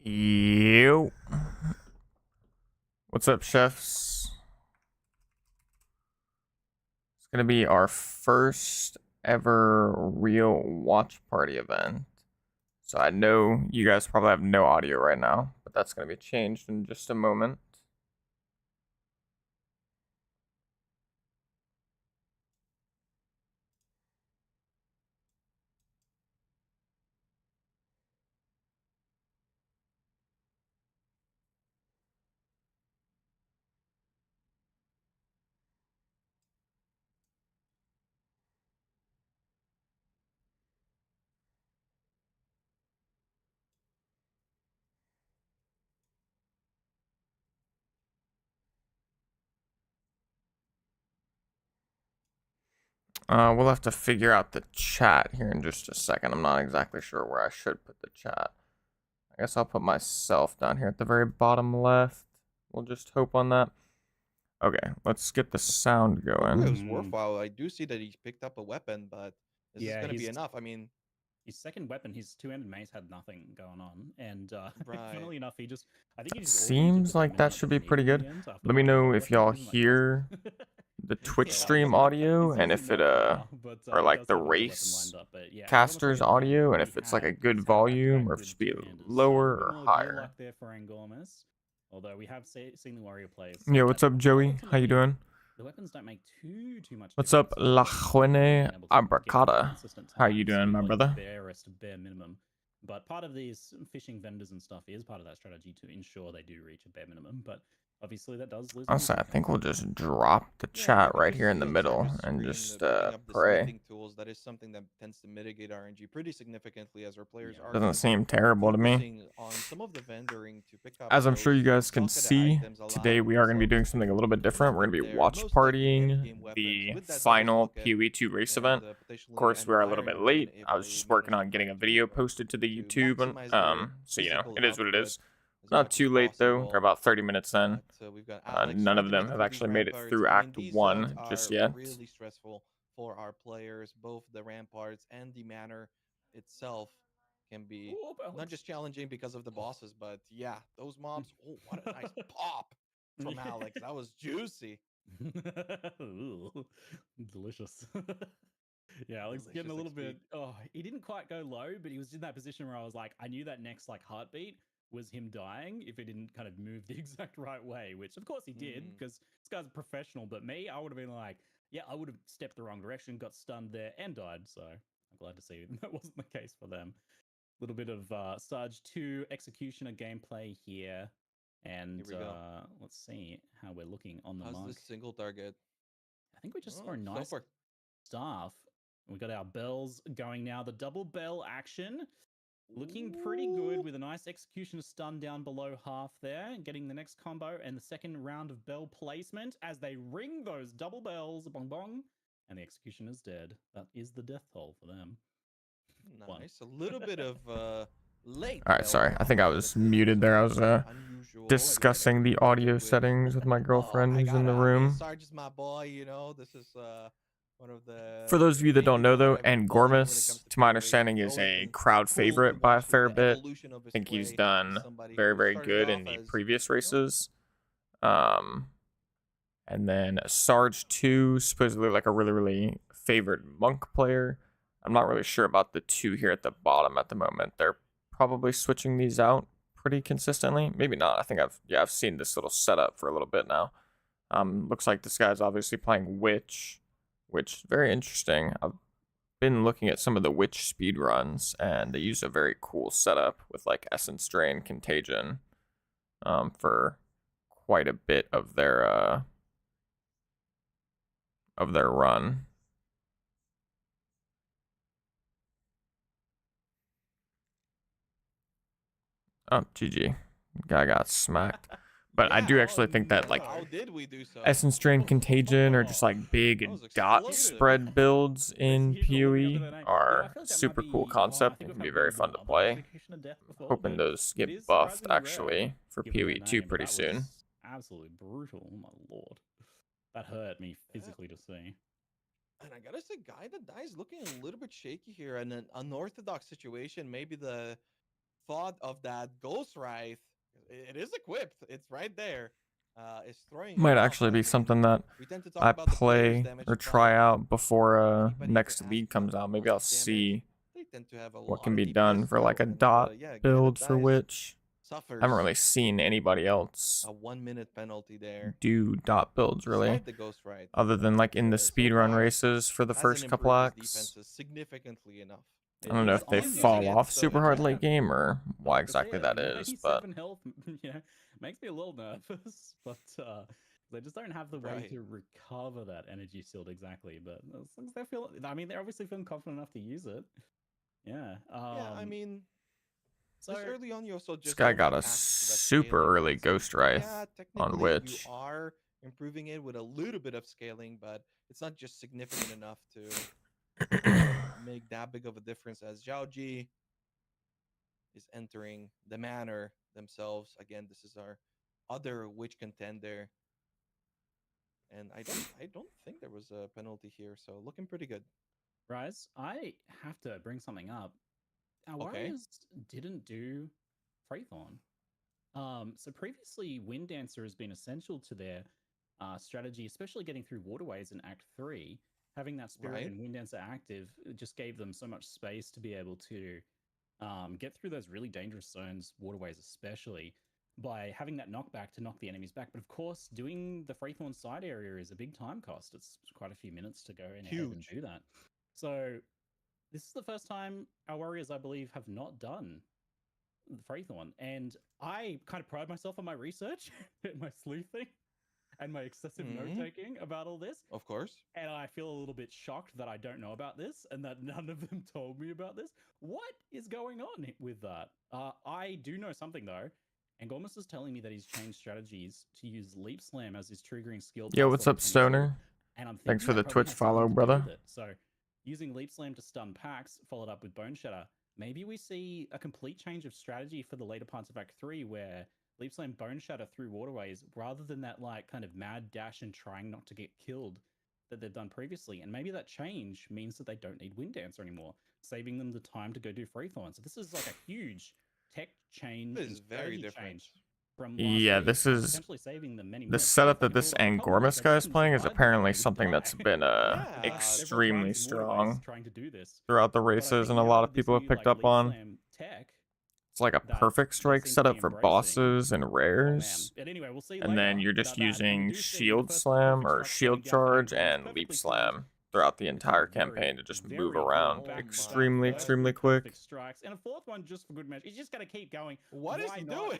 Yo. What's up, chefs? It's gonna be our first ever real watch party event. So I know you guys probably have no audio right now, but that's gonna be changed in just a moment. We'll have to figure out the chat here in just a second. I'm not exactly sure where I should put the chat. I guess I'll put myself down here at the very bottom left. We'll just hope on that. Okay, let's get the sound Wario's going. Warfile, I do see that he's picked up a weapon, but is this going to be enough? I mean, his second weapon, his two-handed mace, had nothing going on, and right. funnily enough, I think he just Seems like that should be pretty good. Let me know if y'all hear the Twitch stream audio and if it or like the race caster's audio and if it's like a good volume or if it should be lower or higher. Although we have seen the warrior plays. Yo, what's up, Joey? How you doing? The weapons don't make too much. What's up, La Juene Abracada? How you doing, my brother? Bare minimum. But part of these fishing vendors and stuff is part of that strategy to ensure they do reach a bare minimum. But obviously that does lose. Also, I think we'll just drop the chat right here in the middle and just pray. Tools, that is something that tends to mitigate RNG pretty significantly as our players are. Doesn't seem terrible to me. On some of the vendoring to pick up As I'm sure you guys can see, today we are going to be doing something a little bit different. We're going to be watch partying the final POE 2 race event. Of course, we are a little bit late. I was just working on getting a video posted to the YouTube, so you know, it is what it is. Not too late though. They're about 30 minutes in. None of them have actually made it through Act 1 just yet. Really stressful for our players. Both the ramparts and the manor itself can be not just challenging because of the bosses, but yeah, those mobs. Oh, what a nice pop from Alex. That was juicy. Ooh, delicious. Yeah, Alex getting a little bit. Oh, he didn't quite go low, but he was in that position where I was like, I knew that next like heartbeat was him dying if he didn't kind of move the exact right way, which of course he did because this guy's a professional. But me, I would have been like, yeah, I would have stepped the wrong direction, got stunned there, and died. So I'm glad to see that wasn't the case for them. A little bit of Sarge 2 Executioner gameplay here. And let's see how we're looking on the mark. This single target? I think we just saw a nice staff. We got our bells going now. The double bell action looking pretty good with a nice executioner stun down below half there. Getting the next combo and the second round of bell placement as they ring those double bells. Bong bong. And the executioner's dead. That is the death toll for them. Nice. A little bit of late. Alright, sorry. I think I was muted there. I was discussing the audio settings with my girlfriend who's in the room. Sarge is my boy, you know. This is one of the... For those of you that don't know though, and Gormus, to my understanding, is a crowd favorite by a fair bit. I think he's done very, very good in the previous races. And then Sarge 2, supposedly like a really, really favored monk player. I'm not really sure about the two here at the bottom at the moment. They're probably switching these out pretty consistently. Maybe not. I think I've seen this little setup for a little bit now. Looks like this guy's obviously playing Witch, which very interesting. I've been looking at some of the Witch speed runs, and they use a very cool setup with like Essence Drain, Contagion, for quite a bit of their run. Oh, GG. Guy got smacked. But I do actually think that like Essence Drain, Contagion, or just like big dot spread builds in POE are super cool concept and can be very fun to play. Hoping those get buffed actually for POE 2 pretty soon. Absolutely brutal, oh my lord. That hurt me physically to see. And I gotta say, Guy that dies looking a little bit shaky here, and an unorthodox situation. Maybe the thought of that Ghost Wraith. It is equipped. It's right there. Is throwing Might enough. actually I be mean, something that we tend to talk I about the player's play damage, or but try out before anybody ever next asked league about comes the out. Maybe I'll boss's damage? see They tend to have a what lot can of be DPS done for like still, a and dot yeah, guy that build for dies Witch. I haven't suffers really seen anybody else a 1-minute penalty there, do dot builds really, despite the Ghost Ride. other than like in the So speedrun far, races for the hasn't first couple improved his acts. defenses significantly enough. I don't know He's if they on using fall it, off so super hard yeah. late game or why Love to see exactly it. that is, but 97 health, makes me a little nervous, but they just don't have the way Right. to recover that energy shield exactly. But as long as they feel, I mean, they're obviously feeling confident enough to use it. Yeah. Yeah, I mean, so this early on, you also this just guy don't got have a access to that super scaling, early right? So Ghost Wraith yeah, on technically you Witch. are improving it with a little bit of scaling, but it's not just significant enough to make that big of a difference as Zhaoji is entering the manor themselves. Again, this is our other witch contender. And I don't think there was a penalty here, so looking pretty good. Rise, I have to bring something up. Our Warriors didn't do Fraythorn. So previously, Wind Dancer has been essential to their strategy, especially getting through waterways in Act 3. Having that Spirit and Wind Dancer active just gave them so much space to be able to get through those really dangerous zones, waterways especially, by having that knockback to knock the enemies back. But of course, doing the Fraythorn side area is a big time cost. It's quite a few minutes to go in ahead and do that. So this is the first time our Warriors, I believe, have not done the Fraythorn. And I kind of pride myself on my research, my sleuthing, and my excessive note-taking about all this. Of course. And I feel a little bit shocked that I don't know about this and that none of them told me about this. What is going on with that? I do know something, though. And Gormus is telling me that he's changed strategies to use Leap Slam as his triggering skill. Yo, what's up, Stoner? And I'm thanks for the Twitch follow, brother. So using Leap Slam to stun packs, followed up with Bone Shatter. Maybe we see a complete change of strategy for the later parts of Act 3 where Leap Slam Bone Shatter through waterways rather than that like kind of mad dash and trying not to get killed that they've done previously. And maybe that change means that they don't need Wind Dancer anymore, saving them the time to go do Fraythorn. So this is like a huge tech change. This is very different. Yeah, this is the setup that this Angormus guy is playing is apparently something that's been extremely strong throughout the races, and a lot of people have picked up on. It's like a perfect strike setup for bosses and rares, and then you're just using Shield Slam or Shield Charge and Leap Slam throughout the entire campaign to just move around extremely quick. And a fourth one just for good measure. He's just gonna keep going. What is he doing?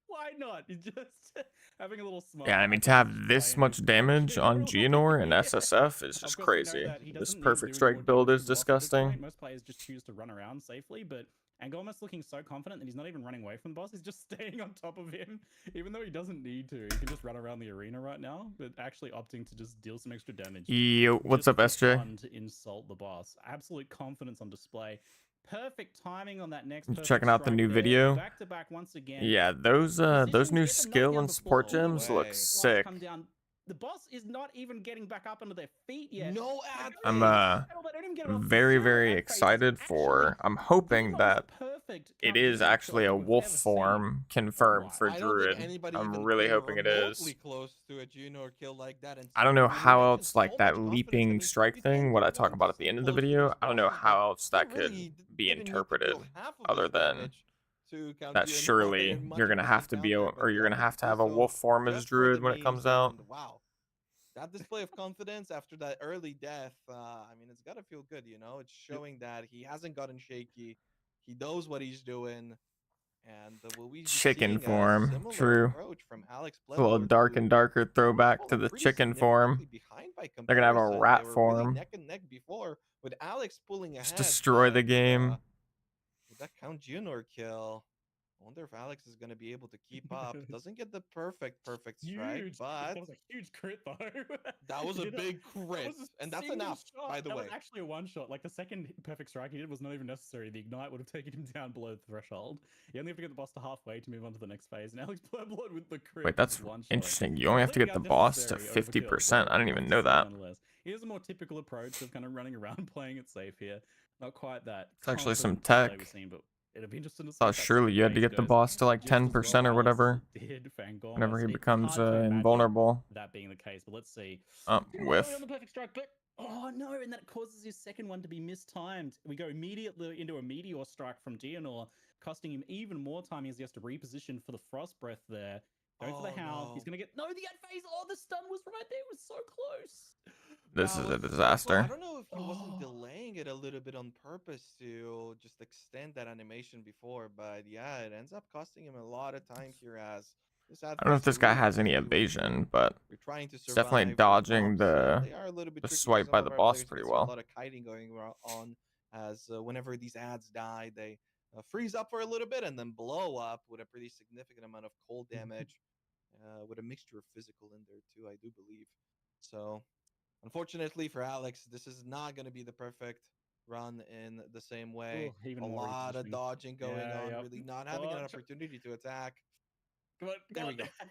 Why not? Just having a little smile. Yeah, I mean, to have this much damage on Geonor and SSF is just crazy. This perfect strike build is disgusting. Most players just choose to run around safely, but Angormus looking so confident that he's not even running away from the boss. He's just staying on top of him, even though he doesn't need to. He can just run around the arena right now, but actually opting to just deal some extra damage. Yo, what's up, SJ? Fun to insult the boss. Absolute confidence on display. Perfect timing on that next. Checking out the new video. Back to back once again. Yeah, those new skill and support gems look sick. The boss is not even getting back up onto their feet yet. No ad. I'm very excited for. I'm hoping that it is actually a wolf form confirmed for Druid. I'm really hoping it is. I don't know how else like that leaping strike thing, what I talk about at the end of the video. I don't know how else that could be interpreted other than that surely you're gonna have to be or you're gonna have to have a wolf form as Druid when it comes out. Wow, that display of confidence after that early death, I mean, it's gotta feel good, you know. It's showing that he hasn't gotten shaky. He knows what he's doing, and will we chicken form, true. From Alex a little dark and darker throwback to the chicken form. They're gonna have a rat form. Neck and neck before with Alex pulling ahead. Just destroy the game. With that Count Geonor kill, I wonder if Alex is going to be able to keep up. Doesn't get the perfect strike, but that was a huge crit though. That was a big crit, and that's enough. By the way, that was actually a one shot. Like the second perfect strike he did was not even necessary. The ignite would have taken him down below the threshold. You only have to get the boss to halfway to move on to the next phase. And Alex Blood with the crit. Wait, that's interesting. You only have to get the boss to 50%. I didn't even know that. Here's a more typical approach of kind of running around playing it safe here. Not quite that. It's actually some tech. We've seen, but It'll be interesting to see Thought if that surely second you had to phase get the goes boss to like just as 10% well or as whatever it did whenever Fangormus. he It's becomes hard to imagine invulnerable. that being the case, but let's see. Too early on Whiff. the perfect strike, but oh no, and that causes his second one to be mistimed. We go immediately into a meteor strike from Dianor, costing him even more time as he has to reposition for the frost breath there. Going for the Oh howl. He's no. gonna get no the ad phase. Oh, the stun was right there. It was so close. This That is was a so close. I disaster. don't know if he wasn't Oh, delaying it a little bit on purpose to just extend that animation before, but yeah, it ends up costing him a lot of time here as this ad I don't know phase if this guy really has comes any in handy when evasion, but you're trying to he's definitely survive those dodging mobs. the They are a little bit the tricky for swipe some by of the our boss players. You pretty can see a well. lot of kiting going on as whenever these ads die, they freeze up for a little bit and then blow up with a pretty significant amount of cold damage, with a mixture of physical in there too, I do believe. So unfortunately for Alex, this is not going to be the perfect run in the same way. oh, even A more lot of repositioning. dodging going Yeah, on, yep. really not having Oh, an opportunity to attack. come on, There come we go. on.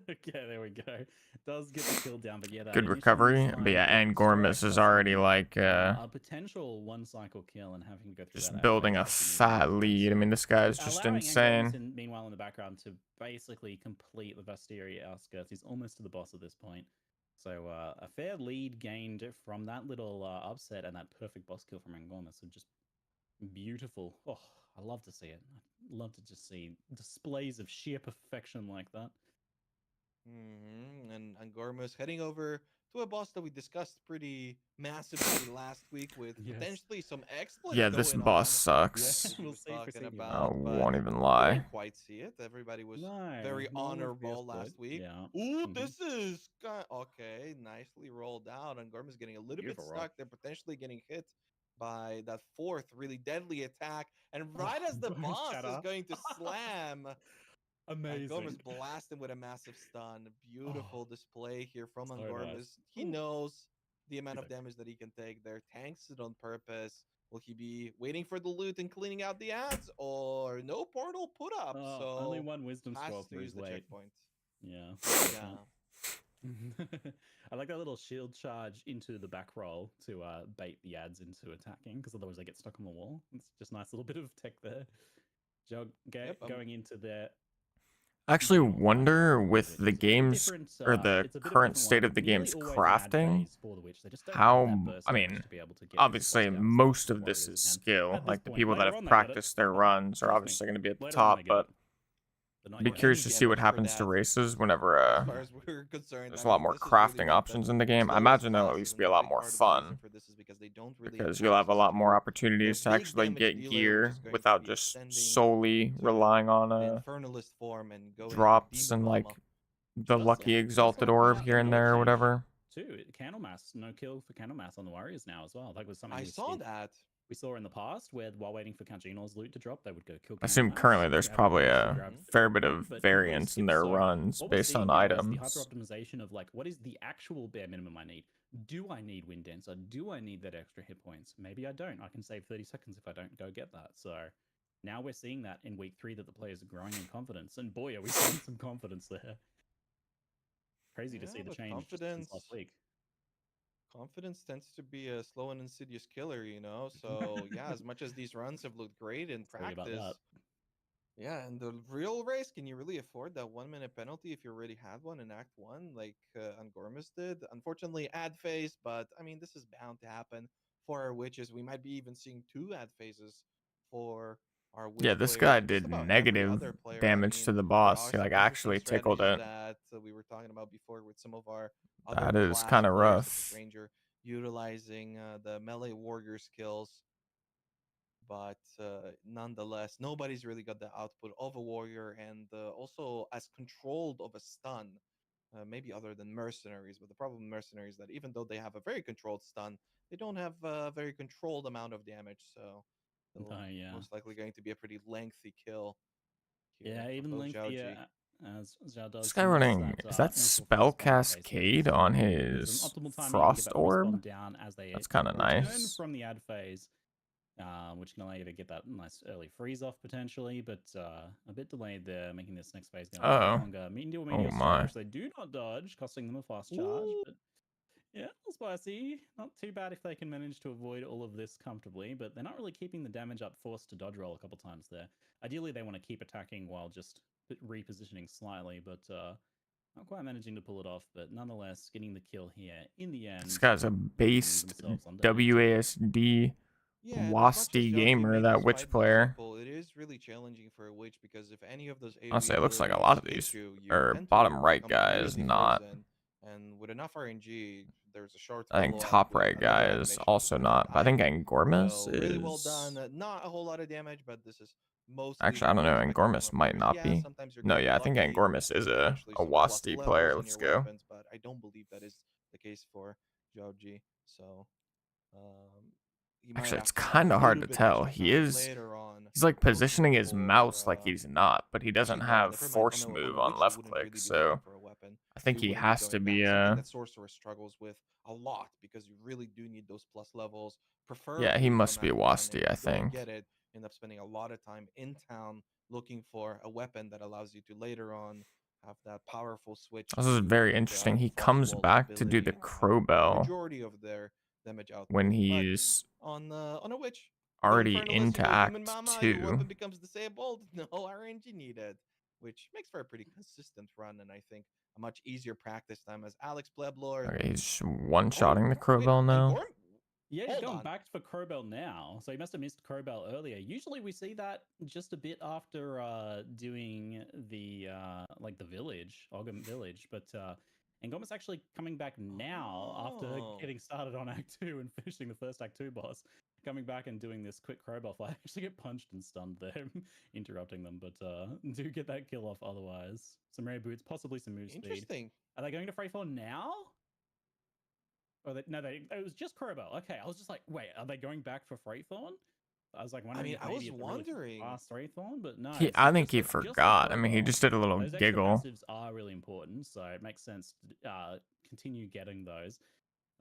Okay, there we go. Does get the kill down, but yeah, that Good initial recovery. But mistimed yeah, and strike Gormus is costing already him like a potential one cycle kill and having to go through that just ad building phase a costing him fat everything. lead. I So mean, this guy is just allowing Angormus insane. meanwhile in the background to basically complete the Vasteria outskirts. He's almost to the boss at this point. So a fair lead gained from that little upset and that perfect boss kill from Angormus. So just beautiful. Oh, I love to see it. I love to just see displays of sheer perfection like that. And Gormus heading over to a boss that we discussed pretty massively last week with Yes. potentially some exploits Yeah, this going boss on. Yeah, sucks. As he we'll was see if we talking see any of I that. about, but won't even we lie. didn't quite see it. Everybody was No, very no one was the honorable exploit. last week. Yeah. Ooh, Mm-hmm. this is okay, nicely rolled out, and Gormus getting a little Beautiful bit roll. stuck. They're potentially getting hit by that fourth really deadly attack, and right Oh, as the bone boss is shatter. going to slam, Amazing. Angormus blast him with a massive stun. Oh, Beautiful display here from so nice. Angormus. He Ooh, knows the amount of epic. damage that he can take there. Tanks it on purpose. Will he be waiting for the loot and cleaning out the ads, or no portal put up? Only So one wisdom has scroll to for use his the weight. checkpoint. Yeah, unfortunate. Yeah. I like that little shield charge into the back roll to bait the ads into attacking, because otherwise they get stuck on the wall. It's just a nice little bit of tech there. Yep. Going into their I actually Dianor fight wonder for the with witch. the It's a bit of a game's different. or the It's a bit of a current different one. state of the Nearly game's always an ad crafting, phase for the witch. They just don't have that how, burst I damage mean, to be able to get this boss obviously down as fast most as of this warriors is can skill. at this Like the point. people that Later have on, they get it. practiced their runs are Trust me. obviously going to be at the Later on, they top, get it, but but not I'd be Or yet. curious any to see what damage for happens to that. races whenever As far as we're concerned, there's I a lot mean, more this is really crafting what the options in the game. I slowest imagine there'll at bosses least and be a a lot big more part of the reason fun for this is because they don't really because you'll attach have a this lot more to their opportunities to big actually damage get dealer, which gear is going to without be just extending solely into relying on the Infernalist form and going into drops Demon and Mama. like the lucky Does exalted come orb out here in and your there or change whatever. too. Candlemass, no kill for Candlemass on the Warriors now as well. That was something I saw that. we saw in the past, where while waiting for Count Genor's loot to drop, they would go kill I assume Candlemass. currently there's They haven't probably managed to a grab fair bit of but completely variance in skipped. their So runs what we're based on seeing now is the hyper items. optimization of like, what is the actual bare minimum I need? Do I need Wind Dancer? Do I need that extra hit points? Maybe I don't. I can save 30 seconds if I don't go get that. So now we're seeing that in week 3 that the players are growing in confidence. And boy, are we seeing some confidence there. Crazy to see Yeah, the but change just since last week. confidence tends to be a slow and insidious killer, you know? So, yeah, as much as these runs have looked great in Tell you about that. practice, yeah, and the real race, can you really afford that 1 minute penalty if you already had one in Act 1, like Angormus did? Unfortunately, ad phase, but I mean, this is bound to happen for our witches. We might be even seeing 2 ad phases for our Yeah, witch this players guy and just did about every negative other player. I damage mean, to the there boss. are He some like interesting actually tickled strategies it. that we were talking about before with some of our other That is class kind of players, such as rough. Ranger, utilizing the melee warrior skills, but nonetheless, nobody's really got the output of a warrior and also as controlled of a stun. Maybe other than mercenaries, but the problem with mercenaries is that even though they have a very controlled stun, they don't have a very controlled amount of damage. So it'll Yeah. most likely going to be a pretty lengthy kill here Yeah, for even both lengthier Zhaoji. as Zhao does This guy miss running, is that initial spell phase ban basically. cascade So on there's an his optimal timing to get frost that respawn orb? down as they That's kind of return nice. from the ad phase, which can allow you to get that nice early freeze off potentially, but a bit delayed there, making this next phase go a little bit Oh, longer. Meteor oh strike, my. which they do not dodge, costing them a fast charge, Ooh, but Yeah, a little spicy. Not too bad if they can manage to avoid all of this comfortably, but they're not really keeping the damage up, forced to dodge roll a couple times there. Ideally, they want to keep attacking while just repositioning slightly, but not quite managing to pull it off. But nonetheless, getting the kill here in the end. This guy's a based WASD Yeah, and as much as Wasty Joji gamer, made that this Witch fight more player. simple, it is really challenging for a Witch because if any of those AoE Honestly, it looks like a abilities lot of hit these, you, you or tend to bottom right become guy is immediately not. frozen. And with enough RNG, there's a short I think follow-up top with right another guy is animation also before not. But I dying. think Angormus So is. really well done. Not a whole lot of damage, but this is mostly Actually, I to don't be know. expected from Angormus our might players. not Yeah, be. sometimes you're No, gonna yeah, get I think lucky Angormus and is get a actually some plus Wasty player. levels on Let's your go. weapons, but I don't believe that is the case for Joji. So he might Actually, it's have to have a kind of hard little to bit tell. extra He time is. later on He's like looking positioning his for mouse like he's not, but he doesn't actually no, have never mind. force On move a on witch you left wouldn't click, really be looking so for a weapon. I think You he would be has to going be back, something that sorcerer struggles with a lot because you really do need those plus levels, yeah, he preferably from must be a F1. And Wasty, if I you don't think. get it, end up spending a lot of time in town looking for a weapon that allows you to later on have that powerful switch This is to very the interesting. He frost comes wall back to do ability the and have Crowbell majority of their damage when output. But he's on a witch, you go already Infernalist, you into go Human Act Mama, your 2. weapon becomes disabled, no RNG needed, which makes for a pretty consistent run and I think a much easier practice time as Alex Pleblord. Okay, he's Oh, one-shotting the wait, Crowbell and now. Gorm? Yeah, he's Hold going on. back for Crowbell now. So he must have missed Crowbell earlier. Usually we see that just a bit after doing the like the village, Ogum village, but Ngom's actually coming back now after Oh. getting started on Act 2 and finishing the first Act 2 boss. Coming back and doing this quick Crowbell fight. I actually get punched and stunned there, interrupting them, but do get that kill off otherwise. Some rare boots, possibly some move speed. Interesting. Are they going to Freythorn now? Or it was just Crowbell. Okay, I was just like, wait, are they going back for Freythorn? I was like wondering if maybe it's a really fast Freythorn, but no. I think he forgot. I mean, he just did a little those giggle. Extra passives are really important, so it makes sense to continue getting those.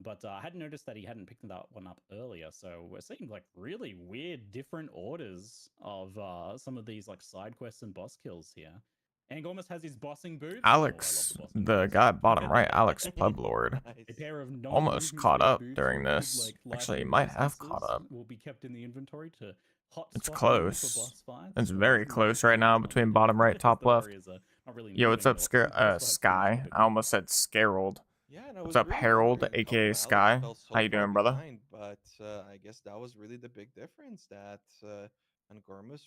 But I hadn't noticed that he hadn't picked that one up earlier, so we're seeing like really weird different orders of some of these like side quests and boss kills here. Ang almost has his bossing boots. Alex, the guy at bottom right, Alex Pleblord, Nice. A pair of almost caught up during this. Actually, he might have caught up. Will be kept in the inventory to hot It's spot only for close. boss fights. It's So very that's close really right now not between good. bottom right, Because top the left. warriors are not really Yo, what's moving up, at all. Boss fights Sky? seems to be I almost said Scarold. Yeah, and I What's was up, really Harold, wondering aka Alex Sky? fell so How you far doing, brother? behind, but I guess that was really the big difference that Angormus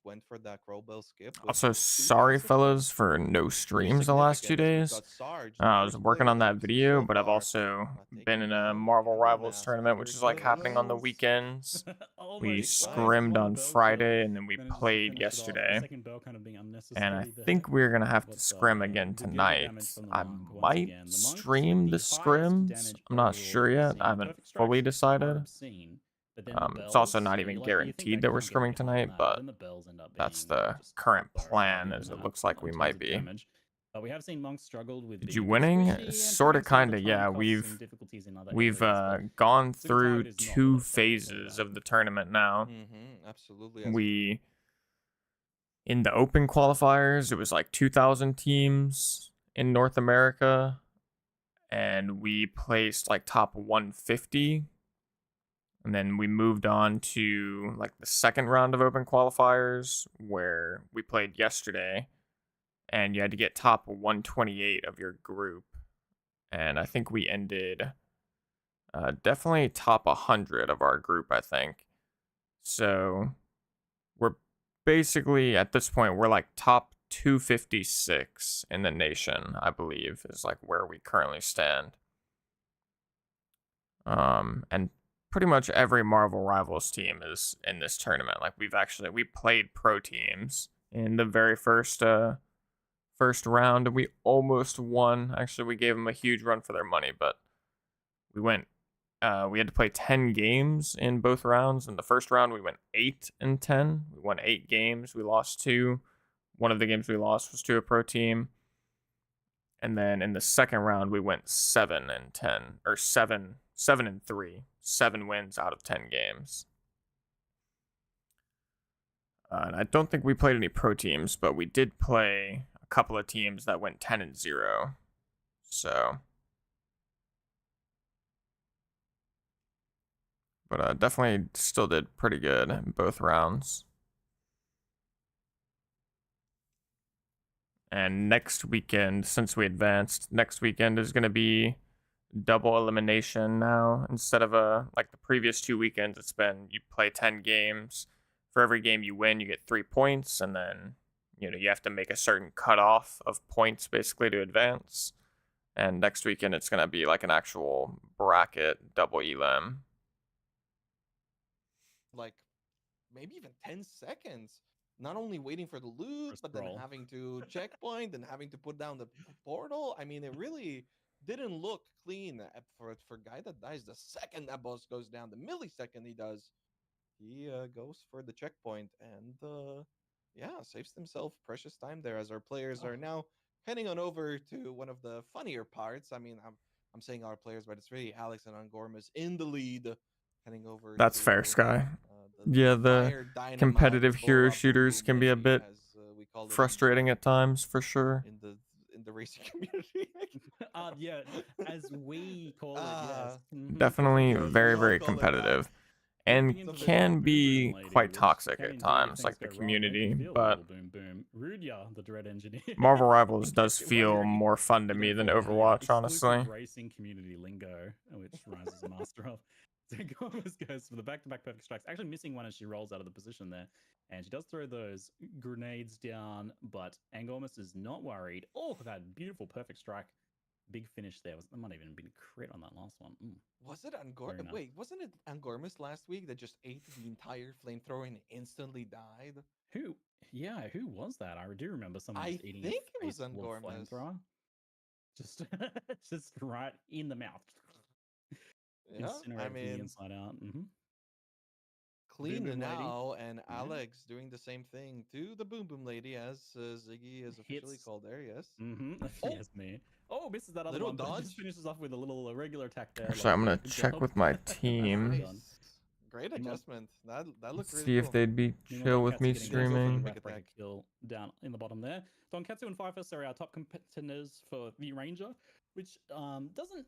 went for that Crowbell skip. With Also, two sorry, passive kills. fellas, for no Pretty streams the last 2 significant as we've days. got Sarge, I the was first working player on that to video, so but I've far also been taking in a down Marvel Candle Rivals Mask tournament, which after is like happening on the kills. weekends. We Almost scrimmed on Bell Friday, and then we manages to played finish it off. The yesterday. second bell kind of being unnecessary And I there. think we're gonna have to But, scrim again we get the tonight. damage from the I monk once might again. The monk stream with the highest scrims. damage I'm not overall sure we've yet. seen. I haven't Perfect fully strikes are decided. obscene, but then the It's also bells, not you even think guaranteed they that we're can't get scrimming any higher tonight, than that, but then the bells end up that's being the just current cutthroat plan, as in it looks like we terms might of be. damage. We have seen monks struggled with Did being you a bit winning? squishy and Sorta, having some of the kinda, time yeah. costs and difficulties in other We've areas, but gone Super through Tide is not 2 without trouble, I'll say phases that. of the tournament now. Absolutely. We in the open qualifiers, it was like 2,000 teams in North America, and we placed like top 150. And then we moved on to like the second round of open qualifiers, where we played yesterday, and you had to get top 128 of your group. And I think we ended definitely top 100 of our group, I think. So we're basically, at this point, we're like top 256 in the nation, I believe, is like where we currently stand. And pretty much every Marvel Rivals team is in this tournament. Like we played pro teams in the very first round, and we almost won. Actually, we gave them a huge run for their money, but we had to play 10 games in both rounds. In the first round, we went 8-10. We won 8 games. We lost 2. One of the games we lost was to a pro team. And then in the second round, we went 7-10, or 7-3. 7 wins out of 10 games. And I don't think we played any pro teams, but we did play a couple of teams that went 10-0. So But definitely still did pretty good in both rounds. And next weekend, since we advanced, next weekend is going to be double elimination now. Instead of like the previous 2 weekends, it's been you play 10 games. For every game you win, you get 3 points, and then you have to make a certain cutoff of points basically to advance. And next weekend it's gonna be like an actual bracket double elim. Like maybe even 10 seconds. Not only waiting for the loot, but then having to checkpoint and having to put down the portal. I mean, it really didn't look clean for guy that dies the second that boss goes down. The millisecond he does, he goes for the checkpoint and yeah, saves himself precious time there as our players are now heading on over to one of the funnier parts. I mean, I'm saying our players, but it's really Alex and Angormus in the lead, heading over. That's to, fair, Sky. Yeah, the competitive hero shooters can be a bit frustrating at times, for sure. In the racing community. Yeah, as we call it, yes. Definitely very, very competitive. And can be quite toxic at times, like the community, but Rudia, the dread engineer. Marvel Rivals does feel more fun to me than Overwatch, honestly. Racing community lingo, which Rise is a master of. So Gomez goes for the back-to-back perfect strikes, actually missing one as she rolls out of the position there. And she does throw those grenades down, but Angormus is not worried. Oh, that beautiful perfect strike. Big finish there. That might even have been a crit on that last one. Was it Angormus? Wait, wasn't it Angormus last week that just ate the entire flamethrower and instantly died? Who? Yeah, who was that? I do remember someone eating. I think it was Angormus. Just right in the mouth. Yeah, I mean, from the inside out. Clean now, and Alex doing the same thing to the Boom Boom Lady, as Ziggy is officially called there. Yes. Yes, me. Oh, misses that other little one, dodge. But just finishes off with a little regular attack there. Actually, I'm gonna check with my team. Nice. Great adjustment. That looked really See if they'd be chill with me streaming. Break a kill down in the bottom there. Donkatsu and Pfeiffer are our top contenders for the Ranger, which doesn't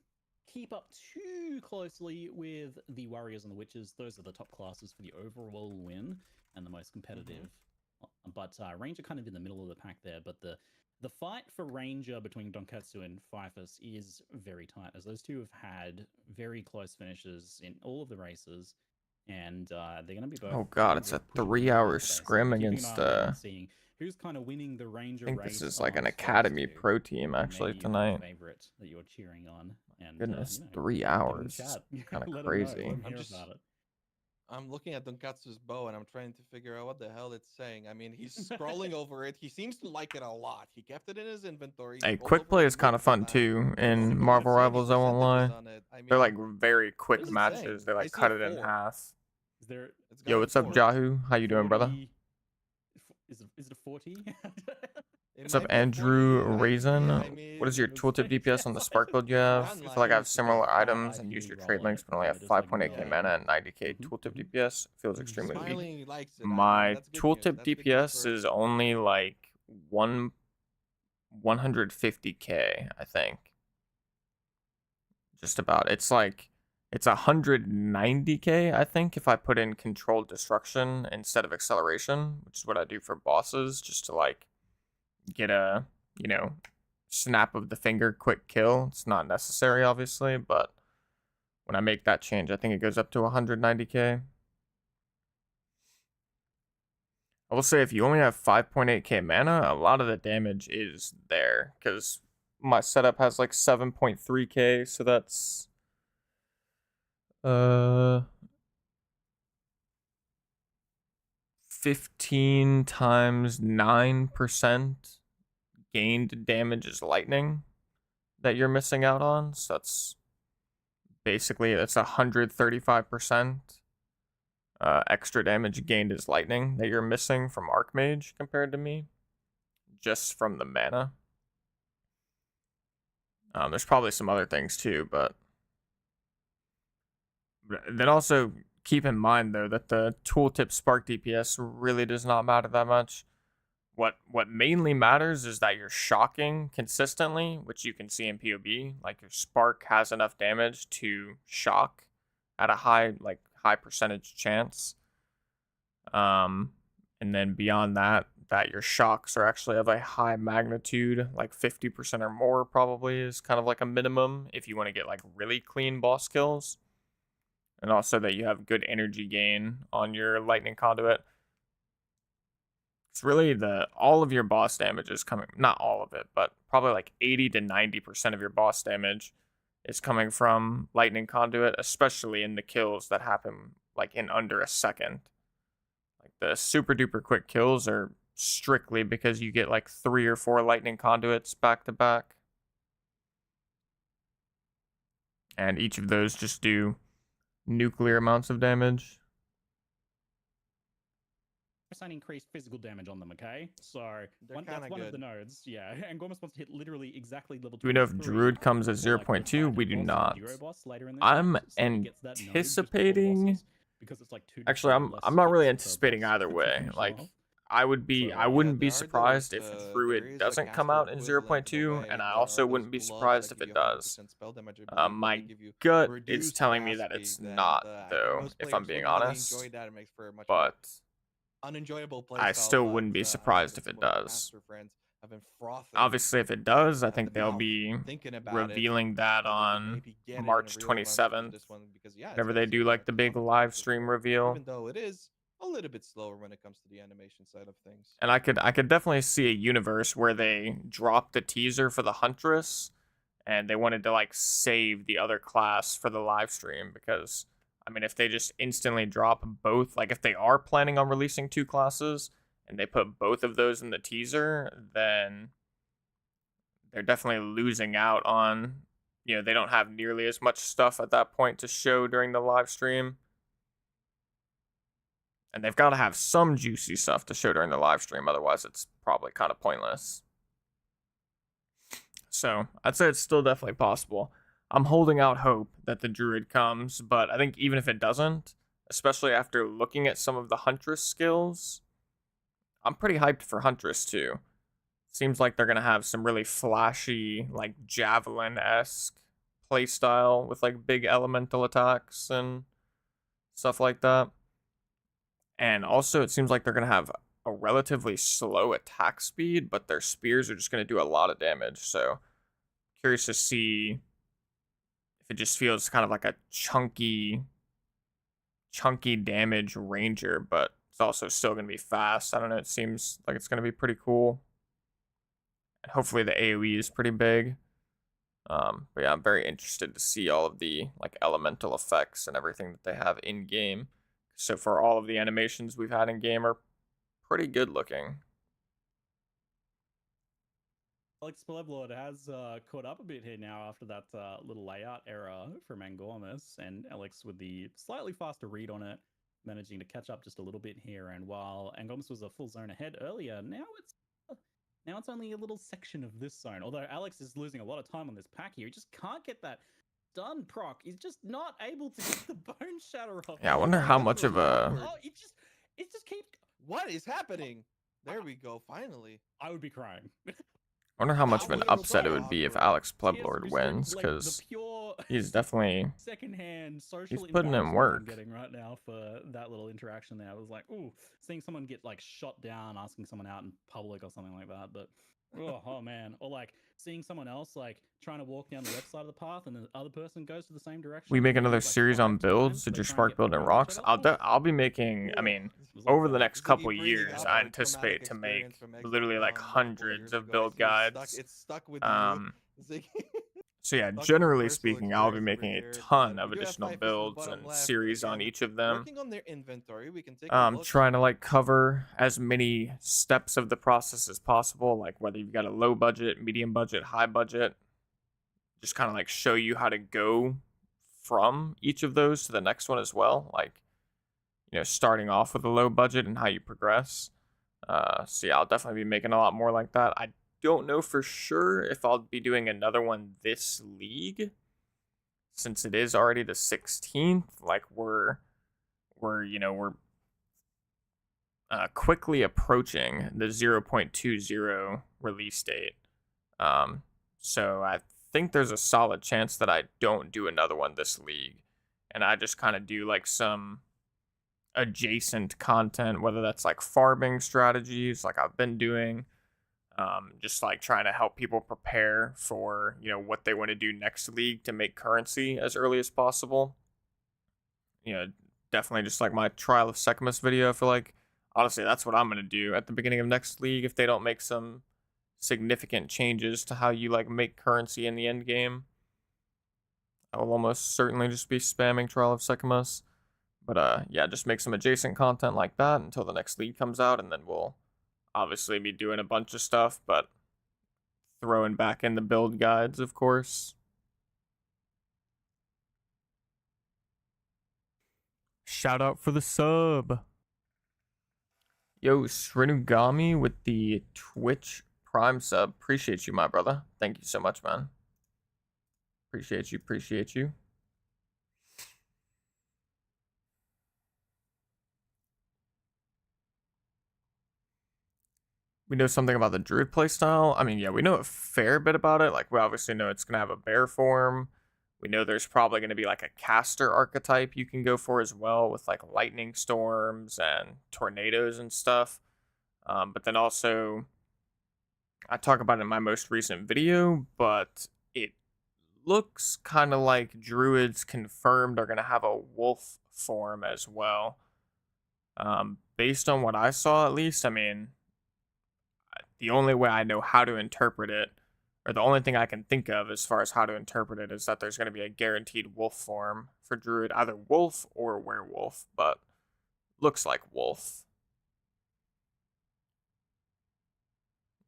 keep up too closely with the Warriors and the Witches. Those are the top classes for the overall win and the most competitive. But Ranger kind of in the middle of the pack there. But the fight for Ranger between Donkatsu and Pfeiffer is very tight, as those two have had very close finishes in all of the races. And they're going to be both. Oh god, it's a 3-hour scrim against seeing who's kind of winning the Ranger. I think this is like an Academy Pro team actually tonight. Favorite that you're cheering on. And goodness, 3 hours. Kind of crazy. I'm looking at Donkatsu's bow and I'm trying to figure out what the hell it's saying. I mean, he's scrolling over it. He seems to like it a lot. He kept it in his inventory. Hey, quick play is kind of fun too in Marvel Rivals, I won't lie. They're like very quick matches. They like cut it in half. Yo, what's up, Jahu? How you doing, brother? Is it a 40? What's up, Andrew Raisin? What is your tooltip DPS on the Spark build you have? I feel like I have similar items and use your trade links, but only have 5.8k mana and 90k tooltip DPS. Feels extremely weak. My tooltip DPS is only like 150k, I think. Just about. It's like it's 190k, I think, if I put in controlled destruction instead of acceleration, which is what I do for bosses, just to like get a, snap of the finger quick kill. It's not necessary, obviously, but when I make that change, I think it goes up to 190k. I will say if you only have 5.8k mana, a lot of the damage is there, because my setup has like 7.3k, so that's 15 times 9% gained damage is lightning that you're missing out on. So that's basically, that's 135% extra damage gained is lightning that you're missing from Archmage compared to me, just from the mana. There's probably some other things too, but then also keep in mind though that the tooltip spark DPS really does not matter that much. What mainly matters is that you're shocking consistently, which you can see in POB. Like your spark has enough damage to shock at a high high percentage chance. And then beyond that your shocks are actually of a high magnitude, like 50% or more probably is kind of like a minimum if you want to get like really clean boss kills. And also that you have good energy gain on your lightning conduit. It's really all of your boss damage is coming, not all of it, but probably like 80 to 90% of your boss damage is coming from lightning conduit, especially in the kills that happen like in under a second. Like the super duper quick kills are strictly because you get like 3 or 4 lightning conduits back to back. And each of those just do nuclear amounts of damage. % increased physical damage on them, okay? So that's one of the nodes, yeah. And Gormus wants to hit literally exactly level 23. Do we know if Druid comes at 0.2? We do not. I'm anticipating... Actually, I'm not really anticipating either way. Like, I wouldn't be surprised if Druid doesn't come out in 0.2, and I also wouldn't be surprised if it does. My gut is telling me that it's not, though, if I'm being honest. But I still wouldn't be surprised if it does. Obviously, if it does, I think they'll be revealing that on March 27th, whenever they do like the big live stream reveal. Even though it is a little bit slower when it comes to the animation side of things. And I could definitely see a universe where they dropped the teaser for the Huntress, and they wanted to like save the other class for the live stream, because I mean, if they just instantly drop both, like if they are planning on releasing 2 classes and they put both of those in the teaser, then they're definitely losing out on, you know, they don't have nearly as much stuff at that point to show during the live stream. And they've got to have some juicy stuff to show during the live stream, otherwise it's probably kind of pointless. So I'd say it's still definitely possible. I'm holding out hope that the Druid comes, but I think even if it doesn't, especially after looking at some of the Huntress skills, I'm pretty hyped for Huntress too. Seems like they're going to have some really flashy, like Javelin-esque playstyle with like big elemental attacks and stuff like that. And also it seems like they're going to have a relatively slow attack speed, but their spears are just going to do a lot of damage. So curious to see if it just feels kind of like a chunky damage ranger, but it's also still going to be fast. I don't know, it seems like it's going to be pretty cool. And hopefully the AoE is pretty big. But yeah, I'm very interested to see all of the like elemental effects and everything that they have in game. So for all of the animations we've had in game are pretty good looking. Alex Plebblord has caught up a bit here now after that little layout error from Angormus, and Alex with the slightly faster read on it, managing to catch up just a little bit here. And while Angormus was a full zone ahead earlier, now it's only a little section of this zone. Although Alex is losing a lot of time on this pack here, he just can't get that stun proc. He's just not able to get the bone shatter off. Yeah, I wonder how much of a... Oh, it just keeps... What is happening? There we go, finally. I would be crying. I wonder how much of an upset it would be if Alex Plebblord wins, because he's definitely secondhand social. He's putting in work. I'm getting right now for that little interaction there. I was like, ooh, seeing someone get like shot down, asking someone out in public or something like that. But oh man, or like seeing someone else like trying to walk down the left side of the path and the other person goes to the same direction. We make another series on builds. Did your Spark build in rocks? I'll be making, I mean, over the next couple years, I anticipate to make literally like hundreds of build guides. So yeah, generally speaking, I'll be making a ton of additional builds and series on each of them. Trying to like cover as many steps of the process as possible, like whether you've got a low budget, medium budget, high budget, just kind of like show you how to go from each of those to the next one as well. Like, you know, starting off with a low budget and how you progress. So yeah, I'll definitely be making a lot more like that. I don't know for sure if I'll be doing another one this league, since it is already the 16th. Like we're quickly approaching the 0.20 release date. So I think there's a solid chance that I don't do another one this league, and I just kind of do like some adjacent content, whether that's like farming strategies like I've been doing, just like trying to help people prepare for, you know, what they want to do next league to make currency as early as possible. You know, definitely just like my trial of Sekhmet video. I feel like honestly that's what I'm gonna do at the beginning of next league if they don't make some significant changes to how you like make currency in the end game. I will almost certainly just be spamming trial of Sekhmet. But yeah, just make some adjacent content like that until the next league comes out, and then we'll obviously be doing a bunch of stuff, but throwing back in the build guides, of course. Shout out for the sub. Yo, Srinugami with the Twitch Prime sub. Appreciate you, my brother. Thank you so much, man. Appreciate you, appreciate you. We know something about the Druid playstyle. I mean, yeah, we know a fair bit about it. Like, we obviously know it's going to have a bear form. We know there's probably going to be like a caster archetype you can go for as well with like lightning storms and tornadoes and stuff. But then also, I talk about it in my most recent video, but it looks kind of like druids confirmed are going to have a wolf form as well. Based on what I saw, at least, I mean, the only way I know how to interpret it, or the only thing I can think of as far as how to interpret it, is that there's going to be a guaranteed wolf form for druid, either wolf or werewolf, but looks like wolf.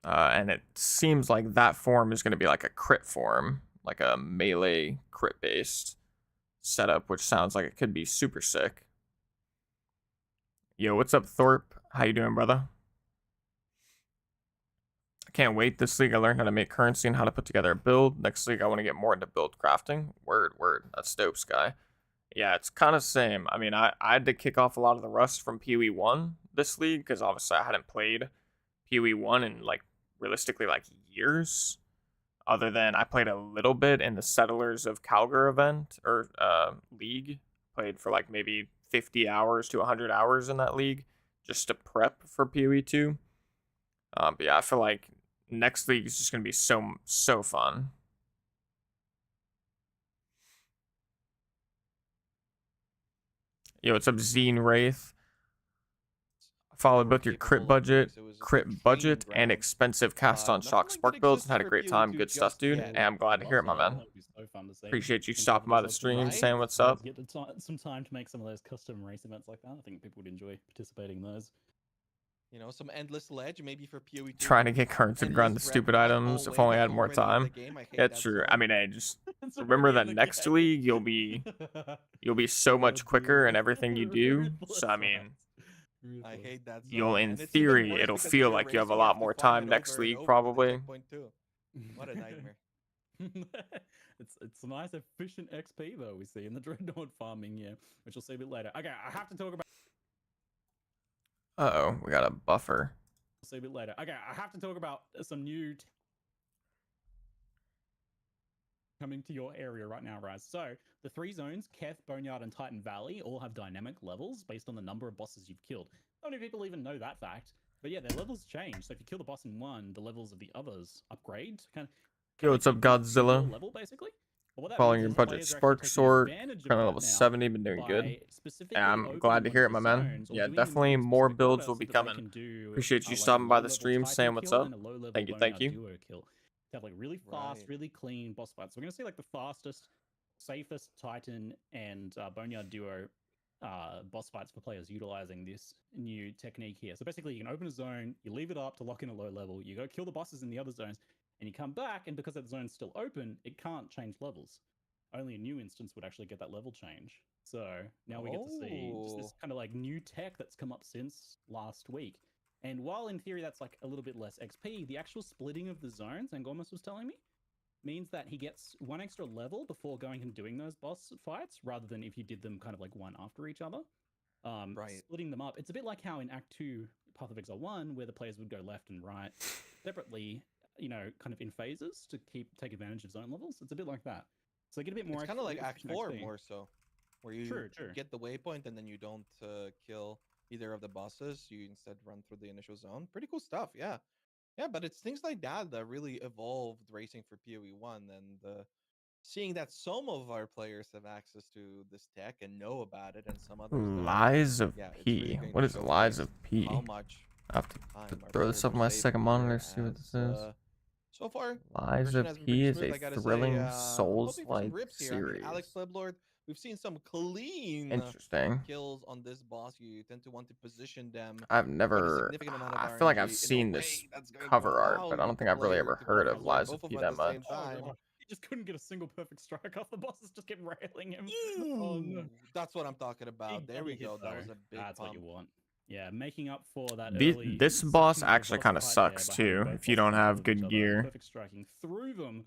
And it seems like that form is going to be like a crit form, like a melee crit based setup, which sounds like it could be super sick. Yo, what's up, Thorpe? How you doing, brother? I can't wait. This league I learned how to make currency and how to put together a build. Next league I want to get more into build crafting. Word. That's dope, Sky. Yeah, it's kind of same. I mean, I had to kick off a lot of the rust from POE 1 this league because obviously I hadn't played POE 1 in like realistically like years, other than I played a little bit in the Settlers of Calgar event or league. Played for like maybe 50 hours to 100 hours in that league just to prep for POE 2. But yeah, I feel like next league is just gonna be so fun. Yo, what's up, Zine Wraith? Followed both your crit budget, and expensive cast on shock spark builds and had a great time. Good stuff, dude. And I'm glad to hear it, my man. Appreciate you stopping by the stream, saying what's up. Get some time to make some of those custom race events like that. I think people would enjoy participating in those. You know, some endless ledge, maybe for POE 2. Trying to get currents and grind the stupid items. If only I had more time. Yeah, true. I mean, hey, just remember that next league you'll be so much quicker in everything you do. So I mean, I hate that. You'll, in theory, it'll feel like you have a lot more time next league, probably. What a nightmare. It's a nice efficient XP though we see in the Dreadnought farming, yeah, which we'll see a bit later. Okay, I have to talk about. Uh-oh, we got a buffer. We'll see a bit later. Okay, I have to talk about some new coming to your area right now, Rise. So the 3 zones, Keth, Boneyard, and Titan Valley, all have dynamic levels based on the number of bosses you've killed. Not many people even know that fact, but yeah, their levels change. So if you kill the boss in one, the levels of the others upgrade. Yo, what's up, Godzilla? Level basically. Following your budget, Spark Sword, kind of level 70, been doing good. Yeah, I'm glad to hear it, my man. Yeah, definitely more builds will be coming. Appreciate you stopping by the stream, saying what's up. Thank you. Have like really fast, really clean boss fights. So we're gonna see like the fastest, safest Titan and Boneyard duo boss fights for players utilizing this new technique here. So basically, you can open a zone, you leave it up to lock in a low level, you go kill the bosses in the other zones, and you come back, and because that zone's still open, it can't change levels. Only a new instance would actually get that level change. So now we get to see just this kind of like new tech that's come up since last week. And while in theory that's like a little bit less XP, the actual splitting of the zones, Angormus was telling me, means that he gets 1 extra level before going and doing those boss fights, rather than if you did them kind of like one after each other. Splitting them up. It's a bit like how in Act 2, Path of Exile 1, where the players would go left and right separately, you know, kind of in phases to take advantage of zone levels. It's a bit like that. So they get a bit more. It's kind of like Act 4 more so. where you True. get the waypoint and then you don't kill either of the bosses. You instead run through the initial zone. Pretty cool stuff. Yeah. Yeah, but it's things like that that really evolved racing for PoE 1, and seeing that some of our players have access to this tech and know about it and some others don't. Lies of Yeah, it's really P. going What to is Lies showcase of P? how much I have to time our throw this players up are on my saving second monitor here to see what this as is. so far Lies progression of has been pretty P is smooth. a I gotta say, thrilling I'm hoping for some Souls-like rips here. I mean, Alex series. Pleblord, we've seen some clean Interesting. kills on this boss. You tend to want to position them I've quite a never. significant amount of I feel like I've RNG in a seen this way that's going to cover art, allow but I don't the think I've really player ever to heard of control Lies of both of P them at that the same much. time. He just couldn't get a single perfect strike off. The bosses just kept railing him. Ooh, Oh no! that's what I'm talking about. Big There we double hit, go. That though. was a big That's what pump. you want. Yeah, making up for that early. This boss actually kind of sucks too if you don't have good gear. Perfect striking through them.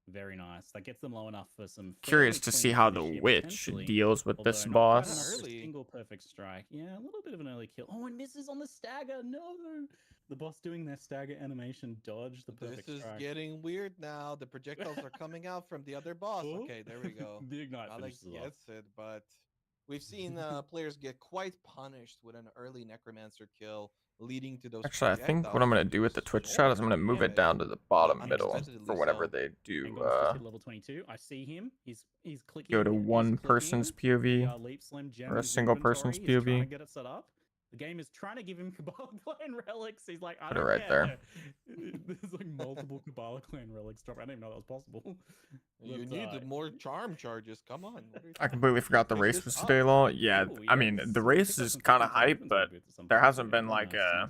Very nice. That gets them low enough for some. Curious to see how the witch deals with this boss. Single perfect strike. Yeah, a little bit of an early kill. Oh, and misses on the stagger. No, the boss doing their stagger animation dodge the perfect strike. This is getting weird now. The projectiles are coming out from the other boss. Oh. Okay, there we go. The ignite Alex finishes gets it, but we've seen players get quite punished with an early necromancer kill, leading to those. Actually, I think what I'm gonna do with the Twitch chat is I'm gonna move it down to the bottom middle for whenever they do. Level 22. I see him. He's clicking. Go to one person's POV or a single person's He's trying to POV. get it set up. The game is trying to give him Cabal Clan relics. He's like, I Put it don't right care. There's like multiple Cabal Clan relics drop. I didn't even know that was possible. You need more charm charges. Come on. I completely forgot the race was today, lol. Yeah, I mean the race is kind of hype, but there hasn't been like a.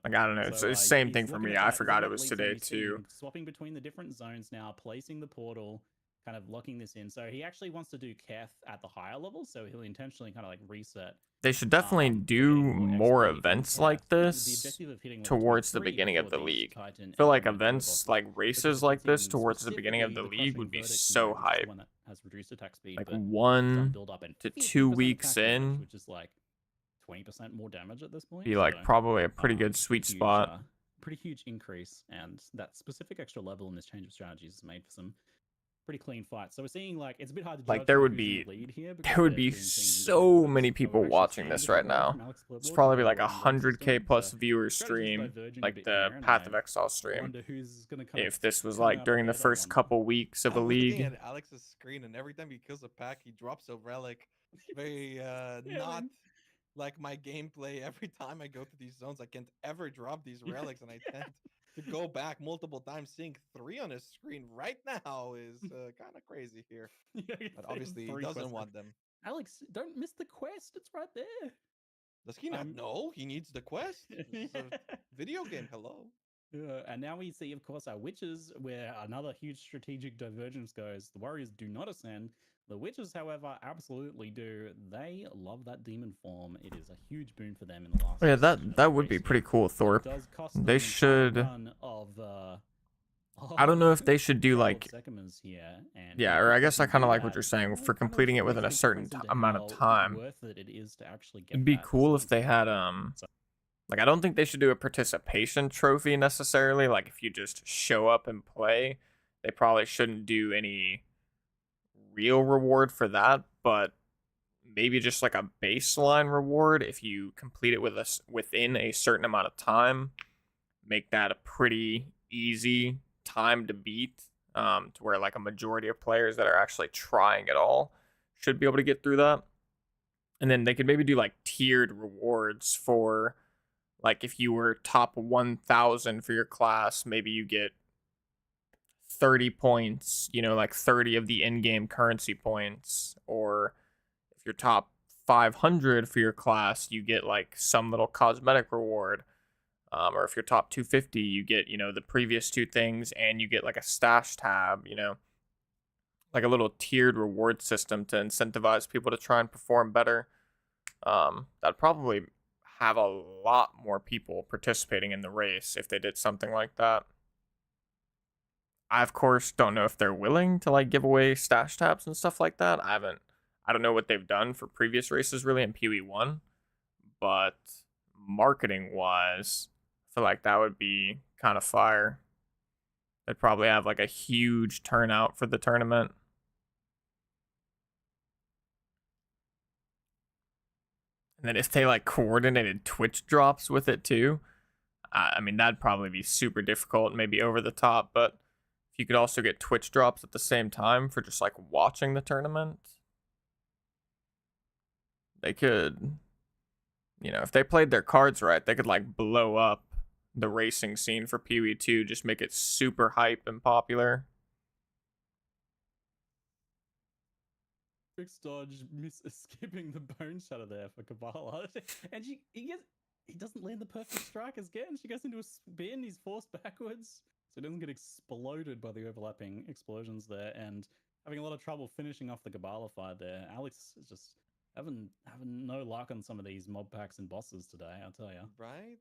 Like I don't know, it's the same thing for me. I forgot it was today too. Swapping between the different zones now, placing the portal, kind of locking this in. So he actually wants to do Keth at the higher level, so he'll intentionally kind of like reset. They should definitely do more events like this towards the beginning of the league. I feel like events like races like this towards the beginning of the league would be so hype. Like 1 to 2 weeks in, which is like 20% more damage at this point. Be like probably a pretty good sweet spot. Pretty huge increase, and that specific extra level in this change of strategies is made for some pretty clean fights. So we're seeing like it's a bit hard to judge like there would be so many people watching this right now. It's probably be like 100K plus viewers stream, like the Path of Exile stream. If this was like during the first couple weeks of a league. I'm looking at Alex's screen, and every time he kills a pack, he drops a relic. Very not like my gameplay. Every time I go to these zones, I can't ever drop these relics, and I tend to go back multiple times. Seeing 3 on his screen right now is kind of crazy here. But obviously, he doesn't want them. Alex, don't miss the quest. It's right there. Does he not know he needs the quest? It's a video game. Hello. And now we see, of course, our witches, where another huge strategic divergence goes. The warriors do not ascend. The witches, however, absolutely do. They love that demon form. It is a huge boon for them in the last. Yeah, that would be pretty cool, Thorpe. They should. I don't know if they should do like. Yeah, or I guess I kind of like what you're saying for completing it within a certain amount of time. It'd be cool if they had Like I don't think they should do a participation trophy necessarily. Like if you just show up and play, they probably shouldn't do any real reward for that, but maybe just like a baseline reward if you complete it with us within a certain amount of time. Make that a pretty easy time to beat, to where like a majority of players that are actually trying it all should be able to get through that. And then they could maybe do like tiered rewards for like if you were top 1,000 for your class, maybe you get 30 points, you know, like 30 of the in-game currency points. Or if you're top 500 for your class, you get like some little cosmetic reward. Or if you're top 250, you get, you know, the previous 2 things, and you get like a stash tab, you know, like a little tiered reward system to incentivize people to try and perform better. That'd probably have a lot more people participating in the race if they did something like that. I, of course, don't know if they're willing to like give away stash tabs and stuff like that. I don't know what they've done for previous races really in PoE 1, but marketing wise, I feel like that would be kind of fire. They'd probably have like a huge turnout for the tournament. And then if they like coordinated Twitch drops with it too, I mean, that'd probably be super difficult, maybe over the top, but if you could also get Twitch drops at the same time for just like watching the tournament, they could, you know, if they played their cards right, they could like blow up the racing scene for PoE 2, just make it super hype and popular. Tricks dodge, skipping the bone shatter there for Kabbalah. And he doesn't land the perfect strike again. She goes into a spin, he's forced backwards. So he doesn't get exploded by the overlapping explosions there, and having a lot of trouble finishing off the Kabbalah fight there. Alex is just having no luck on some of these mob packs and bosses today, I'll tell you. Right?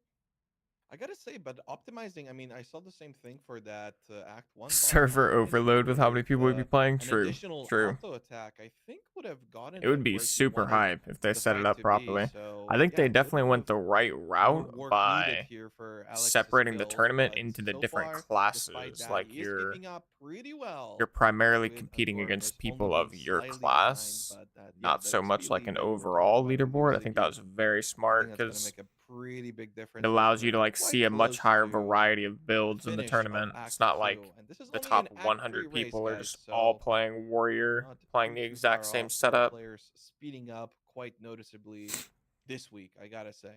I gotta say, but optimizing, I mean, I saw the same thing for that Act 1 boss Server fight. I overload with how many people would be playing? An True. additional auto attack, I think, would have gotten It would be where he super wanted hype if they the set it fight up to be, properly. so, I think yeah, they little definitely bit went of the right more route work needed by here for Alex's separating the skills, tournament but into the so different far, despite classes. that, Like he is keeping up pretty well you're primarily with competing against Gormus, only people being of your slightly behind, class, but yeah, not that so XP much like lead an that we were talking overall about leaderboard. I previously, think that was very I smart think that's going to because make a pretty big difference. it As allows you to we're like quite see a much close higher to variety of the builds in the finish of tournament. Act It's not 2, like and this is the only top an Act 100 3 race, people are guys, just all so playing Warrior, not playing too the too exact far same off for setup. players speeding up quite noticeably this week, I gotta say.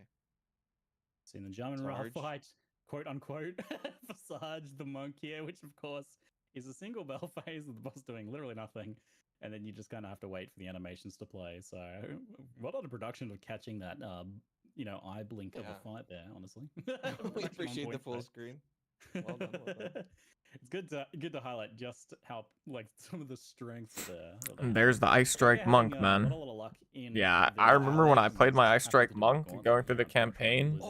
Seen the German Sarge. fight, quote unquote, for Sarge the monk here, which of course is a single bell phase with the boss doing literally nothing, and then you just kind of have to wait for the animations to play. So, well done in production of catching that, you know, eye blink of a fight there. Honestly, We appreciate the full screen. Well done, well done. It's good to highlight just how like some of the strengths there. There's the Ice Strike Monk, man. Not a lot of luck in Yeah, I remember when I played my Ice Strike Monk going going through the campaign.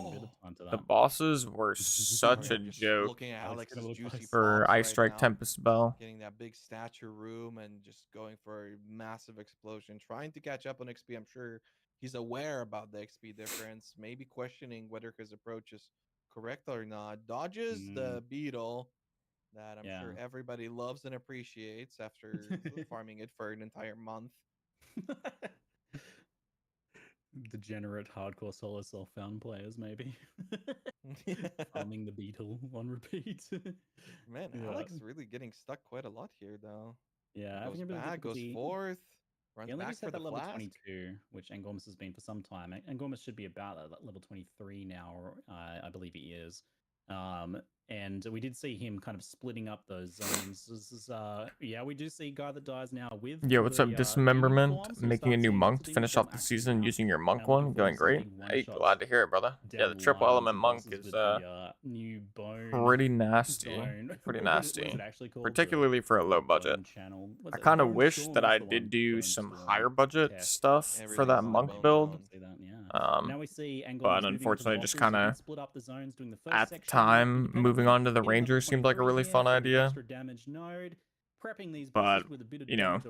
The bosses were such a joke Looking at Alex's juicy for pops Ice right Strike now, Tempest Bell. getting that big stature room and just going for a massive explosion, trying to catch up on XP. I'm sure he's aware about the XP difference, maybe questioning whether his approach is correct or not. Dodges the beetle that I'm sure everybody loves and appreciates after farming it for an entire month. Degenerate hardcore solo self-found players, maybe. Farming the beetle on repeat. Man, Alex really getting stuck quite a lot here, though. Yeah, goes back, goes forth, runs back for the level flask. 22, which Angormus has been for some time. Angormus should be about at level 23 now, or I believe he is. And we did see him kind of splitting up those zones. This is, yeah, we do see a guy that dies now with. Yo, what's up, Dismemberment? Making a new monk to finish off the season using your monk one. Going great. Hey, glad to hear it, brother. Yeah, the triple element monk is new bone pretty nasty. Pretty nasty. Particularly for a low budget. I kind of wish that I did do some higher budget stuff for that monk build. But unfortunately, just kind of at the time, moving on to the Ranger seemed like a really fun idea. But, you know,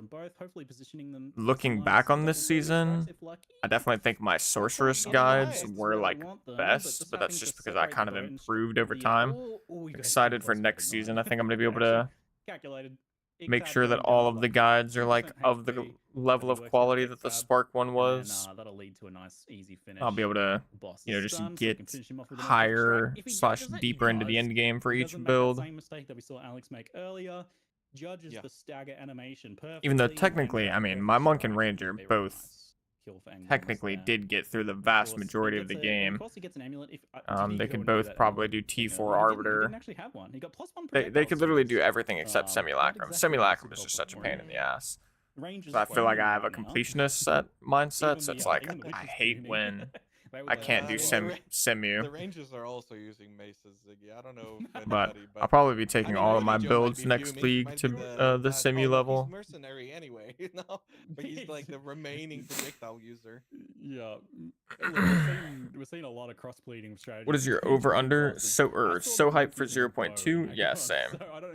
looking back on this season, I definitely think my Sorceress guides were like best, but that's just because I kind of improved over time. Excited for next season. I think I'm going to be able to make sure that all of the guides are like of the level of quality that the Spark one was. That'll lead to a nice easy finish. I'll be able to, you know, just get higher / deeper into the end game for each build. Same mistake that we saw Alex make earlier. Judges the stagger animation perfectly. Even though technically, I mean, my Monk and Ranger both technically did get through the vast majority of the game. They could both probably do T4 Arbiter. They could literally do everything except Simulacrum. Simulacrum is just such a pain in the ass. So I feel like I have a completionist mindset, so it's like, I hate when I can't do Simu. The Rangers are also using maces, Ziggy. I don't know if But anybody, I'll probably be taking all of my builds next league to the Simu level. He's mercenary anyway, you know? But he's like the remaining projectile user. Yeah. We're seeing a lot of cross-bleeding strategies. What is your over-under? So hyped for 0.2? Yeah, same.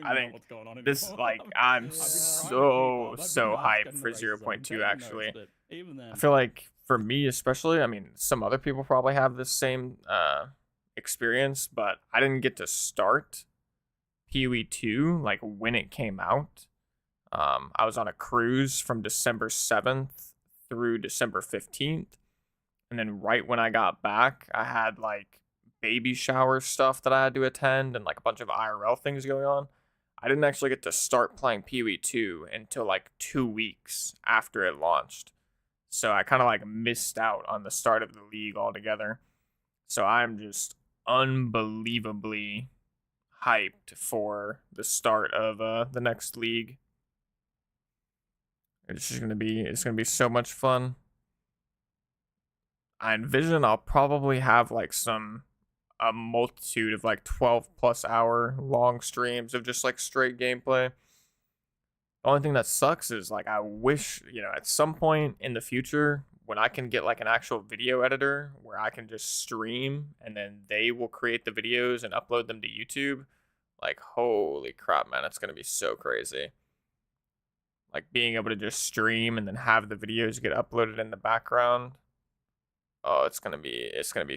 I think this, like, I'm so hyped for 0.2, actually. I feel like, for me especially, I mean, some other people probably have this same experience, but I didn't get to start PoE 2, like, when it came out. I was on a cruise from December 7th through December 15th. And then right when I got back, I had like baby shower stuff that I had to attend and like a bunch of IRL things going on. I didn't actually get to start playing PoE 2 until like 2 weeks after it launched. So I kind of like missed out on the start of the league altogether. So I'm just unbelievably hyped for the start of the next league. It's gonna be so much fun. I envision I'll probably have like a multitude of like 12+ hour long streams of just like straight gameplay. The only thing that sucks is like I wish, at some point in the future when I can get like an actual video editor where I can just stream and then they will create the videos and upload them to YouTube. Like holy crap, man, it's gonna be so crazy. Like being able to just stream and then have the videos get uploaded in the background. Oh, it's gonna be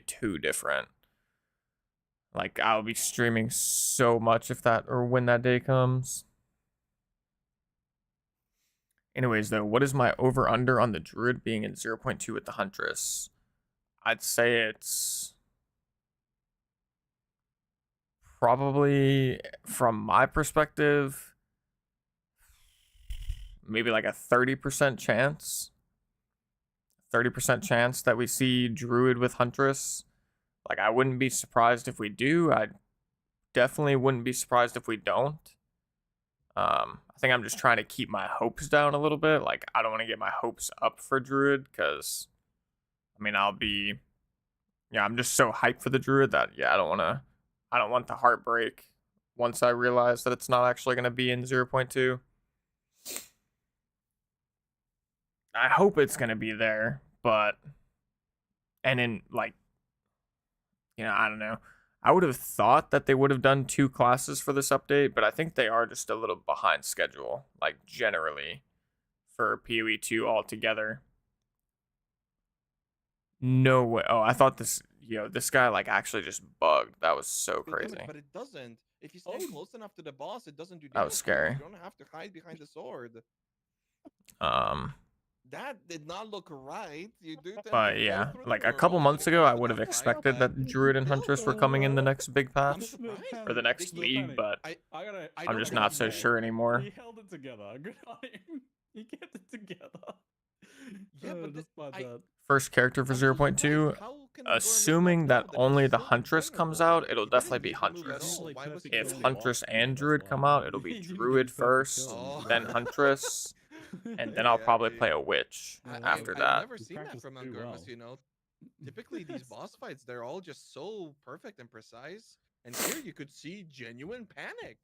too different. Like I'll be streaming so much if that or when that day comes. Anyways, though, what is my over under on the Druid being in 0.2 with the Huntress? I'd say it's probably, from my perspective, maybe like a 30% chance. 30% chance that we see Druid with Huntress. Like, I wouldn't be surprised if we do. I definitely wouldn't be surprised if we don't. I think I'm just trying to keep my hopes down a little bit. Like, I don't want to get my hopes up for Druid because, I mean, I'm just so hyped for the Druid that, I don't want the heartbreak once I realize that it's not actually going to be in 0.2. I hope it's going to be there, and in, like, I don't know. I would have thought that they would have done 2 classes for this update, but I think they are just a little behind schedule, like generally, for PoE 2 altogether. No way. Oh, I thought this guy like actually just bugged. That was so crazy. But it doesn't. If you stand close enough to the boss, it doesn't do damage. That was scary. You don't have to hide behind the sword. That did not look right. You do. But yeah, like a couple months ago, I would have expected that Druid and Huntress were coming in the next big patch or the next league, but I'm just not so sure anymore. He held it together. Good on him. He kept it together. Yeah, but first character for 0.2, assuming that only the Huntress comes out, it'll definitely be Huntress. If Huntress and Druid come out, it'll be Druid first, then Huntress, and then I'll probably play a Witch after that. I've never seen that from Ungurmus, Typically, these boss fights, they're all just so perfect and precise. And here you could see genuine panic.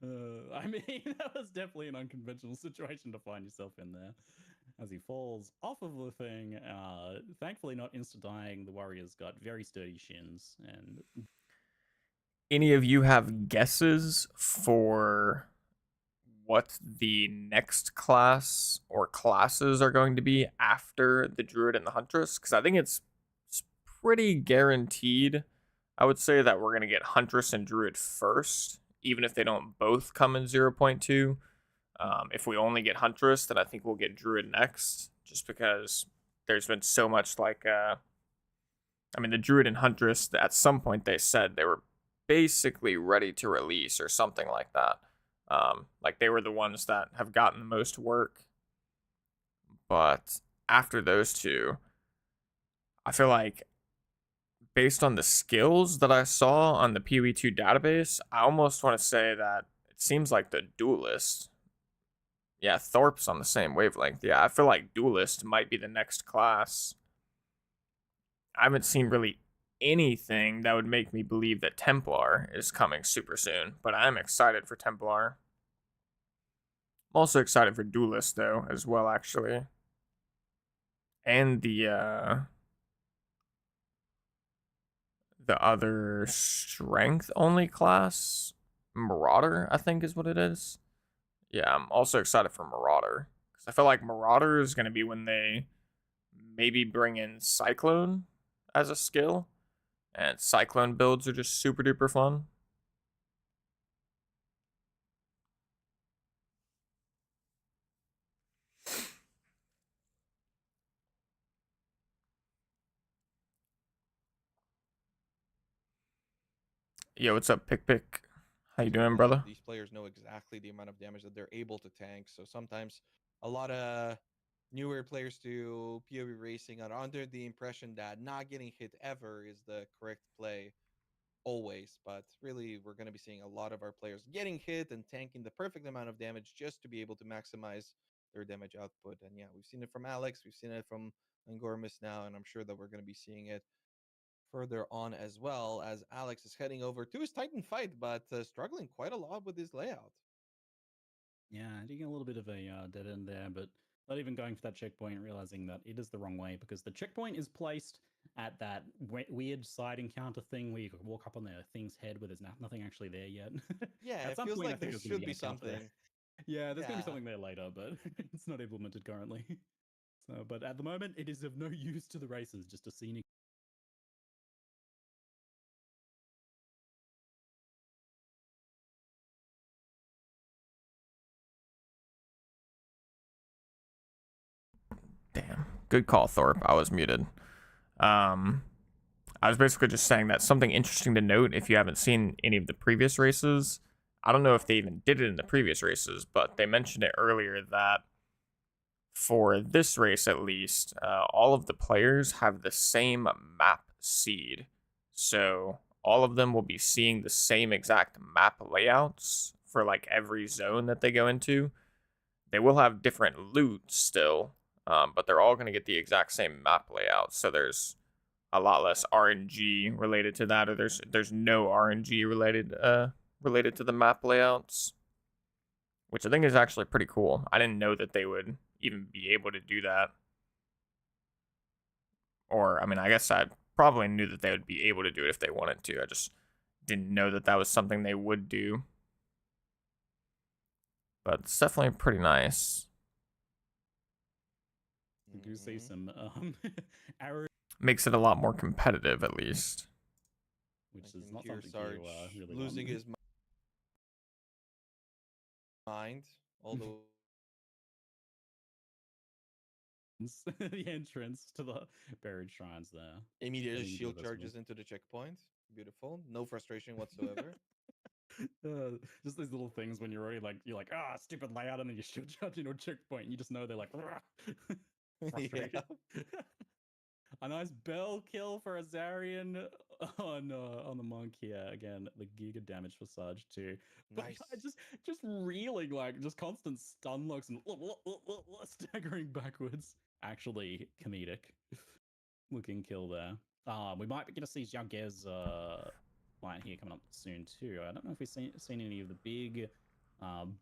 I mean, that was definitely an unconventional situation to find yourself in there. As he falls off of the thing, thankfully not insta-dying, the warrior's got very sturdy shins. And any of you have guesses for what the next class or classes are going to be after the Druid and the Huntress? Because I think it's pretty guaranteed, I would say, that we're going to get Huntress and Druid first, even if they don't both come in 0.2. If we only get Huntress, then I think we'll get Druid next, just because there's been so much like, the Druid and Huntress, at some point they said they were basically ready to release or something like that. Like they were the ones that have gotten the most work. But after those two, I feel like based on the skills that I saw on the PoE 2 database, I almost want to say that it seems like the Duelist. Yeah, Thorpe's on the same wavelength. Yeah, I feel like Duelist might be the next class. I haven't seen really anything that would make me believe that Templar is coming super soon, but I'm excited for Templar. I'm also excited for Duelist, though, as well, actually. And the other strength-only class, Marauder, I think is what it is. Yeah, I'm also excited for Marauder. Because I feel like Marauder is going to be when they maybe bring in Cyclone as a skill. And Cyclone builds are just super duper fun. Yo, what's up, Pick? How you doing, But brother? these players know exactly the amount of damage that they're able to tank. So sometimes a lot of newer players to POE racing are under the impression that not getting hit ever is the correct play always. But really, we're going to be seeing a lot of our players getting hit and tanking the perfect amount of damage just to be able to maximize their damage output. And yeah, we've seen it from Alex, we've seen it from Angormis now, and I'm sure that we're going to be seeing it further on as well as Alex is heading over to his Titan fight, but struggling quite a lot with his layout. Yeah, doing a little bit of a dead end there, but not even going for that checkpoint, realizing that it is the wrong way because the checkpoint is placed at that weird side encounter thing where you could walk up on the thing's head where there's nothing actually there yet. Yeah, At it some feels point, I like think there there's going to should be be an encounter there. something. Yeah, there's going to be Yeah. something there later, but it's not implemented currently. So, but at the moment, it is of no use to the racers, just a scenic. Damn. Good call, Thorpe. I was muted. I was basically just saying that something interesting to note if you haven't seen any of the previous races. I don't know if they even did it in the previous races, but they mentioned it earlier that for this race at least, all of the players have the same map seed. So all of them will be seeing the same exact map layouts for like every zone that they go into. They will have different loot still, but they're all going to get the exact same map layout. So there's a lot less RNG related to that, or there's no RNG related to the map layouts, which I think is actually pretty cool. I didn't know that they would even be able to do that. Or, I mean, I guess I probably knew that they would be able to do it if they wanted to. I just didn't know that that was something they would do. But it's definitely pretty nice. We do see some arrows. Makes it a lot more competitive, at least. Which I is can not hear something Sarge you really losing want. his mind, although The entrance to the buried shrines there. immediate shield charges into the checkpoint. Beautiful. No frustration whatsoever. Just these little things when you're already like stupid layout, and then you shield charge into a checkpoint and you just know they're like frustrated. A nice bell kill for a Zarian on the monk here. Again, the giga damage for Sarge too. But Nice. just reeling, like just constant stun locks and staggering backwards. Actually comedic looking kill there. We might be gonna see Xiaoge's line here coming up soon too. I don't know if we've seen any of the big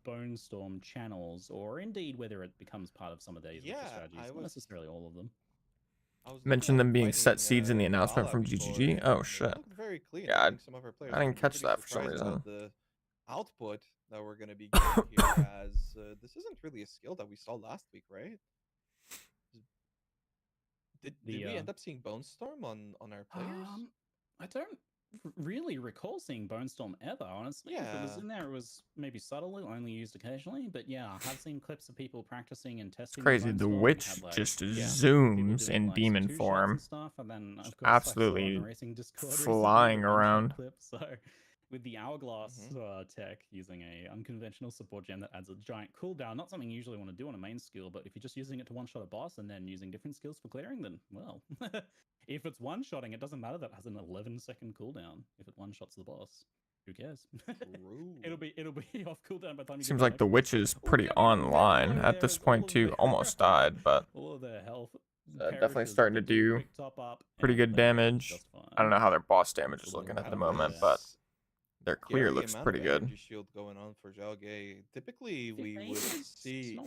Bone Storm channels, or indeed whether it becomes part of some of these strategies. Not necessarily all of them. Mentioned them being set seeds in the announcement from GGG. Oh shit! Very clean. Yeah, I think some of our players I didn't catch that for some reason. The output that we're going to be getting here, as this isn't really a skill that we saw last week, right? Did we end up seeing Bone Storm on our players? I don't really recall seeing Bone Storm ever, honestly. Yeah. If it was in there, it was maybe subtly, only used occasionally. But yeah, I have seen clips of people practicing and testing. It's crazy. The witch just zooms in demon form, and stuff, and then of course, absolutely flying around. Clip, so with the hourglass tech, using a unconventional support gem that adds a giant cooldown, not something you usually want to do on a main skill, but if you're just using it to one-shot a boss and then using different skills for clearing, then, well, if it's one-shotting, it doesn't matter that it has an 11-second cooldown. If it one-shots the boss, who cares? it'll be off cooldown by the time you Seems like the witch is pretty online at this point too. Almost died, but all of their health definitely starting to do pretty good damage. I don't know how their boss damage is looking at the moment, but their clear looks pretty good. Energy shield going on for Xiaoge. Typically, we would see.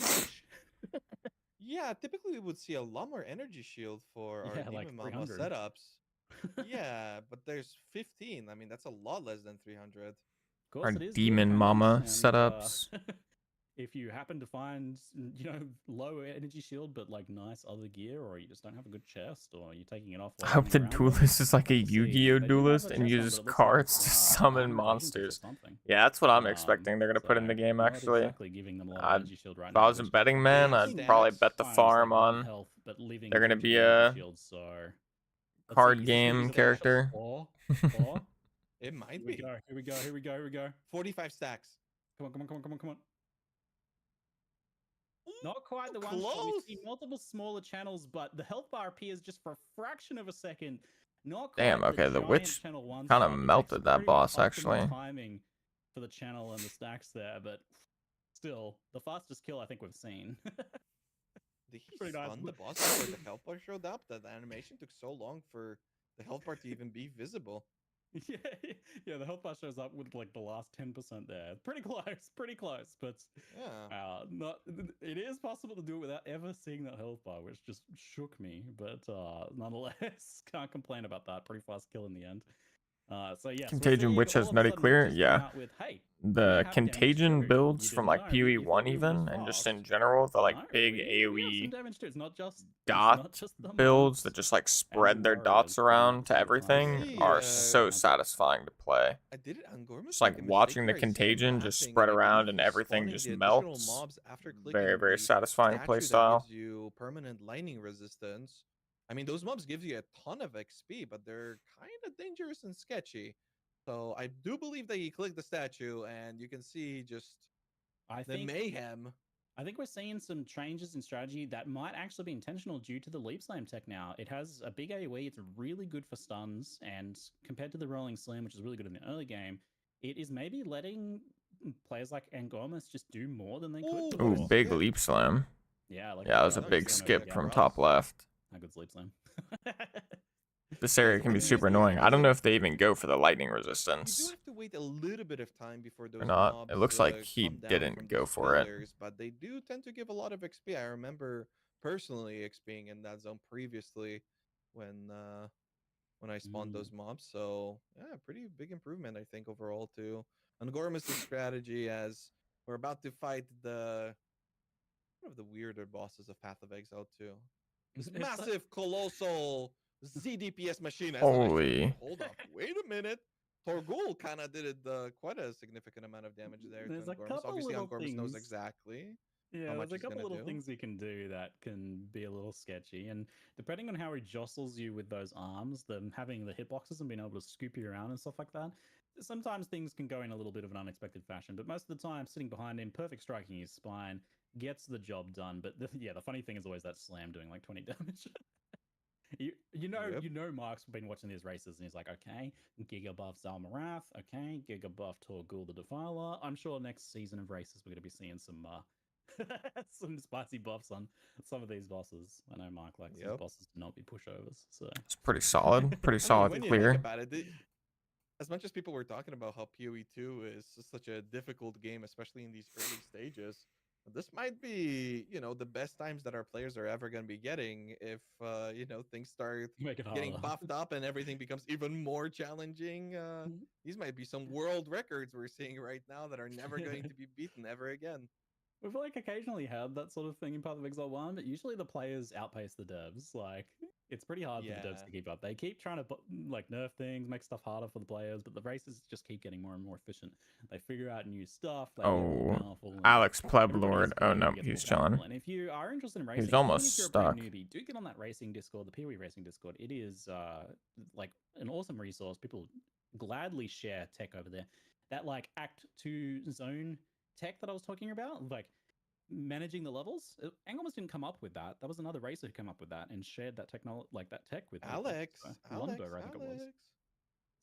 Yeah, typically we would see a lot more energy shield for our Demon Mama setups. Yeah, but there's 15. I mean, that's a lot less than 300. Of course, our it is Demon Mama setups. If you happen to find, low energy shield, but like nice other gear, or you just don't have a good chest, or you're taking it off. I hope the duelist is like a Yu-Gi-Oh duelist and uses cards to summon monsters. Yeah, that's what I'm expecting. They're gonna put in the game actually. If I was a betting man, I'd probably bet the farm on. They're gonna be a card game character. It might Here we be. go. Here we go. Here we go. Here we go. 45 stacks. Come on, come on, come on, come on, come on. Ooh, Not quite the one shot. We see multiple smaller channels, but the health bar appears just for a fraction of a second. Not quite Damn, okay, the giant witch channel one kind of shot. It takes melted that pretty much boss, optimal actually. timing for the channel and the stacks there, but still, the fastest kill I think we've seen. Did he Pretty nice. stun the boss before the health bar showed up? That animation took so long for the health bar to even be visible. Yeah, yeah, the health bar shows up with like the last 10% there. Pretty close, but Yeah. not. It is possible to do it without ever seeing that health bar, which just shook me. But nonetheless, can't complain about that. Pretty fast kill in the end. So yeah, Contagion Witch has nutty clear. Yeah. With, hey, The contagion too. builds You from didn't like know, but you POE thought 1 we were even, just and just fast. in general, the like No, big we have AoE some damage too. It's not just dot the builds mobs that just like and spread their dots warriors pretty around much to all the time. everything See, are so Okay. satisfying to play. I did it on Gormus. Just like watching the contagion just spread around and everything just melts. Mobs after Very, very the satisfying statue that playstyle. gives you permanent lightning resistance. I mean, those mobs give you a ton of XP, but they're kind of dangerous and sketchy. So I do believe that you click the statue and you can see just the mayhem. I think we're seeing some changes in strategy that might actually be intentional due to the Leap Slam tech now. It has a big AoE, it's really good for stuns, and compared to the Rolling Slam, which is really good in the early game, it is maybe letting players like Angormus just do more than they could before. Ooh, big Leap Slam. Yeah, like yeah, that was a big skip from top left. How good Leap Slam. This area can be super annoying. I don't know if they even go for the lightning resistance. You do have to wait a little bit of time before those or not. mobs, It looks like he didn't go for it. But they do tend to give a lot of XP. I remember personally XPing in that zone previously when I spawned those mobs. So yeah, pretty big improvement I think overall too. On Gormus' strategy as we're about to fight one of the weirder bosses of Path of Exile too. This massive, colossal ZDPS machine. Holy. Hold up. Wait a minute. Torgul kind of did quite a significant amount of damage there. There's a couple Obviously, little Angormus things. knows exactly. Yeah, there's a couple little things you can do that can be a little sketchy. And depending on how he jostles you with those arms, them having the hitboxes and being able to scoop you around and stuff like that, sometimes things can go in a little bit of an unexpected fashion. But most of the time, sitting behind him, perfect striking his spine, gets the job done. But the funny thing is always that slam doing like 20 damage. You know Mark's been watching these races and he's like, okay, Giga buff Zalmarath, okay, Giga buff Torgul the Defiler. I'm sure next season of races we're going to be seeing some some spicy buffs on some of these bosses. I know Mark likes his bosses to not be pushovers, so it's pretty solid. Pretty solid when clear. You think about it, as much as people were talking about how PoE 2 is such a difficult game, especially in these early stages, this might be, the best times that our players are ever going to be getting if, things start getting buffed up and everything becomes even more challenging. These might be some world records we're seeing right now that are never going to be beaten ever again. We've like occasionally had that sort of thing in Path of Exile 1, but usually the players outpace the devs. Like, it's pretty hard for the devs to keep up. They keep trying to like nerf things, make stuff harder for the players, but the races just keep getting more and more efficient. They figure out new stuff. They get more powerful. Alex Pleblord. Oh no, he's chilling. And if you are interested in racing, he's almost if you're stuck. A newbie, do get on that racing Discord, the POE racing Discord. It is like an awesome resource. People gladly share tech over there. That like Act 2 zone tech that I was talking about, like managing the levels. Angormus didn't come up with that. That was another racer who came up with that and shared that technology, like that tech with Alex. Londo, I think it was.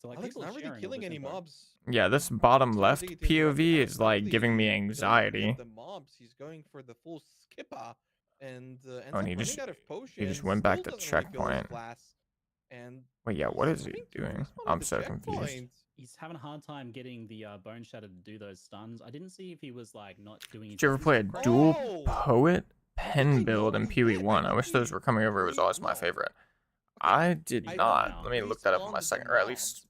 So like Alex not really killing any mobs. Yeah, this bottom left POV is like giving me anxiety. The mobs, he's going for the full skipper, and and he just went back to checkpoint. And wait, yeah, what is he doing? I'm so confused. He's having a hard time getting the Bone Shatter to do those stuns. I didn't see if he was like not doing. Did you ever play a dual poet pen build in PoE 1? I wish those were coming over. It was always my favorite. I did not. Let me look that up on my second, or at least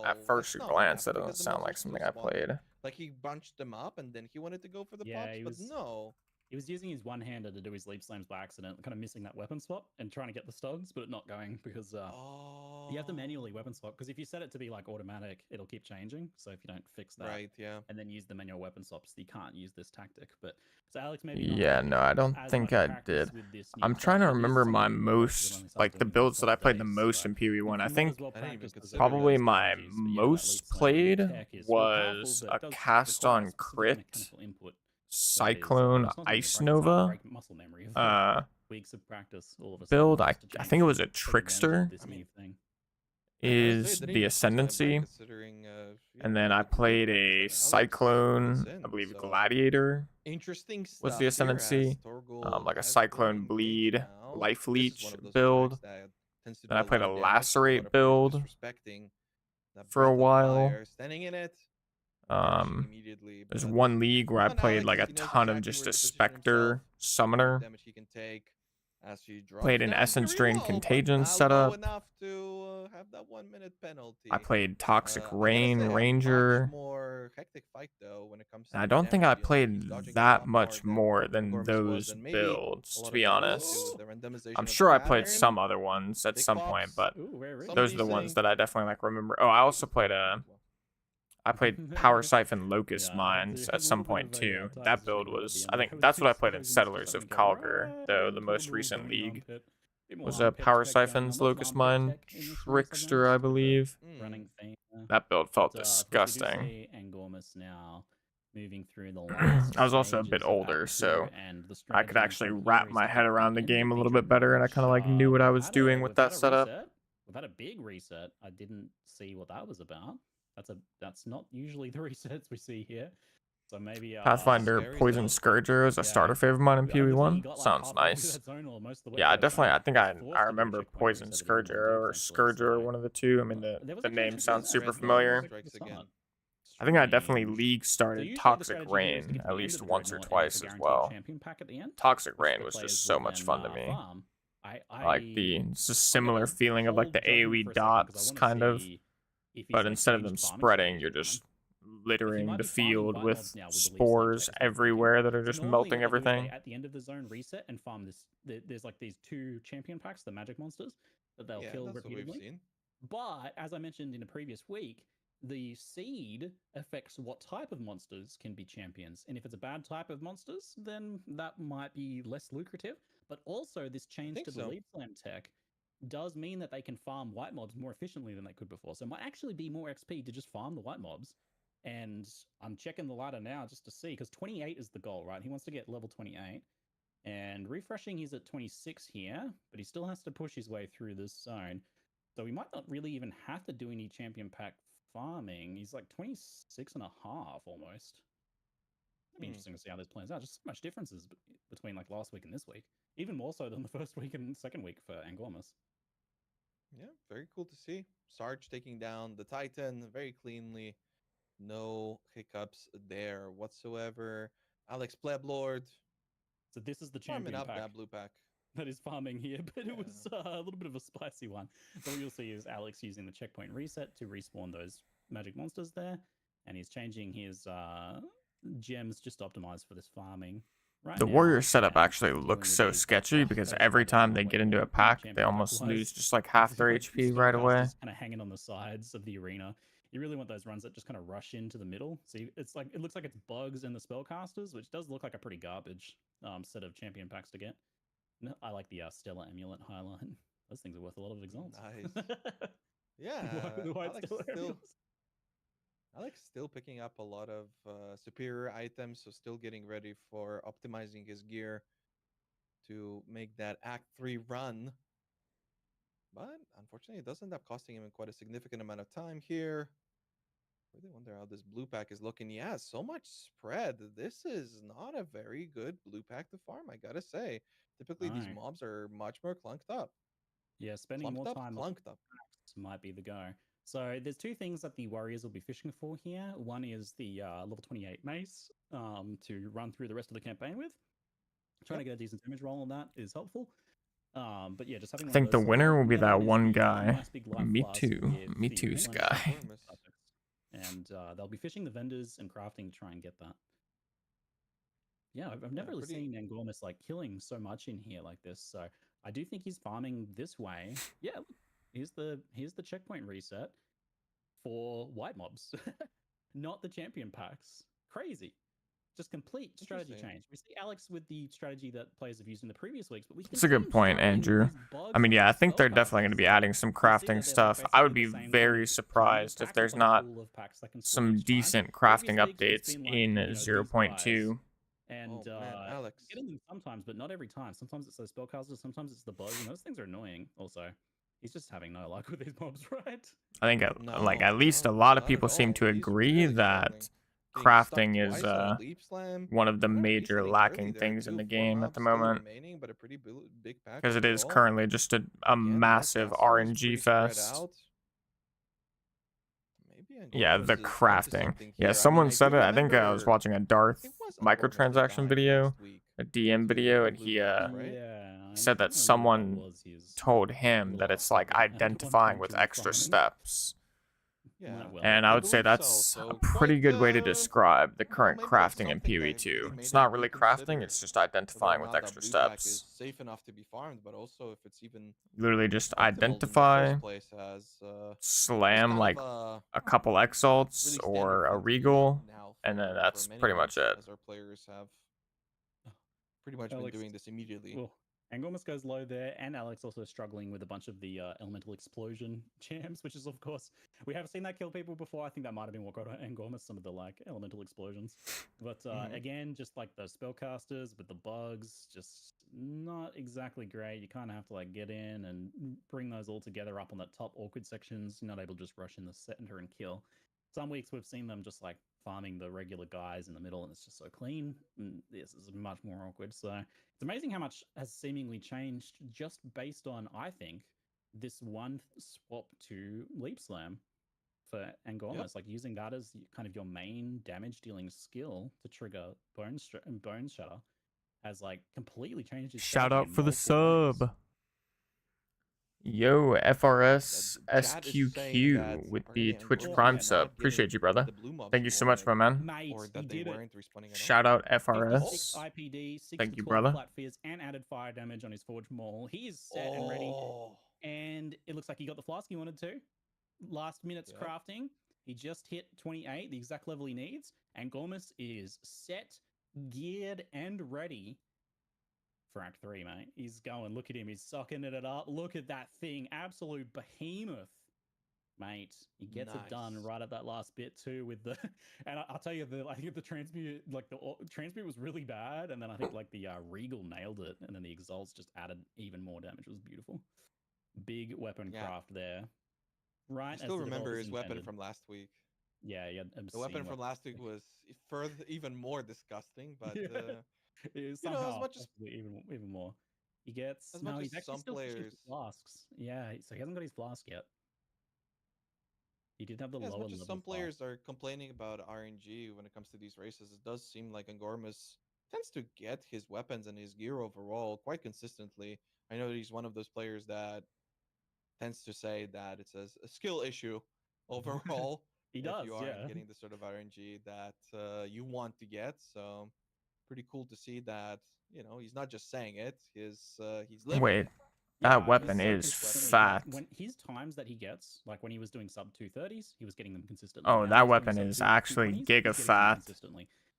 at first glance, that doesn't sound like something I played. Like he bunched them up and then he wanted to go for the pops, but no. He was using his one-hander to do his leap slams by accident, kind of missing that weapon swap and trying to get the stogs, but not going because you have to manually weapon swap. Because if you set it to be like automatic, it'll keep changing. So if you don't fix that, Right, yeah. and then use the manual weapon swaps, you can't use this tactic. But so Alex, maybe Yeah, no, I don't think I did. I'm trying to remember my most, like the builds that I played the most in POE1. I think probably my most played was a cast on crit Cyclone Ice Nova weeks of practice all of a build. I think it was a Trickster is That's the Ascendancy. And then I played a Cyclone, I believe Gladiator interesting was the Ascendancy. Like a Cyclone Bleed Life Leech build. Then I played a Lacerate build for a while. Standing in it. There's one league where I played like a ton of just a Spectre Summoner. Damage he can take as she Played an Essence Drain Contagion setup. Enough to have that 1 minute penalty. I played Toxic I gotta Rain say, a Ranger. much more hectic fight though when it comes to I the don't think I damage dealing. played He's dodging a that lot much more than than Gorm's was, those and maybe builds, a lot to of be that has to do honest. with the randomization I'm of the sure I played pattern. some other ones at Big some point, pops. but Some those are the ones that I definitely like remember. Oh, I also played I played Power Siphon Locust Mines at some point too. That build was, I think that's what I played in Settlers of Kalgar, though the most recent league was a Power Siphon's Locust Mine Trickster, I believe. That build felt disgusting. Now moving through the last I was also a bit older, so I could actually wrap my head around the game a little bit better, and I kind of like knew what I was doing with that setup. We've had a big reset. I didn't see what that was about. That's not usually the resets we see here. So maybe Pathfinder Poison Scourger is a starter favorite mine in POE1. Sounds nice. Yeah, I think I remember Poison Scourger or Scourger, one of the two. I mean, the name sounds super familiar. I think I definitely league started Toxic Rain at least once or twice as well. Toxic Rain was just so much fun to me. I like it's a similar feeling of like the AoE dots kind of, but instead of them spreading, you're just littering the field with spores everywhere that are just melting everything. At the end of the zone reset and farm this. There's like these 2 champion packs, the magic monsters, that they'll kill repeatedly. But as I mentioned in a previous week, the seed affects what type of monsters can be champions. And if it's a bad type of monsters, then that might be less lucrative. But also this change to the lead slam tech does mean that they can farm white mobs more efficiently than they could before. So it might actually be more XP to just farm the white mobs. And I'm checking the ladder now just to see, because 28 is the goal, right? He wants to get level 28. And refreshing, he's at 26 here, but he still has to push his way through this zone. So we might not really even have to do any champion pack farming. He's like 26 and a half almost. It'd be interesting to see how this plans out. Just so much differences between like last week and this week. Even more so than the first week and second week for Angormus. Yeah, very cool to see. Sarge taking down the Titan very cleanly. No hiccups there whatsoever. Alex Pleblord. So this is the champion up pack that blue pack that is farming here, but it was a little bit of a spicy one. So what you'll see is Alex using the checkpoint reset to respawn those magic monsters there, and he's changing his gems just optimized for this farming. The warrior setup actually looks so sketchy because every time they get into a pack, they almost lose just like half their HP right away. Kind of hanging on the sides of the arena. You really want those runs that just kind of rush into the middle. See, it looks like it's bugs and the spellcasters, which does look like a pretty garbage set of champion packs to get. No, I like the Stellar Amulet highlight. Those things are worth a lot of exalts. Nice. Yeah, Alex still picking up a lot of superior items, so still getting ready for optimizing his gear to make that Act 3 run. But unfortunately, it does end up costing him quite a significant amount of time here. Really wonder how this blue pack is looking. Yeah, so much spread. This is not a very good blue pack to farm, I gotta say. Typically, these mobs are much more clunked up. Yeah, spending more time clunked up might be the go. So there's 2 things that the warriors will be fishing for here. One is the level 28 mace to run through the rest of the campaign with. Trying to get a decent damage roll on that is helpful. But yeah, just having. I think the winner will be that one guy. Me too's guy. And they'll be fishing the vendors and crafting to try and get that. Yeah, I've never really seen Angormus like killing so much in here like this. So I do think he's farming this way. Yeah, look, here's the checkpoint reset for white mobs, not the champion packs. Crazy. Just complete strategy change. We see Alex with the strategy that players have used in the previous weeks, but we That's a good point, Andrew. I mean, yeah, I think they're definitely going to be adding some crafting stuff. I would be very surprised if there's not some decent crafting updates in 0.2. And Alex. getting them sometimes, but not every time. Sometimes it's those spellcasters, sometimes it's the bugs, and those things are annoying. Also, he's just having no luck with these mobs, right? I think like at least a lot of people seem to agree that crafting is one of the major lacking things in the game at the moment, because it is currently just a massive RNG fest. Yeah, the crafting. Yeah, someone said it. I think I was watching a Darth microtransaction video, a DM video, and he said that someone told him that it's like identifying with extra steps. Yeah, and I would say that's a pretty good way to describe the current crafting in POE 2. It's not really crafting, it's just identifying with extra steps. Safe enough to be farmed, but also if it's even literally just identify, slam like a couple exalts or a regal, and then that's pretty much it. As our players have pretty much been doing this immediately. Well, Angormus goes low there, and Alex also struggling with a bunch of the elemental explosion jams, which is, of course, we have seen that kill people before. I think that might have been what got Angormus, some of the like elemental explosions. But again, just like those spellcasters with the bugs, just not exactly great. You kind of have to like get in and bring those all together up on that top awkward sections. You're not able to just rush in the center and kill. Some weeks we've seen them just like farming the regular guys in the middle, and it's just so clean. And this is much more awkward. So it's amazing how much has seemingly changed just based on, I think, this one swap to Leap Slam for Angormus. Yep. Like using that as kind of your main damage dealing skill to trigger Bone Shatter has like completely changed his shout out for the sub. Ways. Yo, FRS SQQ with the Twitch Prime sub. Appreciate you, brother. Thank you so much, my man. Shout out FRS. IPD, thank you, brother. Flat fizz and added fire damage on his Forge Maul. He is set and ready. And it looks like he got the flask he wanted to. Last minute's crafting. He just hit 28, the exact level he needs. And Angormus is set, geared, and ready for Act 3, mate. He's going. Look at him. He's sucking it up. Look at that thing. Absolute behemoth, mate. He gets it done right at that last bit too with the. And I'll tell you, I think the transmute, like the transmute was really bad, and then I think like the Regal nailed it, and then the exalts just added even more damage. It was beautiful. Big weapon craft there. Right. I still remember his weapon from last week. Yeah, the weapon from last week was even more disgusting, but. Somehow, as much as even more, he gets. As much he's as some players flasks. Yeah, so he hasn't got his flask yet. He did have the lower level. As much as some players flask. are complaining about RNG when it comes to these races, it does seem like Angormus tends to get his weapons and his gear overall quite consistently. I know he's one of those players that tends to say that it's a skill issue overall. He does, if you aren't getting the sort of RNG that you want to get. So. Pretty cool to see that, he's not just saying it, he's living. Wait, that weapon is fat. When his times that he gets, like when he was doing sub 230s, he was getting them consistently. Oh, that weapon is actually giga fat.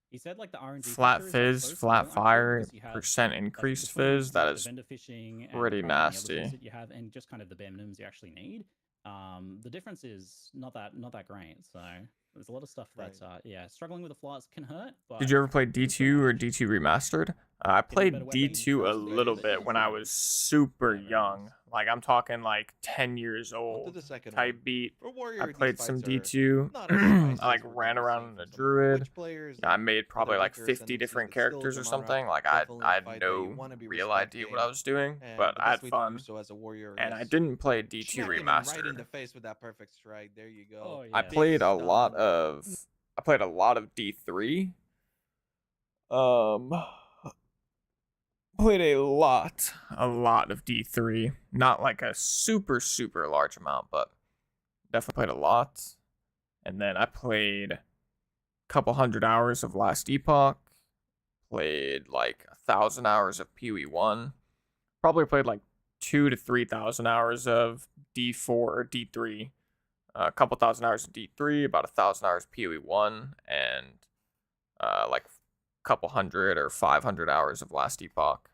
He said like the RNG flat fizz, flat fire, percent increased fizz. That is pretty nasty. You have and just kind of the bare minimums you actually need. The difference is not that great. So there's a lot of stuff that struggling with the flies can hurt. But did you ever play D2 or D2 Remastered? I played D2 a little bit when I was super young. Like I'm talking like 10 years old type beat. I played some D2. I like ran around in a druid. I made probably like 50 different characters or something. Like I had no real idea what I was doing, but I had fun. And I didn't play D2 Remastered. Right in the face with that perfect strike. There you go. I played a lot of D3. Played a lot of D3. Not like a super large amount, but definitely played a lot. And then I played a couple hundred hours of Last Epoch. played like 1,000 hours of POE 1. Probably played like 2 to 3,000 hours of D4 or D3. A couple thousand hours of D3, about 1,000 hours POE 1, and like a couple hundred or 500 hours of Last Epoch.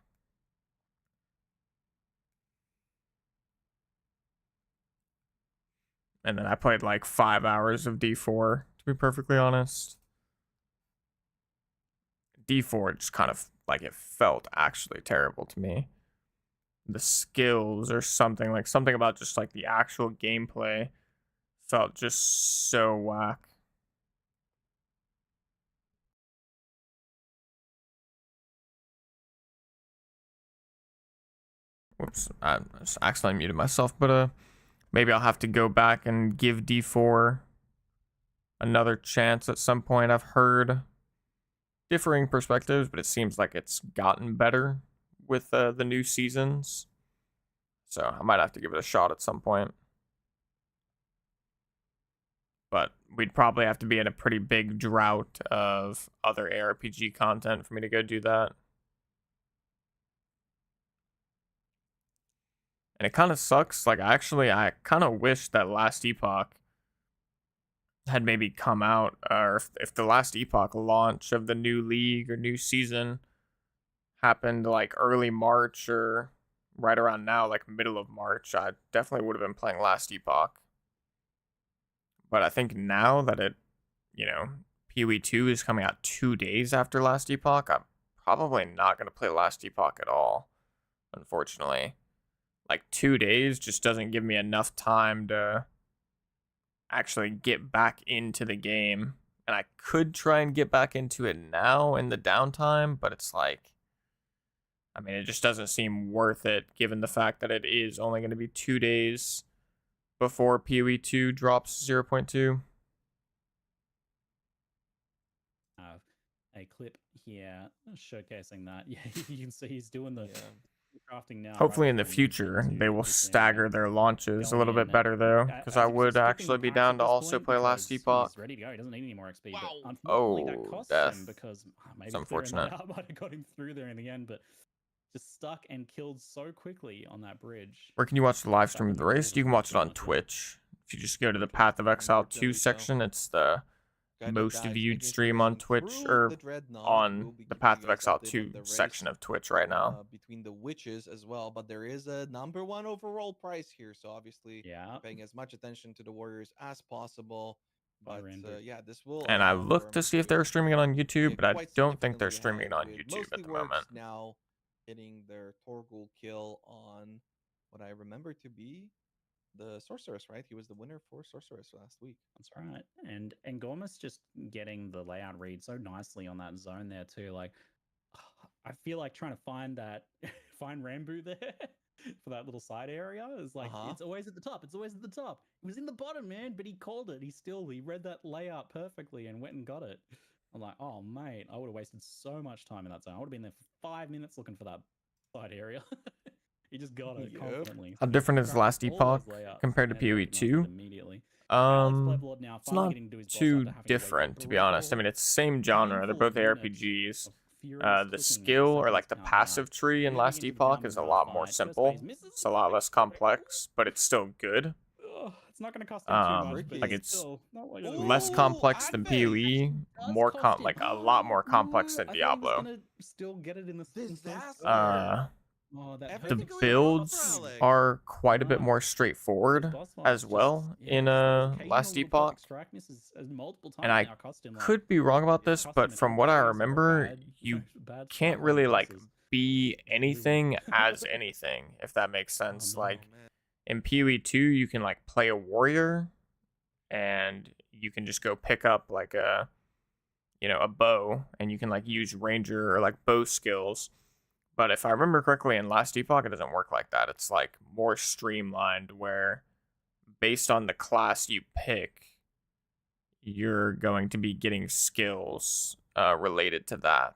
And then I played like 5 hours of D4, to be perfectly honest. D4 just kind of like it felt actually terrible to me. The skills or something about just like the actual gameplay felt just so whack. Whoops, I just accidentally muted myself, but maybe I'll have to go back and give D4 another chance at some point. I've heard differing perspectives, but it seems like it's gotten better with the new seasons. So I might have to give it a shot at some point. But we'd probably have to be in a pretty big drought of other ARPG content for me to go do that. And it kind of sucks. Like, I kind of wish that Last Epoch had maybe come out, or if the Last Epoch launch of the new league or new season happened like early March or right around now, like middle of March, I definitely would have been playing Last Epoch. But I think now that it, PoE 2 is coming out 2 days after Last Epoch, I'm probably not going to play Last Epoch at all, unfortunately. Like 2 days just doesn't give me enough time to actually get back into the game. And I could try and get back into it now in the downtime, but it's like, I mean, it just doesn't seem worth it given the fact that it is only going to be 2 days before PoE 2 drops 0.2. A clip here showcasing that. Yeah, you can see he's doing the crafting now. Hopefully in the future, they will stagger their launches a little bit better, though, because I would actually be down to also play Last Epoch. He's ready to go. He doesn't need any more XP. Wow. But unfortunately, that costs death. him because maybe It's unfortunate. That might have got him through there in the end, but just stuck and killed so quickly on that bridge. Where can you watch the live stream of the race? You can watch it on Twitch. If you just go to the Path of Exile 2 section, it's the most viewed stream on Twitch, or on the Path of Exile 2 section of Twitch right now. Between the witches as well, but there is a #1 overall prize here, so obviously paying as much attention to the warriors as possible. But yeah, this will. And I looked to see if they were streaming it on YouTube, but I don't think they're streaming it on YouTube at the moment. Now hitting their Torgul kill on what I remember to be the sorceress, right? He was the winner for sorceress last week. That's right. And Gormus just getting the layout read so nicely on that zone there too. Like, I feel like trying to find find Rambu there for that little side area is like, it's always at the top. It's always at the top. It was in the bottom, man, but he called it. He read that layout perfectly and went and got it. I'm like, oh mate, I would have wasted so much time in that zone. I would have been there for 5 minutes looking for that side area. He just got it confidently. How different is Last Epoch compared to PoE 2? It's not too different, to be honest. I mean, it's the same genre. They're both ARPGs. The skill or like the passive tree in Last Epoch is a lot more simple. It's a lot less complex, but it's still good. It's not going to cost them too much, but like it's less complex than PoE, a lot more complex than Diablo. Still get it in the the builds are quite a bit more straightforward as well in Last Epoch. And I could be wrong about this, but from what I remember, you can't really like be anything as anything, if that makes sense. Like in PoE 2, you can like play a warrior and you can just go pick up like a bow, and you can like use ranger or like bow skills. But if I remember correctly, in Last Epoch, it doesn't work like that. It's like more streamlined, where based on the class you pick, you're going to be getting skills related to that.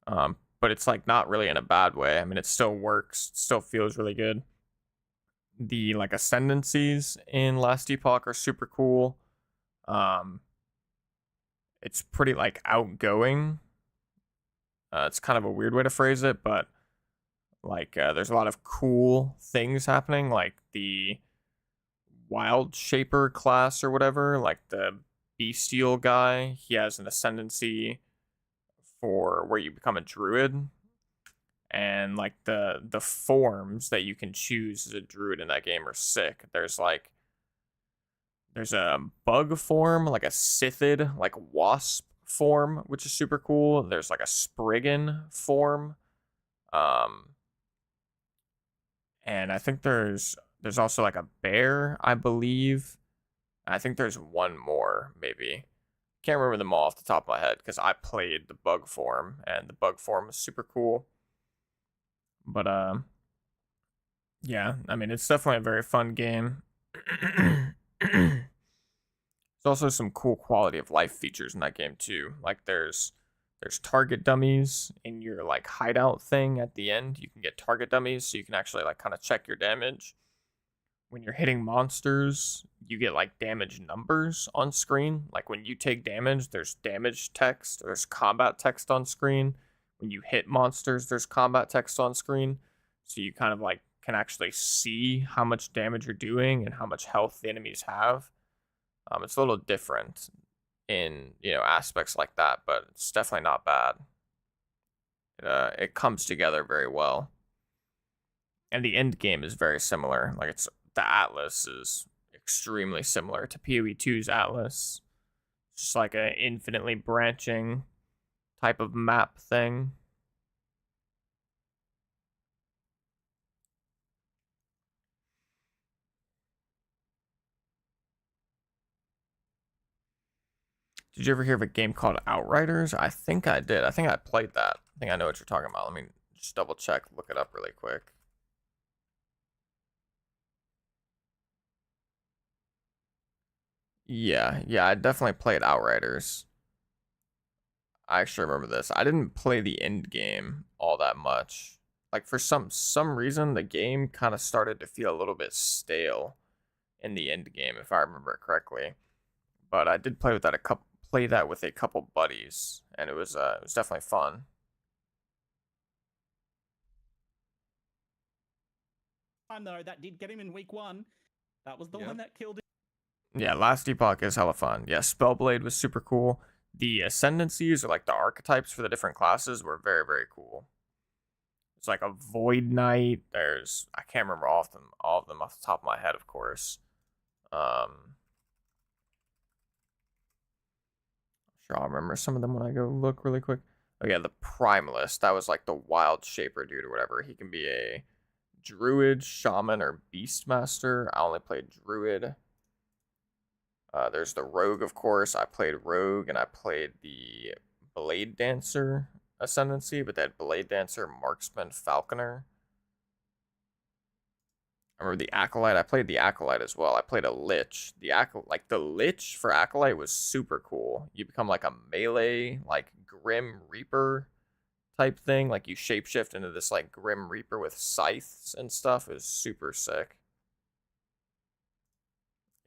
But it's like not really in a bad way. I mean, it still works. It still feels really good. The like ascendancies in Last Epoch are super cool. it's pretty like outgoing. It's kind of a weird way to phrase it, but like there's a lot of cool things happening, like the Wild Shaper class or whatever, like the Bestial guy. He has an ascendancy for where you become a druid, and like the forms that you can choose as a druid in that game are sick. There's a bug form, like a Sithid, like wasp form, which is super cool. There's like a Spriggan form. And I think there's also like a bear, I believe. I think there's one more, maybe. Can't remember them all off the top of my head because I played the bug form, and the bug form was super cool. But yeah, I mean it's definitely a very fun game. There's also some cool quality of life features in that game too. Like there's target dummies in your like hideout thing at the end. You can get target dummies so you can actually like kind of check your damage. When you're hitting monsters, you get like damage numbers on screen. Like when you take damage, there's damage text, there's combat text on screen. When you hit monsters, there's combat text on screen. So you kind of like can actually see how much damage you're doing and how much health the enemies have. It's a little different in, you know, aspects like that, but it's definitely not bad. It comes together very well. And the end game is very similar. Like the Atlas is extremely similar to PoE 2's Atlas. It's just like an infinitely branching type of map thing. Did you ever hear of a game called Outriders? I think I did. I think I played that. I think I know what you're talking about. Let me just double check, look it up really quick. Yeah, I definitely played Outriders. I actually remember this. I didn't play the end game all that much. Like for some reason, the game kind of started to feel a little bit stale in the end game, if I remember correctly. But I did play that with a couple buddies, and it was definitely fun. Time though, that did get him in week 1. That was the one that killed him. Yeah, Last Epoch is hella fun. Yeah, Spellblade was super cool. The ascendancies, or like the archetypes for the different classes, were very, very cool. It's like a Void Knight. I can't remember all of them off the top of my head, of course. Sure, I'll remember some of them when I go look really quick. Oh yeah, the Primalist. That was like the Wild Shaper dude or whatever. He can be a Druid, Shaman, or Beastmaster. I only played Druid. There's the Rogue, of course. I played Rogue, and I played the Blade Dancer Ascendancy, but that Blade Dancer, Marksman, Falconer. I remember the Acolyte. I played the Acolyte as well. I played a Lich. The Lich for Acolyte was super cool. You become like a melee, like Grim Reaper type thing. Like you shapeshift into this like Grim Reaper with scythes and stuff. It was super sick.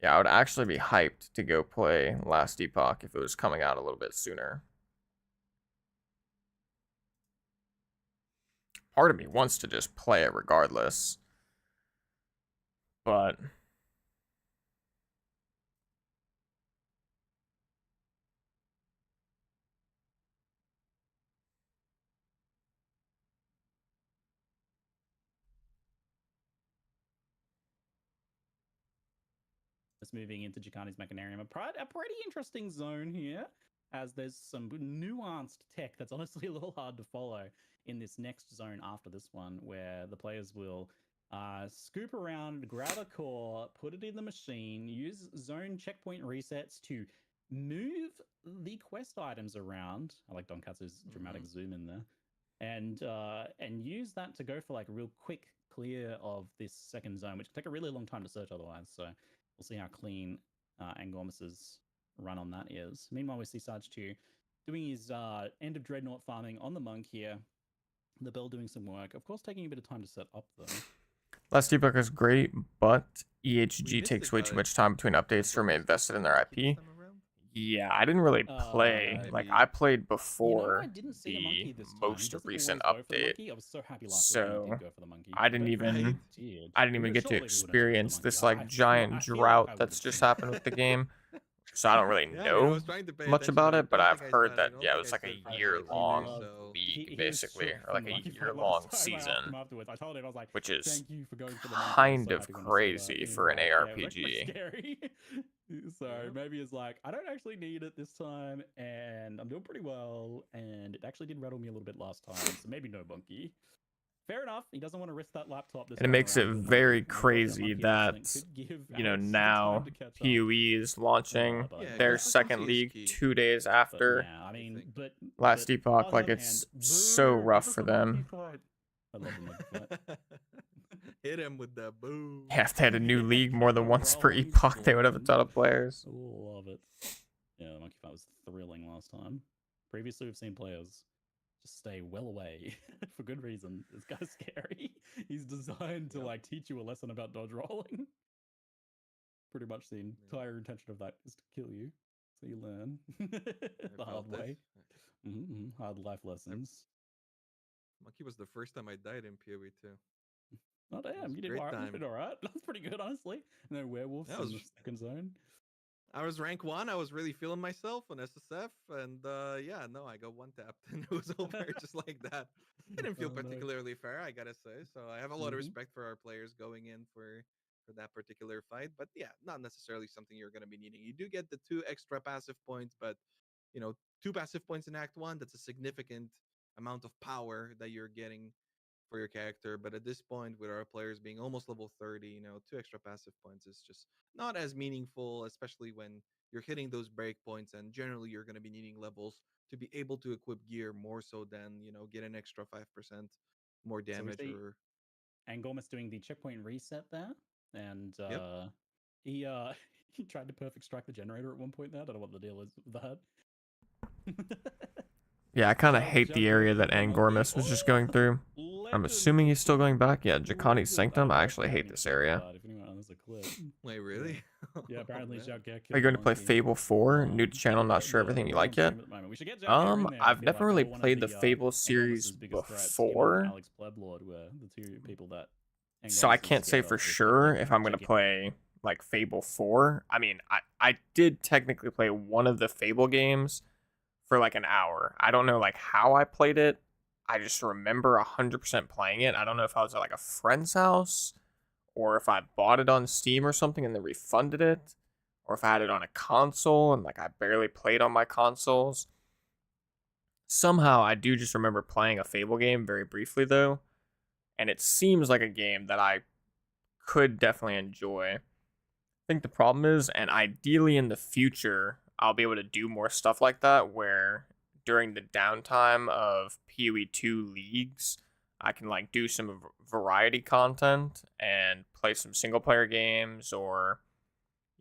Yeah, I would actually be hyped to go play Last Epoch if it was coming out a little bit sooner. Part of me wants to just play it regardless. But moving into Jakani's Mechanarium, a pretty interesting zone here, as there's some nuanced tech that's honestly a little hard to follow in this next zone after this one, where the players will scoop around, grab a core, put it in the machine, use zone checkpoint resets to move the quest items around. I like Don Katsu's dramatic zoom in there. And use that to go for like a real quick clear of this second zone, which can take a really long time to search otherwise. So we'll see how clean Angormus's run on that is. Meanwhile, we see Sarge 2 doing his end of Dreadnought farming on the Monk here. The Bell doing some work. Of course, taking a bit of time to set up, though. Last Epoch is great, but EHG takes way too much time between updates to remain invested in their IP. Yeah, I didn't really play. Like, I played before I didn't see a the monkey this time. He most doesn't recent always go for the update, monkey. I was so happy last week when he so did go for the monkey. I didn't don't know even why he did. I didn't even get to Surely he wouldn't touch the experience monkey. this like I giant feel like drought I that's would've just too. happened with the game. So I don't really Yeah, I mean, I know was trying to pay much attention, about but I it, but don't I've think I heard saw. I that don't yeah, it think was I like a stood for year highlights long either. So league He was basically, shook or from like the a monkey year fight long last time. I asked season, him afterwards. I told him, I was like, which is thank you for going for the monkey. I was kind so of happy when I saw that. crazy And he was for an like, yeah, it was actually ARPG. scary. So Yeah. maybe it's like, I don't actually need it this time, and I'm doing pretty well, and it actually did rattle me a little bit last time, so maybe no monkey. Fair enough. He doesn't want to risk that laptop this And it time makes it around to a very monkey. Maybe that crazy monkey that accident could give you know Alex the time now to catch up. POE is launching But Yeah, their consistency second is league key. 2 days but after yeah, I mean, think. but last but epoch. on Like the other it's hand, so boo, rough give us for a monkey them. fight. I love the monkey fight. Hit him with the boo. Yeah, if they had a new Yeah, league more keep than on once per rolling, epoch, they would have a slamming. ton of players. Love it. Yeah, the monkey fight was thrilling last time. Previously, we've seen players just stay well away for good reason. This guy's scary. He's designed to Yep. like teach you a lesson about dodge rolling. Pretty much the entire intention of that is to kill you, so you learn the hard felt it. way. Hard life lessons. Monkey was the first time I died in POE too. Oh was damn, a you did great alright. You time. did alright. That's pretty good, honestly. No werewolves That in was- the second zone. I was rank 1. I was really feeling myself on SSF, and yeah, no, I got one tapped, and it was over just like that. It didn't feel Oh, no. particularly fair, I gotta say. So I have a lot of Mhm. respect for our players going in for that particular fight. But yeah, not necessarily something you're gonna be needing. You do get the 2 extra passive points, but you know, 2 passive points in Act 1, that's a significant amount of power that you're getting for your character. But at this point, with our players being almost level 30, you know, 2 extra passive points is just not as meaningful, especially when you're hitting those break points, and generally you're going to be needing levels to be able to equip gear more so than, you know, get an extra 5% more So we damage. see Or Angormus doing the checkpoint reset there, and Yep. he he tried to perfect strike the generator at one point there. I don't know what the deal is with that. Yeah, I kind of Jug- hate Jug the area that getting the monkey. Angormus was just going through. I'm assuming he's still going back. Yeah, Jakani's Sanctum. I actually hate this area. If anyone has a clip. Wait, really? Yeah, apparently man. Jug Are you going to play Fable 4? New to channel, not sure everything you like yet. We should get Jug in there. I I've feel never like really they're one of played the the, Fable Angormus's series biggest threats. Him and before, Alex Pleblord were the 2 people that. so I Angormus is can't say scared for of, so sure definitely if I'm going to check in. play like Fable 4. I mean, I did technically play one of the Fable games for like an hour. I don't know like how I played it. I just remember 100% playing it. I don't know if I was at like a friend's house or if I bought it on Steam or something and then refunded it, or if I had it on a console and like I barely played on my consoles. Somehow I do just remember playing a Fable game very briefly though, and it seems like a game that I could definitely enjoy. I think the problem is, and ideally in the future, I'll be able to do more stuff like that where during the downtime of PoE 2 leagues, I can like do some variety content and play some single player games or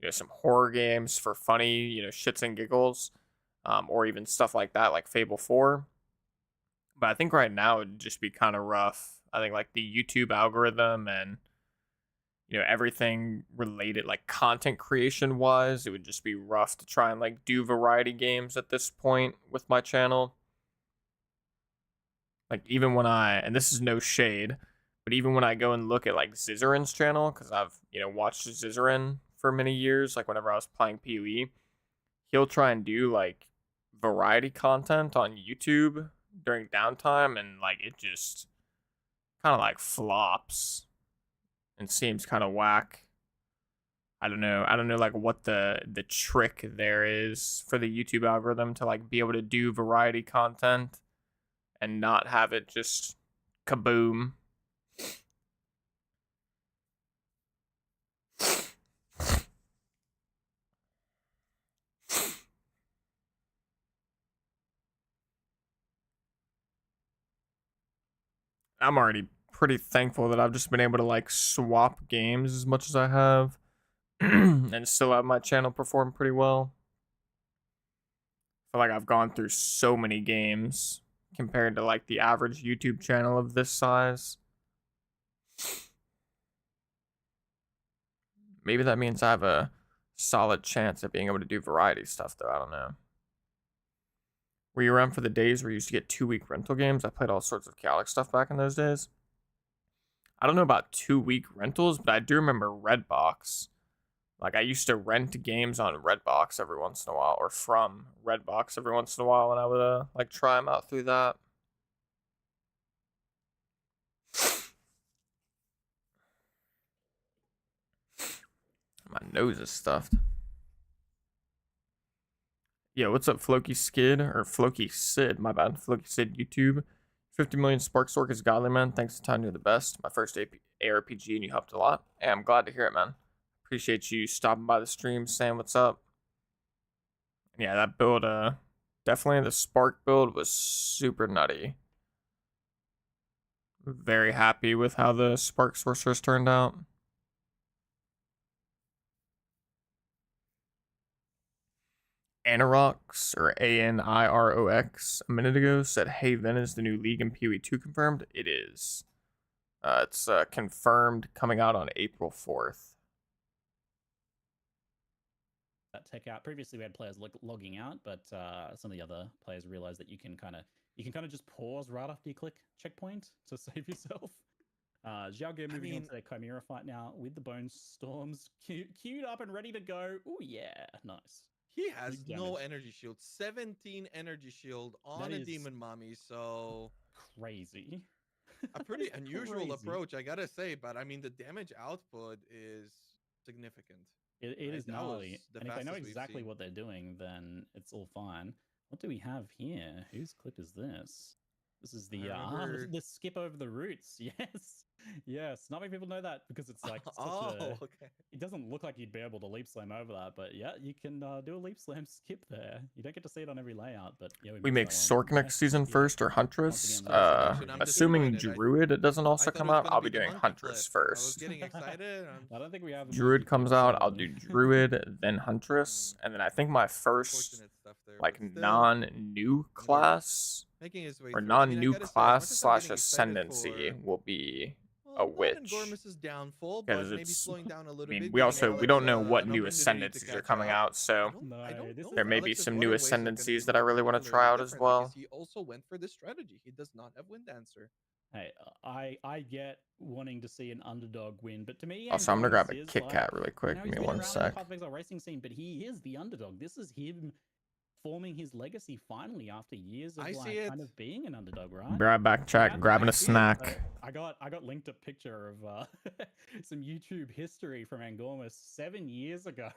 some horror games for funny, shits and giggles, or even stuff like that, like Fable 4. But I think right now it'd just be kind of rough. I think like the YouTube algorithm and everything related, like content creation wise, it would just be rough to try and like do variety games at this point with my channel. Like even when and this is no shade, but even when I go and look at like Zizarin's channel, because I've watched Zizarin for many years, like whenever I was playing PoE, he'll try and do like variety content on YouTube during downtime, and like it just kind of like flops and seems kind of whack. I don't know like what the trick there is for the YouTube algorithm to like be able to do variety content and not have it just kaboom. I'm already pretty thankful that I've just been able to like swap games as much as I have and still have my channel perform pretty well. I feel like I've gone through so many games compared to like the average YouTube channel of this size. Maybe that means I have a solid chance at being able to do variety stuff, though. I don't know. Were you around for the days where you used to get 2-week rental games? I played all sorts of Calyx stuff back in those days. I don't know about 2-week rentals, but I do remember Redbox. Like, I used to rent games on Redbox every once in a while, or from Redbox every once in a while, and I would, like, try them out through that. My nose is stuffed. Yo, what's up, Floki Skid? Or Floki Sid, my bad. Floki Sid YouTube. 50 million Spark Sork is godly, man. Thanks a ton, you're the best. My first ARPG, and you helped a lot. Hey, I'm glad to hear it, man. Appreciate you stopping by the stream, saying what's up. Yeah, that build, definitely the Spark build was super nutty. Very happy with how the Spark Sorceress turned out. Anirox, or Anirox, a minute ago said, "Hey, Vin, is the new League in POE 2 confirmed?" It is. It's confirmed coming out on April 4th. That tech out. Previously, we had players logging out, but some of the other players realized that you can kind of just pause right after you click checkpoint to save yourself. Xiao Ge moving on to their Chimera fight now with the Bone Storms queued up and ready to go. Oh yeah, nice. He has no energy shield. 17 energy shield on a demon mommy, so crazy. A pretty unusual approach, I gotta say, but I mean the damage output is significant. It is gnarly. And if they know exactly what they're doing, then it's all fine. What do we have here? Whose clip is this? This is the the skip over the roots. Yes. Yes. Not many people know that because it's like okay. It doesn't look like you'd be able to leap slam over that, but yeah, you can do a leap slam skip there. You don't get to see it on every layout, but yeah, we make Sork next season first or Huntress. Assuming Druid it doesn't also come out, I'll be doing Huntress first. I was getting excited. I don't think we have Druid comes out, I'll do Druid, then Huntress, and then I think my first like non-new class or non-new class / ascendancy will be a witch. Because it's, I mean, we don't know what new ascendancies are coming out, so there may be some new ascendancies that I really want to try out as well. He also went for this strategy. He does not have Wind Dancer. Hey, I get wanting to see an underdog win, but to me, also, I'm gonna grab a Kit Kat really quick. Give me 1 sec. Path of Exile racing scene, but he is the underdog. This is him forming his legacy finally after years of kind of being an underdog, right? Be right back, chat. Grabbing a snack. I got linked a picture of some YouTube history from Angormus 7 years ago.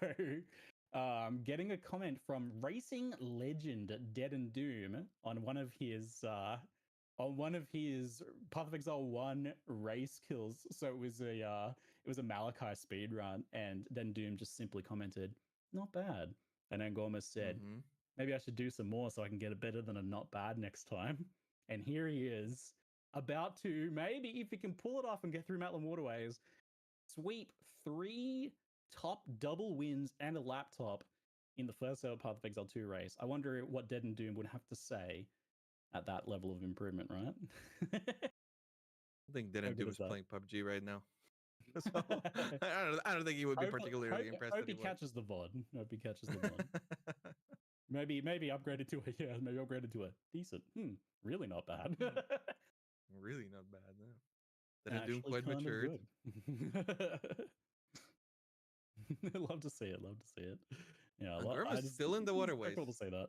Getting a comment from racing legend Dead and Doom on one of his Path of Exile 1 race kills. So it was a Malachi speed run, and then Doom just simply commented, "Not bad." And Angormus said, "Maybe I should do some more so I can get it better than a not bad next time." And here he is, about to, maybe if he can pull it off and get through Matlam Waterways, sweep 3 top double wins and a laptop in the first ever Path of Exile 2 race. I wonder what Dead and Doom would have to say at that level of improvement, right? I think Dead and Doom is playing PUBG right now. So, I don't think he would be particularly impressed. Hope he catches the VOD. Hope he catches the VOD. Maybe upgraded to a decent. Really not bad. Really not bad. No. That Doom quite matured. Love to see it. Yeah, still in the waterways. Cool to say that.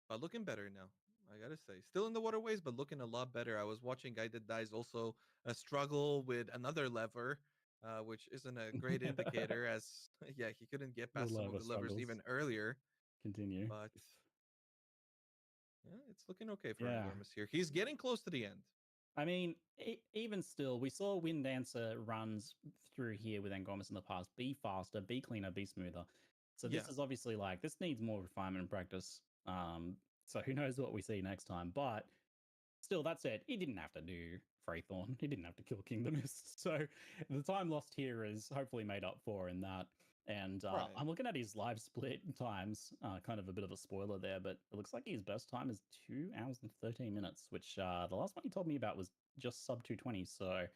But looking better now, I gotta say. Still in the waterways, but looking a lot better. I was watching Guy That Dies also struggle with another lever, which isn't a great indicator as, yeah, he couldn't get past some of the levers even earlier. Continue. But yeah, it's looking okay for Angormus here. He's getting close to the end. I mean, even still, we saw Wind Dancer runs through here with Angormus in the past. Be faster, be cleaner, be smoother. So this is obviously like, this needs more refinement and practice. So who knows what we see next time. But still, that said, he didn't have to do Freythorn. He didn't have to kill King the Mist. So the time lost here is hopefully made up for in that. And I'm looking at his live split times, kind of a bit of a spoiler there, but it looks like his best time is 2 hours and 13 minutes, which the last one he told me about was just sub 220. So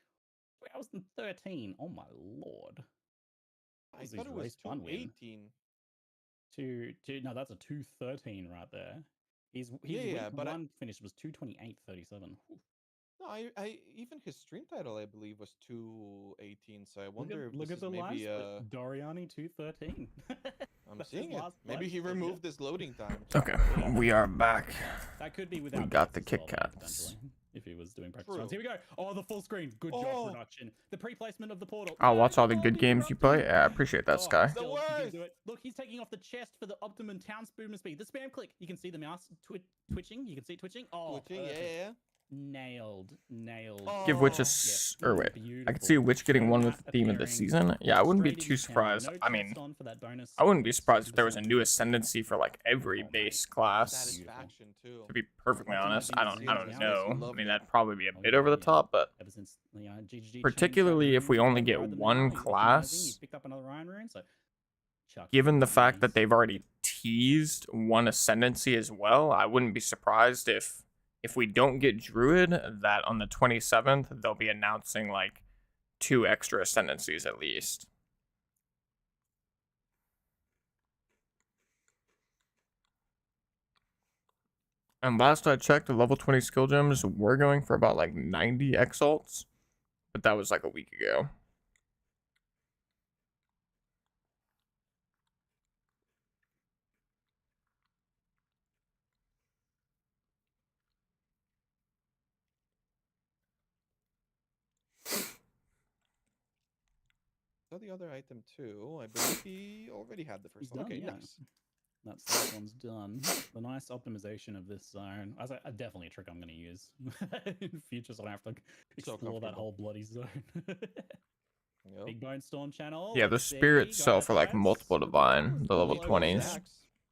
2 hours and 13. Oh my lord. I thought it was 218. No, that's a 213 right there. His Yeah, week but one finish was 228.37. No, I even his stream title I believe was 218. So I wonder if Look this at is the maybe live split. Doriani 213. I'm That's seeing his it. last Maybe place, he so yeah. removed this loading time. Okay, we are back. That could be We without got the bits as Kit well, though, Kats. potentially, if he was doing practice True. runs. Here we go. Oh, the full screen. Good job, production. The pre-placement of the portal. I'll No, watch all the you're good games you play. Yeah, I appreciate that, Sky. The Still, he didn't do worst. it. Look, he's taking off the chest for the optimum town movement speed. The spam click. You can see the mouse twitching. You can see it twitching. Oh, Twitching, yeah. Nailed. Give Witch a or wait, I could see Witch getting one with the theme of the season. Yeah, I wouldn't be too surprised. No I mean, chest on for that bonus. I wouldn't be surprised if there was a new ascendancy for like every base class. Satisfaction too. To be perfectly honest, I don't know. I mean, that'd probably be a Oh, bit yeah, over the yeah. top, but Ever since the GGG particularly if we changed only chat get rooms, one he's looking amazing. class, He picked up another Iron Rune, so chuck given him the in fact that these. they've already teased one ascendancy as well, I wouldn't be surprised if we don't get Druid, that on the 27th they'll be announcing like 2 extra ascendancies at least. And last I checked, the level 20 skill gems were going for about like 90 exalts, but that was like a week ago. So the other item too, I believe he already had the first one. Done, Okay, yeah. nice. That one's done. The nice optimization of this zone. Definitely a trick I'm going to use in future, so I don't have to explore that whole bloody zone. Big Bone Storm channel. Yeah, the spirits sell for like multiple divine, the level 20s.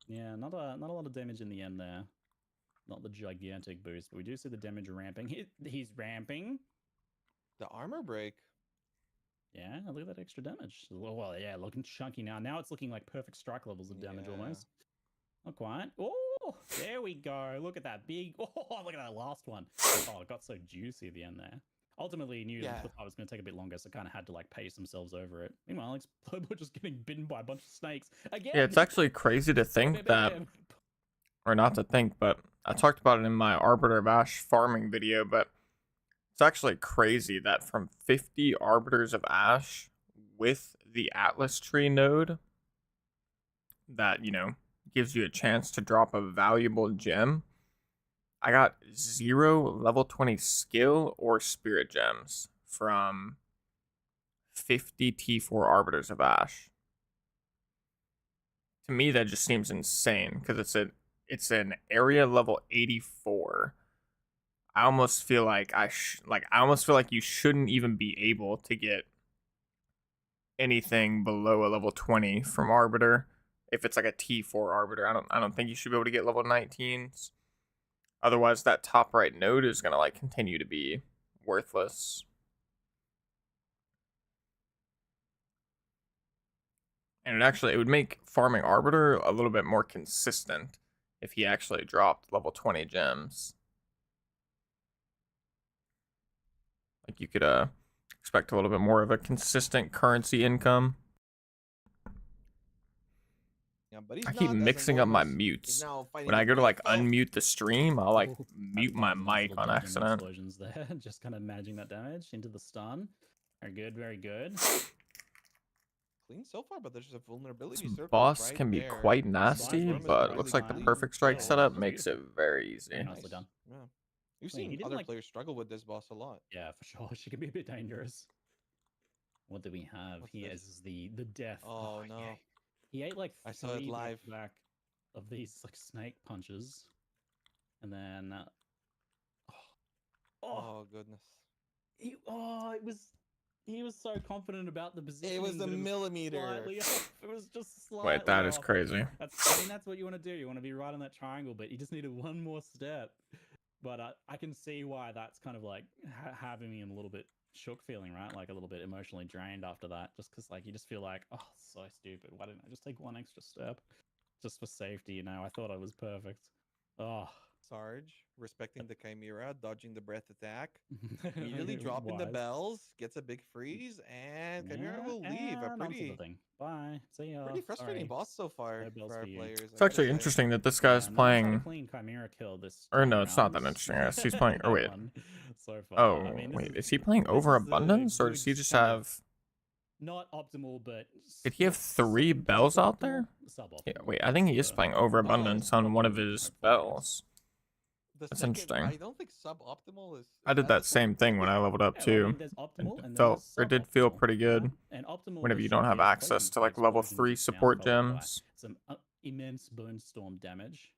Yeah, not a lot of damage in the end there. Not the gigantic boost, but we do see the damage ramping. He's ramping. The armor break. Yeah, look at that extra damage. Well, yeah, looking chunky now. Now it's looking like perfect strike levels of damage almost. Not quite. Oh, there we go. Look at that big. Oh, look at that last one. Oh, it got so juicy at the end there. Ultimately, knew the fight was going to take a bit longer, so kind of had to like pace themselves over it. Meanwhile, Explobo just getting bitten by a bunch of snakes again. Yeah, it's actually crazy to think that, or not to think, but I talked about it in my Arbiter of Ash farming video, but it's actually crazy that from 50 Arbiters of Ash with the Atlas Tree node that, you know, gives you a chance to drop a valuable gem, I got 0 level 20 skill or spirit gems from 50 T4 Arbiters of Ash. To me, that just seems insane because it's an area level 84. I almost feel like you shouldn't even be able to get anything below a level 20 from Arbiter. If it's like a T4 Arbiter, I don't think you should be able to get level 19s. Otherwise, that top right node is gonna like continue to be worthless. And it would make farming Arbiter a little bit more consistent if he actually dropped level 20 gems. Like you could expect a little bit more of a consistent currency income. Yeah, but I keep mixing up my mutes. When I go to like unmute the stream, I'll like mute my mic on accident. Explosions there, just kind of managing that damage into the stun. Very good, very good. Clean so far, but there's a vulnerability This circle boss right can be there. quite nasty, but it looks like the perfect strike setup makes it very easy. Nicely done. Yeah. You've seen other players struggle with this boss a lot. Yeah, for sure. She can be a bit dangerous. What do we have? Here is the death. Oh no. Yeah. He ate like I saw it live back of these like snake punches. And then oh goodness. He was so confident about the position. It was a millimeter. Slightly off. It was just slightly Wait, that is off. crazy. That's what you want to do. You want to be right on that triangle, but you just needed one more step. But I can see why that's kind of like having me in a little bit shook feeling, right? Like a little bit emotionally drained after that, just because like you just feel like, oh, so stupid. Why didn't I just take one extra step just for safety? You know, I thought I was perfect. Oh, Sarge, respecting the Chimera, dodging the breath attack, immediately dropping the bells, gets a big freeze, and Chimera will leave. A And onto the pretty thing. Bye. See ya. pretty frustrating Sorry. boss so far No bells for for our you. players. It's actually interesting that this guy's Yeah, no one's had a playing. clean Chimera kill this Or time no, it's not that around. interesting. Yes, he's playing. Oh No wait. one so far. Oh I mean, wait, is he playing this is a overabundance, or good does he just kind of- have? not optimal, but Did he have 3 bells out there? Suboptimal. Yeah, wait, I think he is playing overabundance on one of his bells. That's interesting. I don't think suboptimal is. I did that same thing when I leveled up Yeah, too. well, I mean, there's optimal and Felt there's it did feel suboptimal, pretty good. right? And optimal Whenever was you don't have simply access to like level explosions 3 now support followed by gems. some immense bone storm damage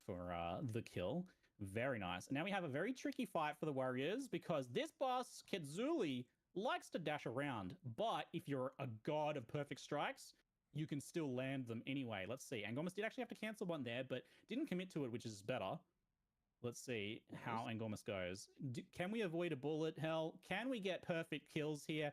for the kill. Very nice. And now we have a very tricky fight for the warriors because this boss, Kitsuli, likes to dash around. But if you're a god of perfect strikes, you can still land them anyway. Let's see. Angormus did actually have to cancel one there, but didn't commit to it, which is better. Let's see how Angormus goes. Can we avoid a bullet hell? Can we get perfect kills here?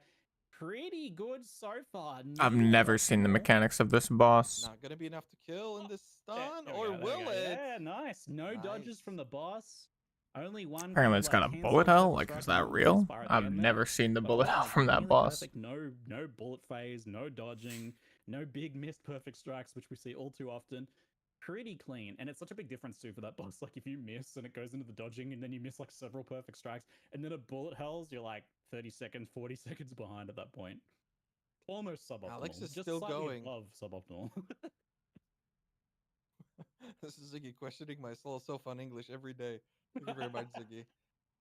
Pretty good so far. I've never seen the mechanics of this boss. Not gonna be enough to kill in this stun, or will it? Yeah, nice. No dodges from the boss. Only one. Apparently, it's got a bullet hell. Like, is that real? I've never seen the bullet hell from that boss. Perfect. No bullet phase. No dodging. No big missed perfect strikes, which we see all too often. Pretty clean, and it's such a big difference too for that boss. Like if you miss and it goes into the dodging, and then you miss like several perfect strikes, and then a bullet hells, you're like 30 seconds, 40 seconds behind at that point. Almost suboptimal. Alex is just still slightly going. above suboptimal. This is Ziggy questioning my soul. So fun English every day. Thank you very much, Ziggy.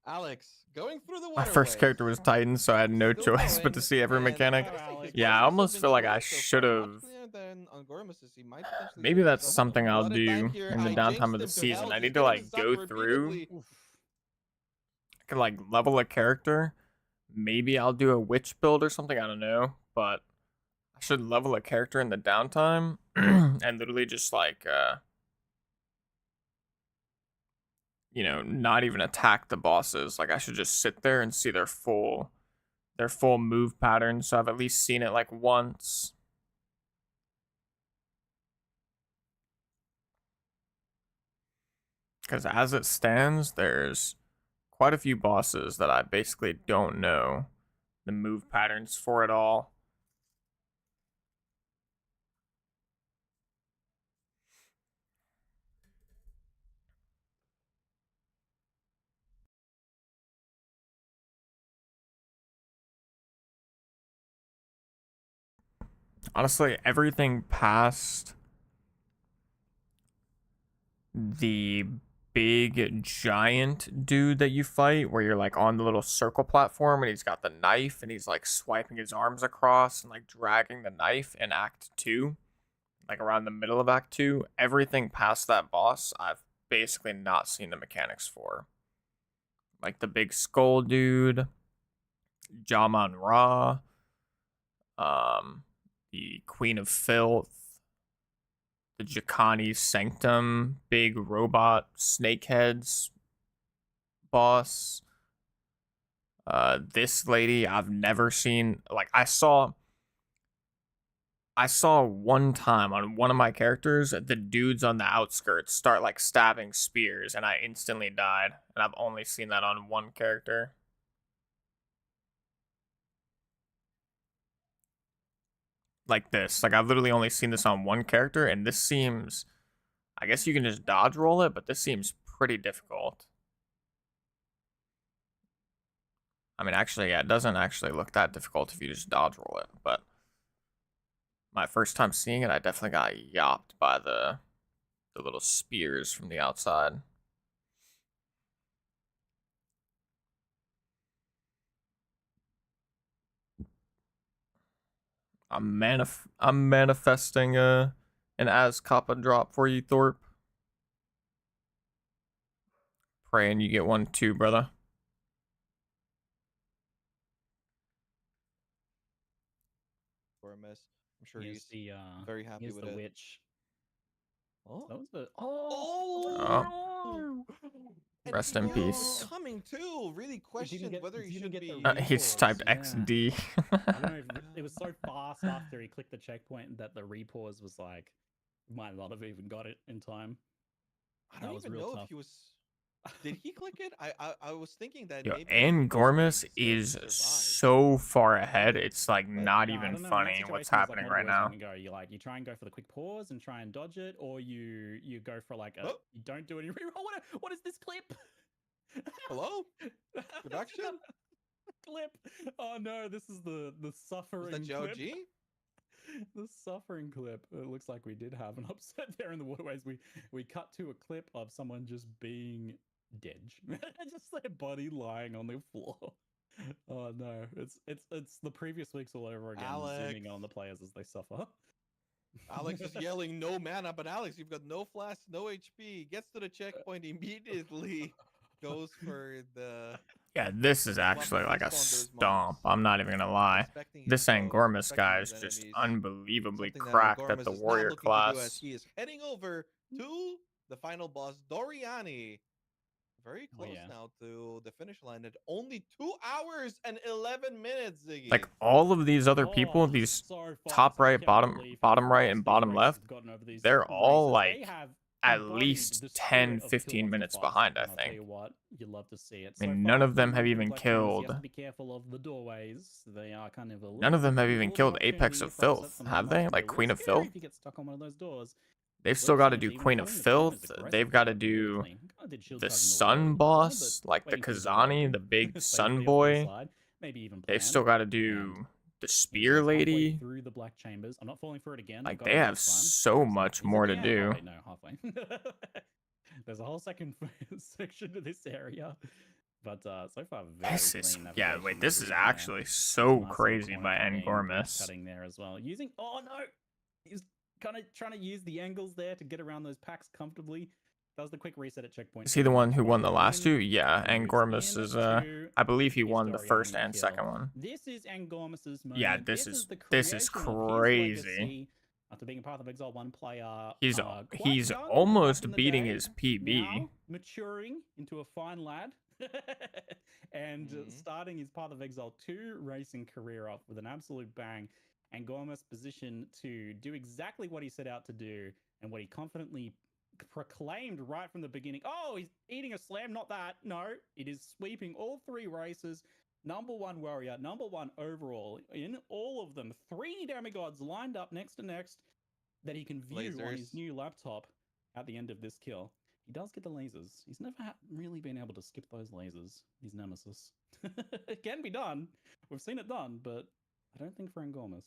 Alex, going through the waterway. My first character was Titan, so I had no choice but to see every mechanic. Yeah, I almost feel like I should have. Maybe that's something I'll do in the downtime of the season. I need to like go through. I could like level a character. Maybe I'll do a witch build or something. I don't know, but I should level a character in the downtime and literally just like you know, not even attack the bosses. Like I should just sit there and see their full move pattern, so I've at least seen it like once. Because as it stands, there's quite a few bosses that I basically don't know the move patterns for at all. Honestly, everything past the big giant dude that you fight, where you're like on the little circle platform and he's got the knife and he's like swiping his arms across and like dragging the knife in Act 2, like around the middle of Act 2, everything past that boss, I've basically not seen the mechanics for. Like the big skull dude, Jaman Ra, the Queen of Filth, the Jakani Sanctum, big robot snakeheads boss. This lady I've never seen. Like I saw one time on one of my characters, the dudes on the outskirts start like stabbing spears, and I instantly died. And I've only seen that on one character. Like this. Like I've literally only seen this on one character, and this seems, I guess you can just dodge roll it, but this seems pretty difficult. I mean, actually, yeah, it doesn't actually look that difficult if you just dodge roll it, but my first time seeing it, I definitely got yopped by the little spears from the outside. I'm manifesting an Azkapa drop for you, Thorpe. Praying you get one too, brother. For a miss. I'm sure he's very happy with the it. witch. Oh, That was the Oh. Rest in peace. Coming too. Really questioned whether he should be. He's typed XD. I don't know if it was so fast after he clicked the checkpoint that the repause was like, might not have even got it in time. I don't even know if tough. he was. Did he click it? I was thinking that Yo, maybe and he was going Gormus to still is survive. so far ahead. It's like But not I even don't know. In that funny situation, what's it's like, happening what are right the ways now. you can go? You try and go for the quick pause and try and dodge it, or you go for like a Oh. you don't do any reroll. What is this clip? Hello? Production? Clip. Oh no, this is the suffering Was that clip. G? The suffering clip. It looks like we did have an upset there in the waterways. We cut to a clip of someone just being dead, just their body lying on the floor. Oh no, it's the previous weeks all over again, zooming on the players as they suffer. Alex is yelling no mana, but Alex, you've got no flash, no HP. Gets to the checkpoint immediately. Goes for the. Yeah, this is actually like a Respawn those stomp. mobs. I'm not even gonna lie. Respecting his This foes, Angormus respecting guy his is just enemies. unbelievably Something that cracked at Angormus the is not warrior looking to do as class. he is heading over to the final boss, Doriani. Very Oh, close yeah. now to the finish line at only 2 hours and 11 minutes, Ziggy. Like all of these other people, these so top fast. I right, cannot bottom believe bottom how right, fast and these bottom racers left, have gotten over these they're all races. They like have at embodied least the 10, spirit of 15 kill lots minutes fast, behind, I and I'll tell think. you what, you love to see it. I mean, So none far, of them have for the even Black Chambers, you killed. have to be careful of the doorways. They are kind of a little None of them have a even little killed bit Apex opportunity of for upset Filth, someone have else. they? Can be Like a Queen little of scary Filth? if you get stuck on one of those doors. They've Flip still got to seems do even Queen of clean. The game is Filth. aggressive They've got to here, really do clean. Kinda did shield the charge in the Sun wall, Boss, but like the waiting for the door to Kazani, open the big Sun safely off to the Boy. side, maybe even They've planned. still got to And do the here he Spear goes, halfway Lady. through the Black Chambers. I'm not falling for it again. I've Like got they it have this time. so He's much at more the to end. Oh do. wait, no, halfway. There's a whole second section to this area. But so far, very This is clean navigation. wait, this is Yeah. actually Nice so little crazy corner by cutting, bridge Angormus. cutting there as well. Using oh no, he's kind of trying to use the angles there to get around those packs comfortably. Does the quick reset at checkpoint. Is he the one who won the Right last two? in, Yeah, Angormus is I believe he his won the first Doriani and kill. second one. This is Angormus's moment. Yeah, this is the this is creation of his crazy. legacy. After being a Path of Exile 1 player, He's quite young almost back in the beating day, his PB. now maturing into a fine lad and starting his Path of Exile 2 racing career off with an absolute bang. And Gormus positioned to do exactly what he set out to do and what he confidently proclaimed right from the beginning. Oh, he's eating a slam. Not that. No, it is sweeping all three races. Number one warrior, number one overall in all of them. 3 demigods lined up next to next that he can view on his new laptop at the end of this kill. He does get the lasers. He's never really been able to skip those lasers, his nemesis. It can be done. We've seen it done, but I don't think for Angormus.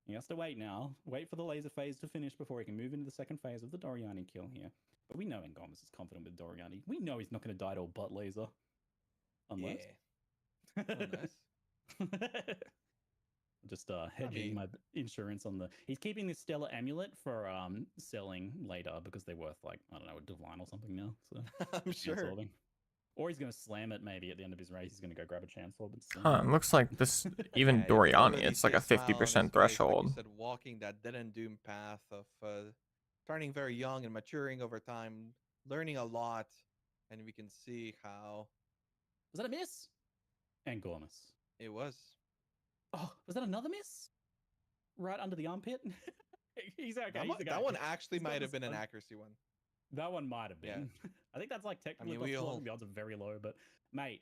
He has to wait now. Wait for the laser phase to finish before he can move into the second phase of the Doriani kill here. But we know Angormus is confident with Doriani. We know he's not going to die to a butt laser. Unless. Yeah. Unless. Just hedging my insurance on the. He's keeping this stellar amulet for selling later because they're worth like I don't know a divine or something now. So I'm sure. Or he's going to slam it maybe at the end of his race. He's going to go grab a chance sword. Looks like this even Doriani. It's like a 50% threshold. Like you said, walking that dead and doom path of starting very young and maturing over time, learning a lot, and we can see how. Was that a miss? Angormus. It was. Oh, was that another miss? Right under the armpit? He's okay. That one actually might have been an accuracy one. That one might have been. Yeah. I think that's like technically possible. The odds are very low, but mate,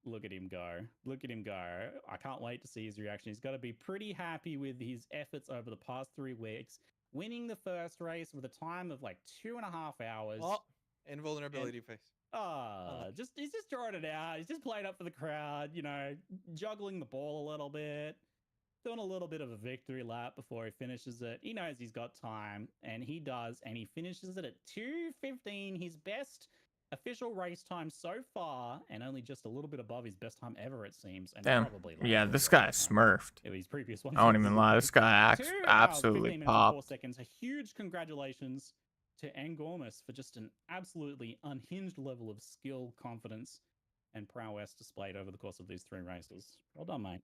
look at him go. Look at him go. I can't wait to see his reaction. He's got to be pretty happy with his efforts over the past 3 weeks. Winning the first race with a time of like 2.5 hours. Oh, invulnerability face. He's just drawing it out. He's just playing up for the crowd, you know, juggling the ball a little bit, doing a little bit of a victory lap before he finishes it. He knows he's got time, and he does, and he finishes it at 2:15, his best official race time so far, and only just a little bit above his best time ever, it seems. And damn, probably yeah, this guy smurfed. His previous one. I won't even lie, this guy absolutely popped. 4 seconds. A huge congratulations to Angormus for just an absolutely unhinged level of skill, confidence, and prowess displayed over the course of these 3 races. Well done, mate.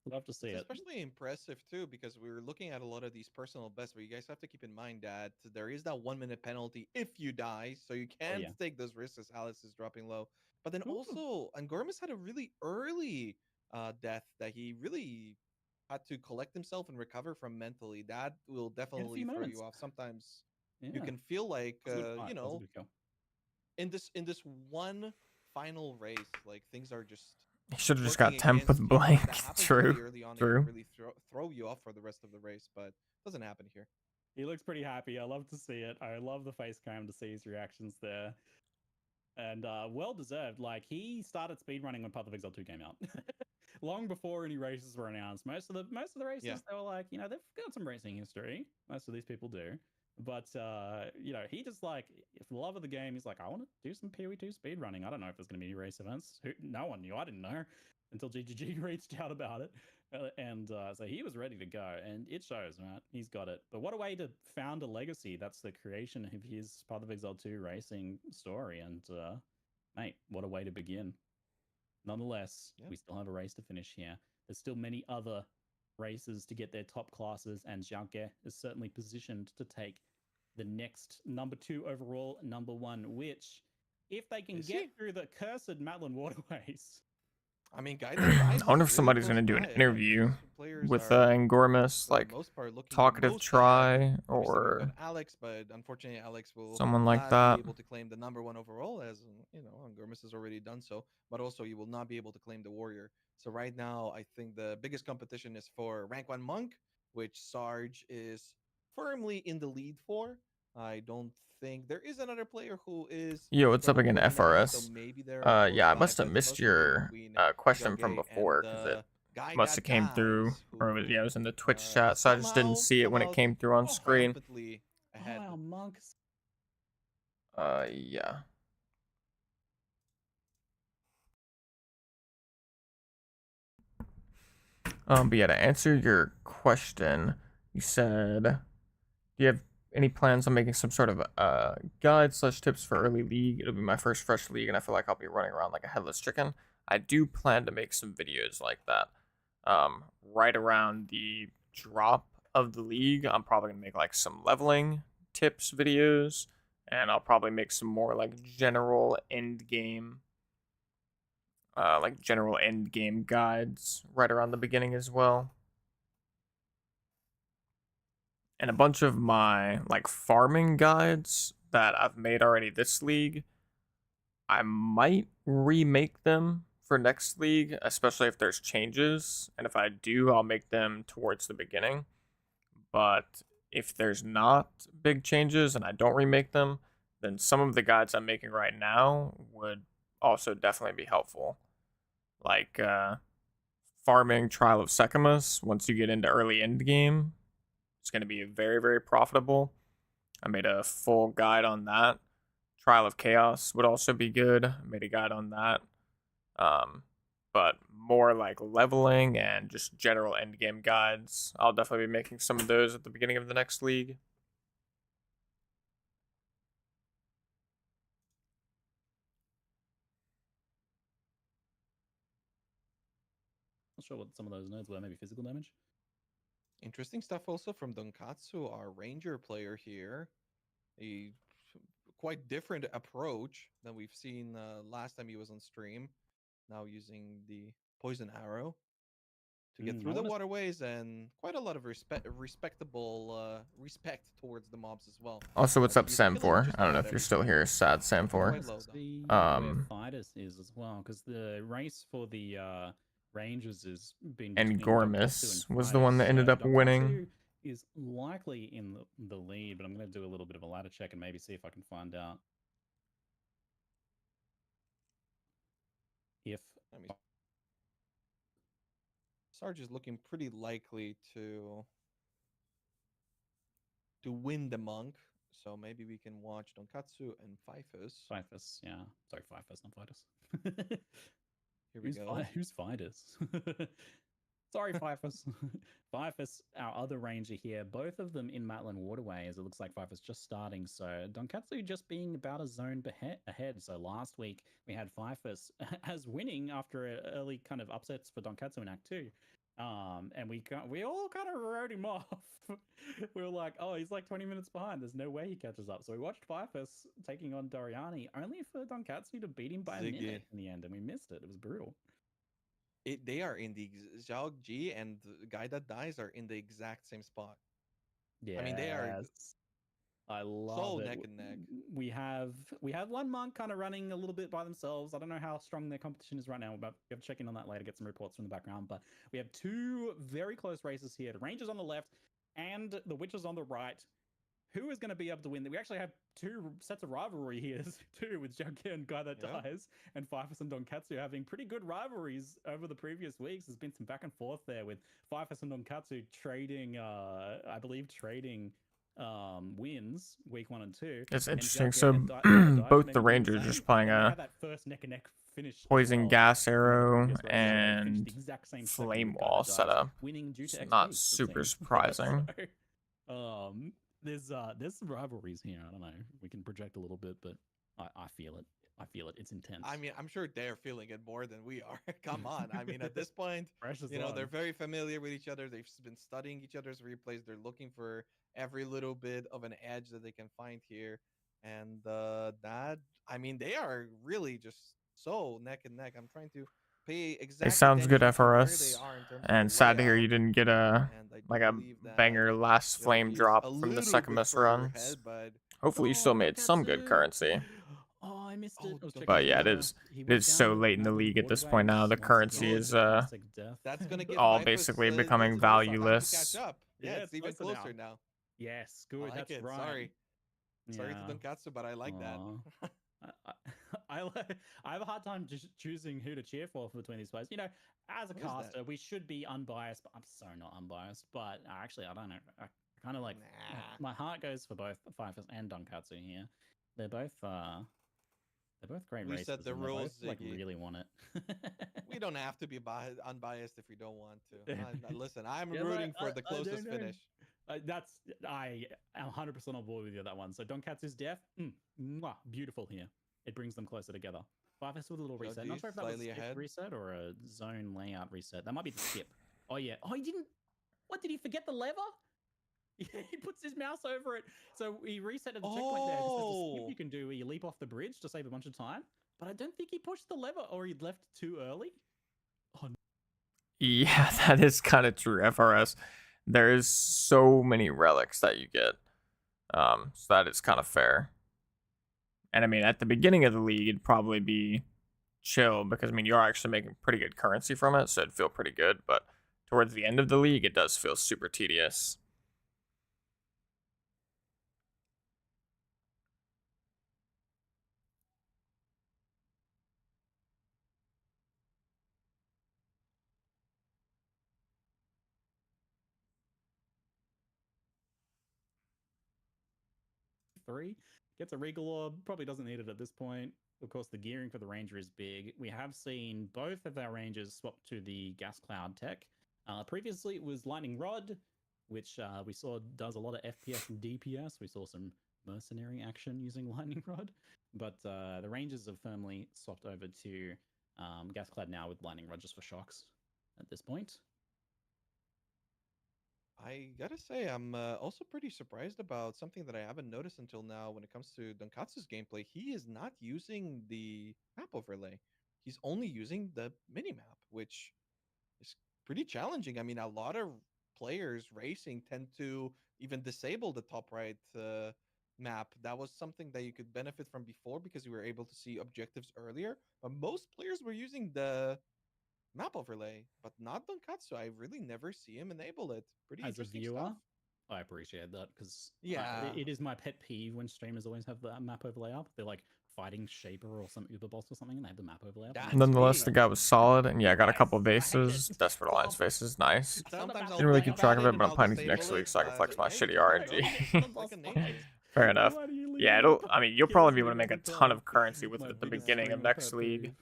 Love to see it. Especially impressive too, because we were looking at a lot of these personal bests, but you guys have to keep in mind that there is that 1-minute penalty if you die, so you can't take those risks as Alice is dropping low. But then also, Angormus had a really early death that he really had to collect himself and recover from mentally. That will definitely throw you off sometimes. You can feel like you know, in this one final race, like things are just He should have just working got temp against with you. blank. That happens True. really early on. It True. can really throw you off for the rest of the race, but doesn't happen here. He looks pretty happy. I love to see it. I love the face cam to see his reactions there. And well deserved. Like, he started speedrunning when Path of Exile 2 came out. Long before any races were announced. Most of the races, they were like, you know, they've got some racing history. Most of these people do. But you know, he just, like, for the love of the game, he's like, I want to do some POE 2 speedrunning. I don't know if there's going to be any race events. No one knew. I didn't know until GGG reached out about it. So he was ready to go, and it shows, right? He's got it. But what a way to found a legacy. That's the creation of his Path of Exile 2 racing story. And mate, what a way to begin. Nonetheless, we still have a race to finish here. There's still many other races to get their top classes, and Jianke is certainly positioned to take the next number 2 overall, number 1, which, if they can get through the cursed Matlin waterways, I mean, I wonder if somebody's going to do an interview with Angormus, like talkative try or Alex, but unfortunately Alex will someone like not that be able to claim the number 1 overall, as you know, Angormus has already done so, but also you will not be able to claim the warrior. So right now, I think the biggest competition is for rank 1 monk, which Sarge is firmly in the lead for. I don't think there is another player who is. Yo, what's up again, FRS? So maybe there are Yeah, I must have missed your question from before because it must have came through, or it was in the Twitch chat, so I just didn't see it when it came through on screen. monks. Yeah. But yeah, to answer your question, you said, do you have any plans on making some sort of guide / tips for early league? It'll be my first fresh league, and I feel like I'll be running around like a headless chicken. I do plan to make some videos like that. Right around the drop of the league, I'm probably gonna make like some leveling tips videos, and I'll probably make some more like general end game guides right around the beginning as well. And a bunch of my like farming guides that I've made already this league, I might remake them for next league, especially if there's changes. And if I do, I'll make them towards the beginning. But if there's not big changes and I don't remake them, then some of the guides I'm making right now would also definitely be helpful. Like farming Trial of Secamus, once you get into early end game, it's going to be very, very profitable. I made a full guide on that. Trial of Chaos would also be good. I made a guide on that. But more like leveling and just general endgame guides, I'll definitely be making some of those at the beginning of the next league. Not sure what some of those nodes were. Maybe physical damage. Interesting stuff also from Donkatsu, our ranger player here. A quite different approach than we've seen last time he was on stream. Now using the poison arrow to get through the waterways, and quite a lot of respectable respect towards the mobs as well. Also, what's up, Sam4? I don't know if you're still here, sad Sam4. Where Fidus is as well, because the race for the Rangers has been. And Gormus was the one that ended up winning. Is likely in the lead, but I'm going to do a little bit of a ladder check and maybe see if I can find out if Sarge is looking pretty likely to win the monk, so maybe we can watch Donkatsu and Fifus. Fifus, yeah. Sorry, Fifus, not Fidus. Here we go. Who's Fidus? Sorry, Fifus. Fifus, our other ranger here, both of them in Matlin Waterway, as it looks like Fifus just starting. So Donkatsu just being about a zone ahead. So last week we had Fifus as winning after early kind of upsets for Donkatsu in Act 2. And we all kind of wrote him off. We were like, oh, he's like 20 minutes behind. There's no way he catches up. So we watched Fifus taking on Doriani, only for Donkatsu to beat him by a minute in the end, and we missed it. It was brutal. They are in the Zhao Ji and the guy that dies are in the exact same spot. Yeah, I mean, they are I love So it. neck and neck. We have one monk kind of running a little bit by themselves. I don't know how strong their competition is right now, but we have to check in on that later, get some reports from the background. But we have two very close races here. The Rangers on the left and the Witches on the right. Who is going to be able to win? We actually have two sets of rivalry here too, with Junker and Guy That Dies and Fifus and Donkatsu having pretty good rivalries over the previous weeks. There's been some back and forth there with Fifus and Donkatsu trading, I believe, wins week 1 and 2. It's and interesting. Junker So both the maybe doing Rangers same. just playing And we a had that first neck and neck finish as poison well gas in one of the arrow previous races where they finished and the exact same second flame with Guy wall That Dies, setup. winning due to It's XP, not it super seems. surprising. So, there's some rivalries here. I don't know. We can project a little bit, but I feel it. I feel it. It's intense. I mean, I'm sure they're feeling it more than we are. Come on. I mean, at this point, they're very familiar with each other. They've been studying each other's replays. They're looking for every little bit of an edge that they can find here. And I mean, they are really just so neck and neck. I'm trying to pay exact It sounds good attention to where they FRS. are in terms of And the sad to hear layout. you didn't get a And I do like a believe that banger last flame Yoki is drop a from the little second bit best further runs. ahead, but Hopefully you still made some good currency. Oh, I missed it. I was But checking yeah, the it is so late in the league at this point now. The currency is that's gonna give all Vipers, basically becoming time to valueless. catch up. Yeah, it's even closer now. Yes, good. I like That's it. right. Sorry to Donkatsu, but I like that. I have a hard time just choosing who to cheer for between these players. As a caster, we should be unbiased, but I'm so not unbiased. But actually, I don't know. I kind of like my heart goes for both Fifus and Donkatsu here. They're both great We races. set the and rules, both, like Ziggy. really want it. We don't have to be unbiased if we don't want to. Listen, I'm rooting for the closest finish. I am 100% on board with you on that one. So Donkatsu's death, beautiful here. It brings them closer together. Fifus with a little reset. Not sure if that was a skip reset or a zone layout reset. That might be the skip. Oh yeah. Oh, he didn't. What, did he forget the lever? He puts his mouse over it. So he reset at the checkpoint there. There's a skip you can do where you leap off the bridge to save a bunch of time. But I don't think he pushed the lever or he left too early. Oh, no. Yeah, that is kind of true, FRS. There's so many relics that you get. So that is kind of fair. And I mean, at the beginning of the league, it'd probably be chill because I mean, you're actually making pretty good currency from it, so it'd feel pretty good. But towards the end of the league, it does feel super tedious. Gets a Regal Orb, probably doesn't need it at this point. Of course, the gearing for the Ranger is big. We have seen both of our Rangers swap to the Gas Cloud tech. Previously, it was Lightning Rod, which we saw does a lot of FPS and DPS. We saw some mercenary action using Lightning Rod, but the Rangers have firmly swapped over to Gas Cloud now with Lightning Rod just for shocks at this point. I gotta say, I'm also pretty surprised about something that I haven't noticed until now when it comes to Donkatsu's gameplay. He is not using the map overlay. He's only using the minimap, which is pretty challenging. I mean, a lot of players racing tend to even disable the top right map. That was something that you could benefit from before because you were able to see objectives earlier. But most players were using the map overlay, but not Donkatsu. I really never see him enable it. Pretty As a interesting viewer, stuff. I appreciate that because it is my pet peeve when streamers always have the map overlay up. They're like fighting Shaper or some Uber boss or something, and they have the map overlay up. Nonetheless, the guy was solid, and yeah, I got a couple of bases. Desperate Alliance faces, nice. Sometimes Didn't really keep track of it, but I'm planning to next week so I can flex my shitty RNG. Fair enough. Yeah, you'll probably be able to make a ton of currency with it at the beginning of next league.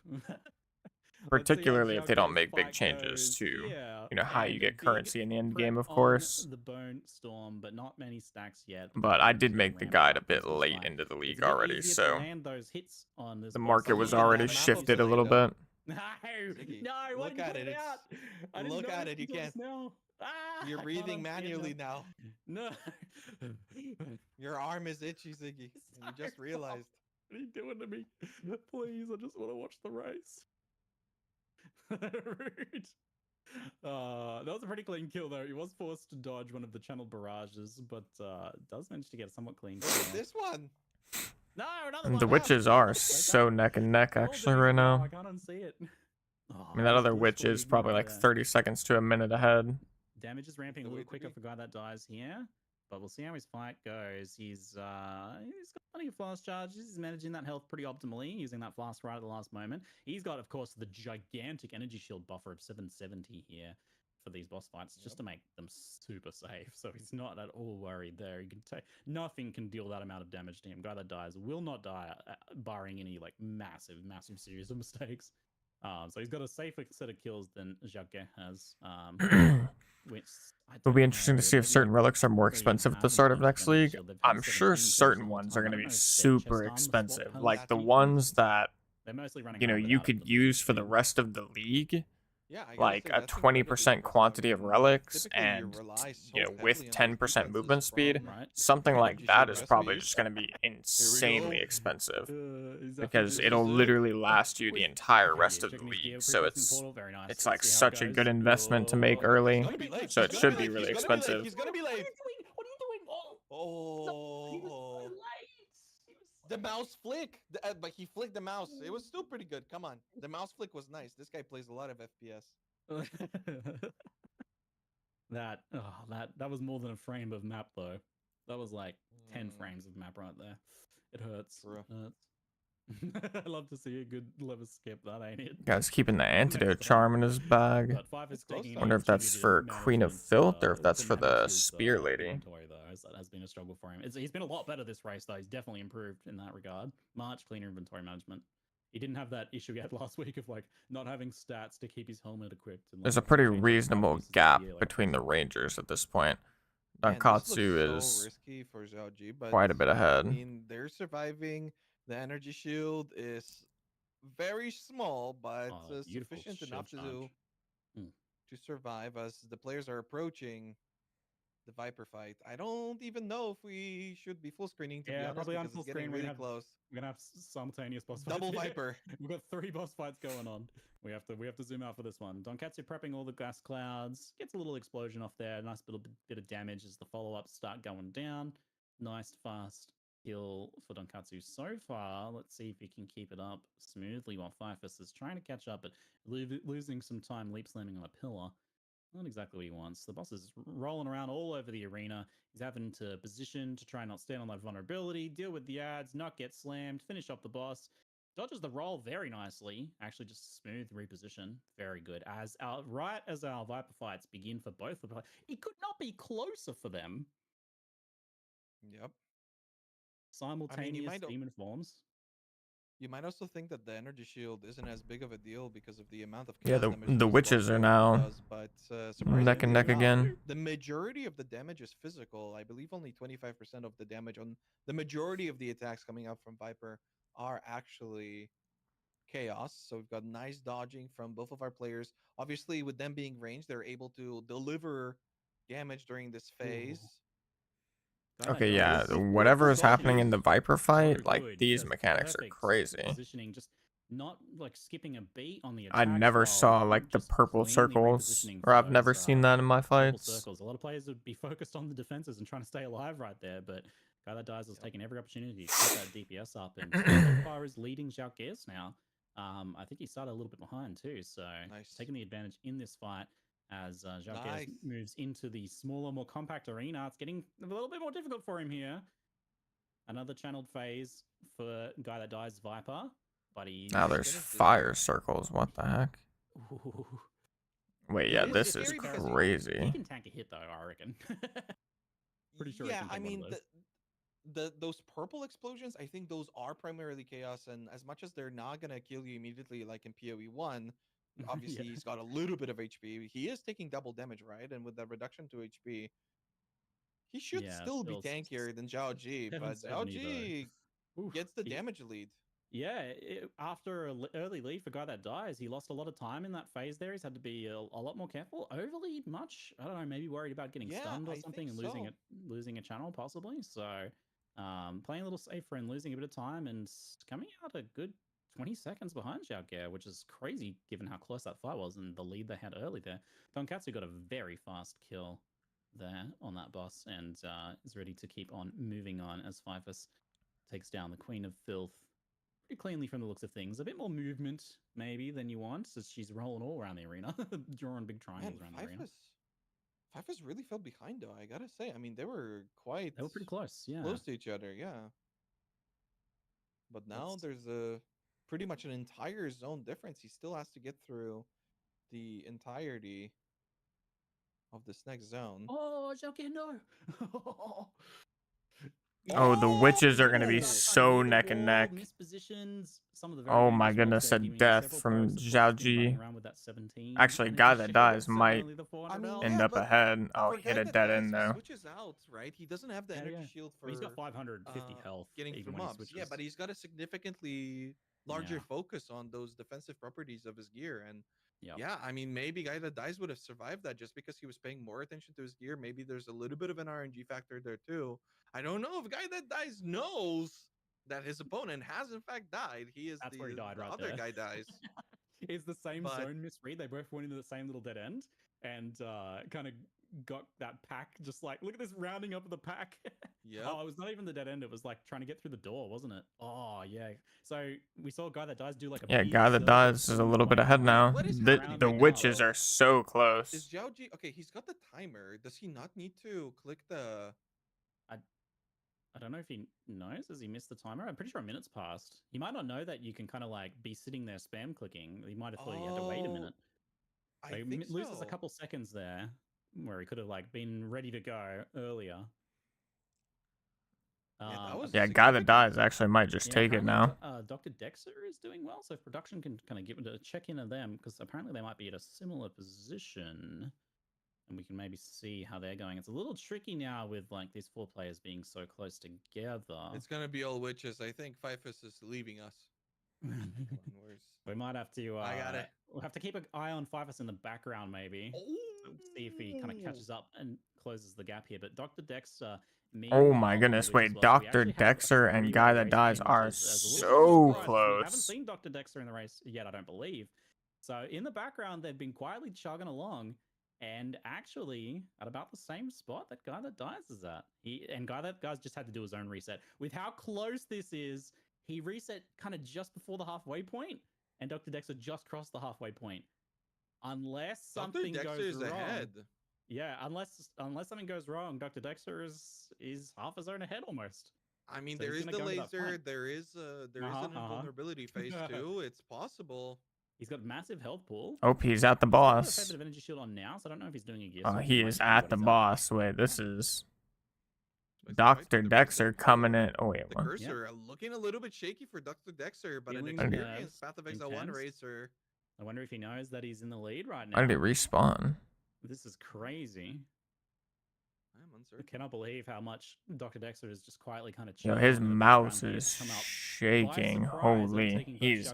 Particularly if they don't make big changes to, how you get currency in the end game, of course. The Bone Storm, but not many stacks yet. But I did make the guide a bit late into the league already, so the market was already shifted a little bit. No, look at it. Look at it. You can't. You're breathing manually now. No. Your arm is itchy, Ziggy. You just realized. What are you doing to me? Please, I just want to watch the race. Rude. That was a pretty clean kill, though. He was forced to dodge one of the channel barrages, but does manage to get a somewhat clean Look kill. at this one. No, another one. The witches are so neck and neck actually right now. I can't unsee it. Oh, I mean, that other witch is probably like 30 seconds to a minute ahead. Damage is ramping a little quicker for a guy that dies here, but we'll see how his fight goes. He's got plenty of flash charges. He's managing that health pretty optimally, using that flash right at the last moment. He's got, of course, the gigantic energy shield buffer of 770 here for these boss fights, just to make them super safe. So he's not at all worried there. He can take nothing can deal that amount of damage to him. Guy that dies will not die, barring any like massive series of mistakes. So he's got a safer set of kills than Jacques has. Which It'll be interesting to see if certain relics are more expensive at the start of next league. I'm sure certain ones are going to be super expensive, like the ones that you could use for the rest of the league. Yeah, like a 20% quantity of relics and with 10% movement speed, something like that is probably just going to be insanely expensive because it'll literally last you the entire rest of the league. So it's like such a good investment to make early. So it should be really expensive. He's gonna be late. What are you doing? Oh. The mouse flick, but he flicked the mouse. It was still pretty good. Come on, the mouse flick was nice. This guy plays a lot of FPS. that was more than a frame of map though. That was like 10 frames of map right there. It hurts. I love to see a good lever skip. That ain't it. Guy's keeping the antidote charm in his bag. Wonder if that's for Queen of Filth or if that's for the Spear Lady. That has been a struggle for him. He's been a lot better this race though. He's definitely improved in that regard. Much cleaner inventory management. He didn't have that issue yet last week of like not having stats to keep his helmet equipped. And, there's a pretty reasonable gap between the Rangers at this point. Donkatsu is so risky for Zhaoji, but quite a bit ahead. I mean, they're surviving. The energy shield is very small, but sufficient enough to survive as the players are approaching the Viper fight. I don't even know if we should be full screening, to be honest, probably because it's getting really close. We're gonna have simultaneous boss fights. Double Viper. We've got 3 boss fights going on. We have to zoom out for this one. Donkatsu prepping all the gas clouds. Gets a little explosion off there. Nice bit of damage as the follow-ups start going down. Nice fast kill for Donkatsu so far. Let's see if he can keep it up smoothly while Fifus is trying to catch up, but losing some time leap slamming on a pillar. Not exactly what he wants. The boss is rolling around all over the arena. He's having to position to try and not stand on that vulnerability, deal with the ads, not get slammed, finish off the boss. Dodges the roll very nicely. Actually, just smooth reposition. Very good. Right as our Viper fights begin for both of them, it could not be closer for them. Yep. Simultaneous demon forms. You might also think that the energy shield isn't as big of a deal because of the amount of the witches are now neck and neck again. The majority of the damage is physical. I believe only 25% of the damage on the majority of the attacks coming out from Viper are actually chaos. So we've got nice dodging from both of our players. Obviously, with them being ranged, they're able to deliver damage during this phase. Ooh. Okay, yeah, whatever is happening in the Viper fight, like, these mechanics are crazy. Positioning, just not like skipping a beat on the I never saw like the purple circles, or I've never seen that in my fights. Circles. A lot of players would be focused on the defenses and trying to stay alive right there, but guy that dies is taking every opportunity to get that DPS up, and so far is leading Jacques now. I think he started a little bit behind too, so taking the advantage in this fight. As Jacques moves into the smaller, more compact arena, it's getting a little bit more difficult for him here. Another channeled phase for guy that dies Viper, but he now there's fire circles. What the heck? Ooh. Wait, yeah, this is crazy. He can tank a hit though, I reckon. Pretty sure. Yeah, I mean those purple explosions, I think those are primarily chaos, and as much as they're not gonna kill you immediately like in POE 1. Obviously, he's got a little bit of HP. He is taking double damage, right? And with the reduction to HP, he should still be tankier than Zhao Ji, but Zhao Ji gets the damage lead. Yeah, after an early lead for a guy that dies, he lost a lot of time in that phase there. He's had to be a lot more careful. Overly much? I don't know, maybe worried about getting stunned or something and losing a channel possibly. So playing a little safer and losing a bit of time and coming out a good 20 seconds behind Xiaoge, which is crazy given how close that fight was and the lead they had early there. Tonkatsu got a very fast kill there on that boss and is ready to keep on moving on as Pfeifus takes down the Queen of Filth pretty cleanly from the looks of things. A bit more movement, maybe, than you want, as she's rolling all around the arena, drawing big triangles around the arena. Pfeifus really fell behind, though, I gotta say. I mean, they were pretty close, yeah. Close to each other, yeah. But now there's pretty much an entire zone difference. He still has to get through the entirety of this next zone. Oh, Xiaoge, no! Oh, the witches are going to be so neck and neck. Oh my goodness, a death from Zhaoji. Actually, a guy that dies might end up ahead. Oh, he hit a dead end though. Switches out, right? He doesn't have the energy shield for. He's got 550 health. Getting through mobs. Yeah, but he's got a significantly larger focus on those defensive properties of his gear. And yeah, I mean, maybe Guy That Dies would have survived that just because he was paying more attention to his gear. Maybe there's a little bit of an RNG factor there too. I don't know if Guy That Dies knows that his opponent has in fact died. He is where he died, right other there. guy dies. It's the same zone misread. They both went into the same little dead end and kind of got that pack. Just like, look at this rounding up of the pack. Yeah. Oh, it was not even the dead end. It was like trying to get through the door, wasn't it? Oh, yeah. So we saw a Guy That Dies do like a Guy That Dies is a little bit ahead now. The witches are so close. Is Zhaoji okay? He's got the timer. Does he not need to click the? I don't know if he knows. Has he missed the timer? I'm pretty sure a minute's passed. He might not know that you can kind of like be sitting there spam clicking. He might have thought he had to wait a minute. So he loses a couple seconds there where he could have like been ready to go earlier. Guy That Dies actually might just take it now. Dr. Dexter is doing well, so if production can kind of give it a check in of them because apparently they might be at a similar position. And we can maybe see how they're going. It's a little tricky now with like these 4 players being so close together. It's gonna be all witches. I think Pfeifus is leaving us. We might have to. I got it. We'll have to keep an eye on Pfeifus in the background, maybe. See if he kind of catches up and closes the gap here. But Dr. Dexter. Oh my goodness! Wait, Dr. Dexter and Guy That Dies are so close. We haven't seen Dr. Dexter in the race yet, I don't believe. So in the background, they've been quietly chugging along. And actually, at about the same spot that Guy That Dies is at. Guy That Dies just had to do his own reset. With how close this is, he reset kind of just before the halfway point, and Dr. Dexter just crossed the halfway point. Unless something goes wrong. Ahead. Yeah, unless something goes wrong, Dr. Dexter is half a zone ahead almost. I mean, so there is the laser. There is an invulnerability phase too. It's possible. He's got massive health pool. Oh, he's at the boss. He's got a fair bit of energy shield on now, so I don't know if he's doing a gear. Oh, he is at the boss. Wait, this is Dr. Dexter coming in. Oh, wait. The cursor looking a little bit shaky for Dr. Dexter, but an experienced Path of Exile 1 racer. I wonder if he knows that he's in the lead right now. Why did it respawn? This is crazy. I'm uncertain. I cannot believe how much Dr. Dexter is just quietly kind of. His mouse is shaking. Holy, he's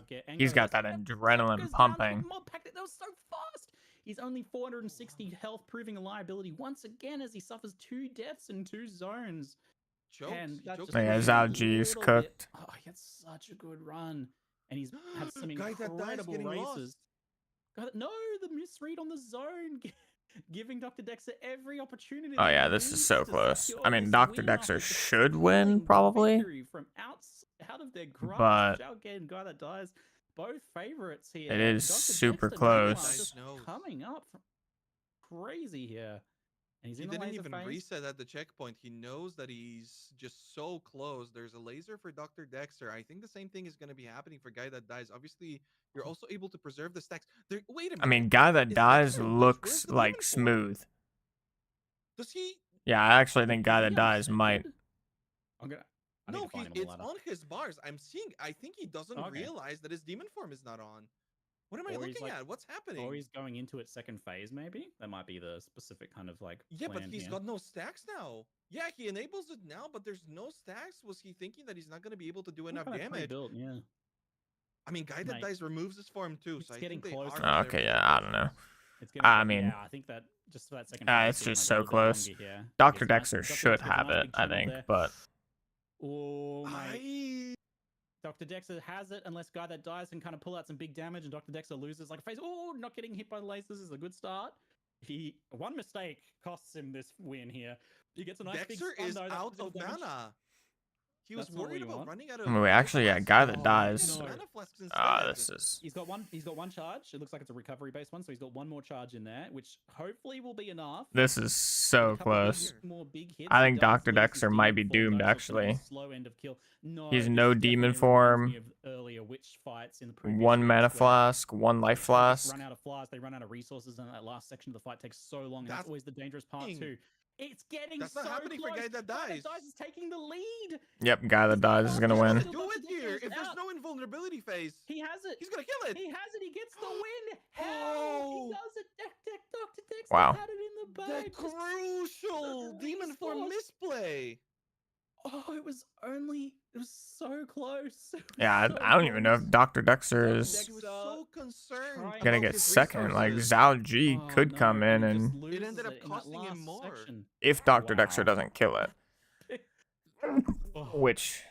got that adrenaline pumping. That was so fast. He's only 460 health, proving a liability once again as he suffers 2 deaths in 2 zones. Zhaoji is cooked. Oh, he had such a good run, and he's had some incredible races. No, the misread on the zone. Giving Dr. Dexter every opportunity. Oh yeah, this is so close. I mean, Dr. Dexter should win probably, from out of their grasp. But Guy That Dies, both favorites here. It is super close. Coming up crazy here. And he didn't even reset at the checkpoint. He knows that he's just so close. There's a laser for Dr. Dexter. I think the same thing is going to be happening for Guy That Dies. Obviously, you're also able to preserve the stacks. Wait a minute. I mean, Guy That Dies looks like smooth. Does he? Yeah, I actually think Guy That Dies might. No, it's on his bars. I think he doesn't realize that his demon form is not on. What am I looking at? What's happening? Or he's going into its second phase, maybe? That might be the specific kind of like. Yeah, but he's got no stacks now. Yeah, he enables it now, but there's no stacks. Was he thinking that he's not going to be able to do enough damage? Built, yeah. I mean, Guy That Dies removes his form too, so I think they are. Okay, yeah, I don't know. I mean, I think that just for that second. It's just so close. Dr. Dexter should have it, I think, but. Oh my. Dr. Dexter has it unless guy that dies can kind of pull out some big damage, and Dr. Dexter loses like a phase. Oh, not getting hit by the lasers is a good start. One mistake costs him this win here. He gets a nice Dexter big stun, is though. That's out physical of damage. mana. He was That's not what worried you about want. running out of. I mean, wait, actually, yeah, guy that Oh, dies. no. Mana flasks Ah, instead. this is. He's got one charge. It looks like it's a recovery based one, so he's got one more charge in there, which hopefully will be enough. This is so With a couple close. more big hits, I he think does Dr. lose Dexter his might be demon form, doomed, though, so it's gonna be actually. a slow end of kill. No, He's this no definitely demon reminds form. me of earlier witch fights in the previous One weeks mana where flask, one life they just flask. run out of flasks, they run out of resources, and that last section of the fight takes so long. And that's That's always the dangerous part too. It's getting That's so not happening close. for guy that dies. Is taking the lead. Yep, guy that dies is gonna He's win. gonna do it here. If there's no invulnerability phase, He has it. he's gonna kill it. He has it. He gets the win. How? Oh. He does it. Dr. Dexter Wow. had it in the The bag. crucial demon form resource. misplay. Oh, it was so close. Yeah, So I don't even know if close. Dr. Dexter He is was so concerned trying gonna about get his second. Like resources. Zhao Ji Oh, could no, come in, and he just and loses ended up in that costing him last more. section. if Dr. Dexter Wow. doesn't kill it, Oh, which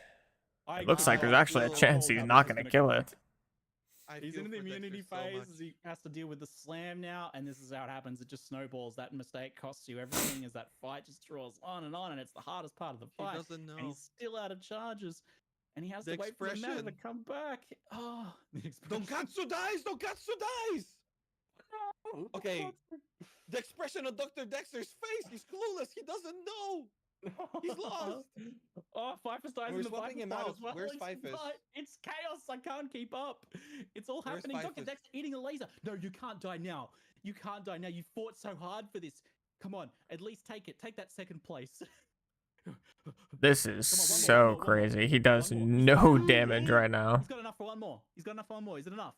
I it looks like there's cannot actually a feel chance how he's this not is gonna gonna kill go. it. I He's feel in the for immunity Dexter so phase. much. He has to deal with the slam now, and this is how it happens. It just snowballs. That mistake costs you everything. As that fight just draws on, and it's the hardest part of the He fight. doesn't know. And he's still out of charges, and he has The to wait for the mana to expression. come back. Oh, the expression. Donkatsu dies! Donkatsu dies! No, Okay. The expression on Dr. Dexter's face, he's clueless. He doesn't know. He's lost. Oh, Pfeiffer's dies We're in the swapping Pfeiffer him fight out. as well. Where's It's Pfeiffer's? It's chaos. I can't keep up. It's all Where's happening. Dr. Pfeiffer's? Dexter eating a laser. No, you can't die now. You can't die now. You fought so hard for this. Come on, at least take it. Take that second place. This is Come on, one more, so one more, one more. crazy. He does One more. no damage right now. He's got enough for one more. He's got enough for one more. Is it enough?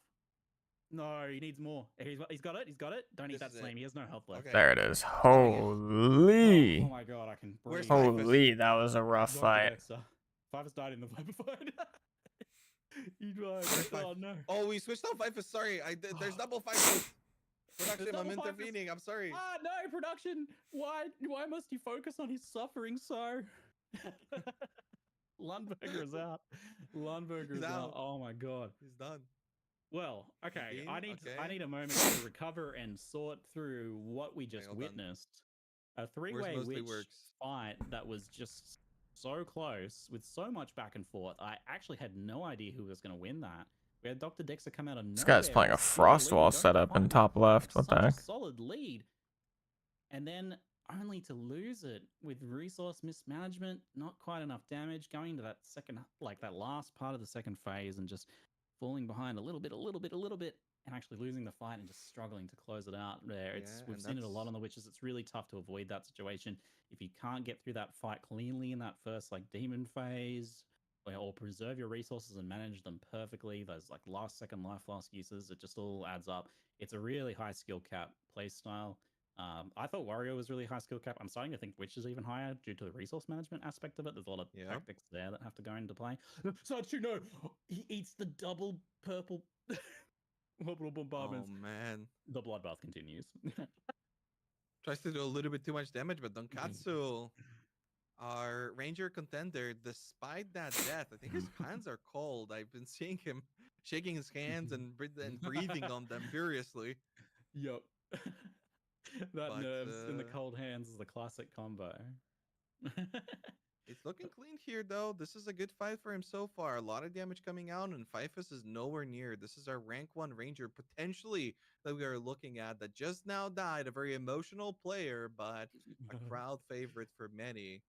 No, he needs more. He's got it. He's got it. Don't eat This that is slam. it. He has no health left. Okay. There it is. Oh Holy. my god, I can Where's breathe. Pfeiffer's? Holy, that was a rough Dr. fight. Dexter. Pfeiffer's died in the Viper fight. He died. Where's Oh no. Oh, we switched out Pfeiffer. Sorry. There's double Pfeiffer. Production, There's I'm double Pfeiffer's. intervening. I'm sorry. Ah no, production. Why must you focus on his suffering so? Lundberger is out. Lundberger is out. out. Oh my god. He's done. Well, okay. Dean, I okay. need a moment to recover and sort through what we just hold on. witnessed. A three-way Mostly witch works? fight that was just so close with so much back and forth. I actually had no idea who was going to win that. We had Dr. Dexter come out of nowhere. This guy's playing a with zero frost lead, wall going setup in fight top with, left. What the such a heck? solid lead. And then only to lose it with resource mismanagement, not quite enough damage, going into that second, like that last part of the second phase and just falling behind a little bit, and actually losing the fight and just struggling to close it out there. We've seen it a lot on the Witches. It's really tough to avoid that situation. If you can't get through that fight cleanly in that first like demon phase, or preserve your resources and manage them perfectly, those like last second life loss uses, it just all adds up. It's a really high skill cap play style. I thought Warrior was really high skill cap. I'm starting to think Witch is even higher due to the resource management aspect of it. There's a lot of tactics there that have to go into play. Sachi, he eats the double purple orbital bombardments. Oh man. The bloodbath continues. Tries to do a little bit too much damage, but Donkatsu, our ranger contender, despite that death, I think his hands are cold. I've been seeing him shaking his hands and breathing on them furiously. Yup. That nerves in the cold hands is the classic combo. It's looking clean here, though. This is a good fight for him so far. A lot of damage coming out, and Pfeiffer is nowhere near. This is our rank 1 ranger, potentially, that we are looking at, that just now died. A very emotional player, but a crowd favorite for many.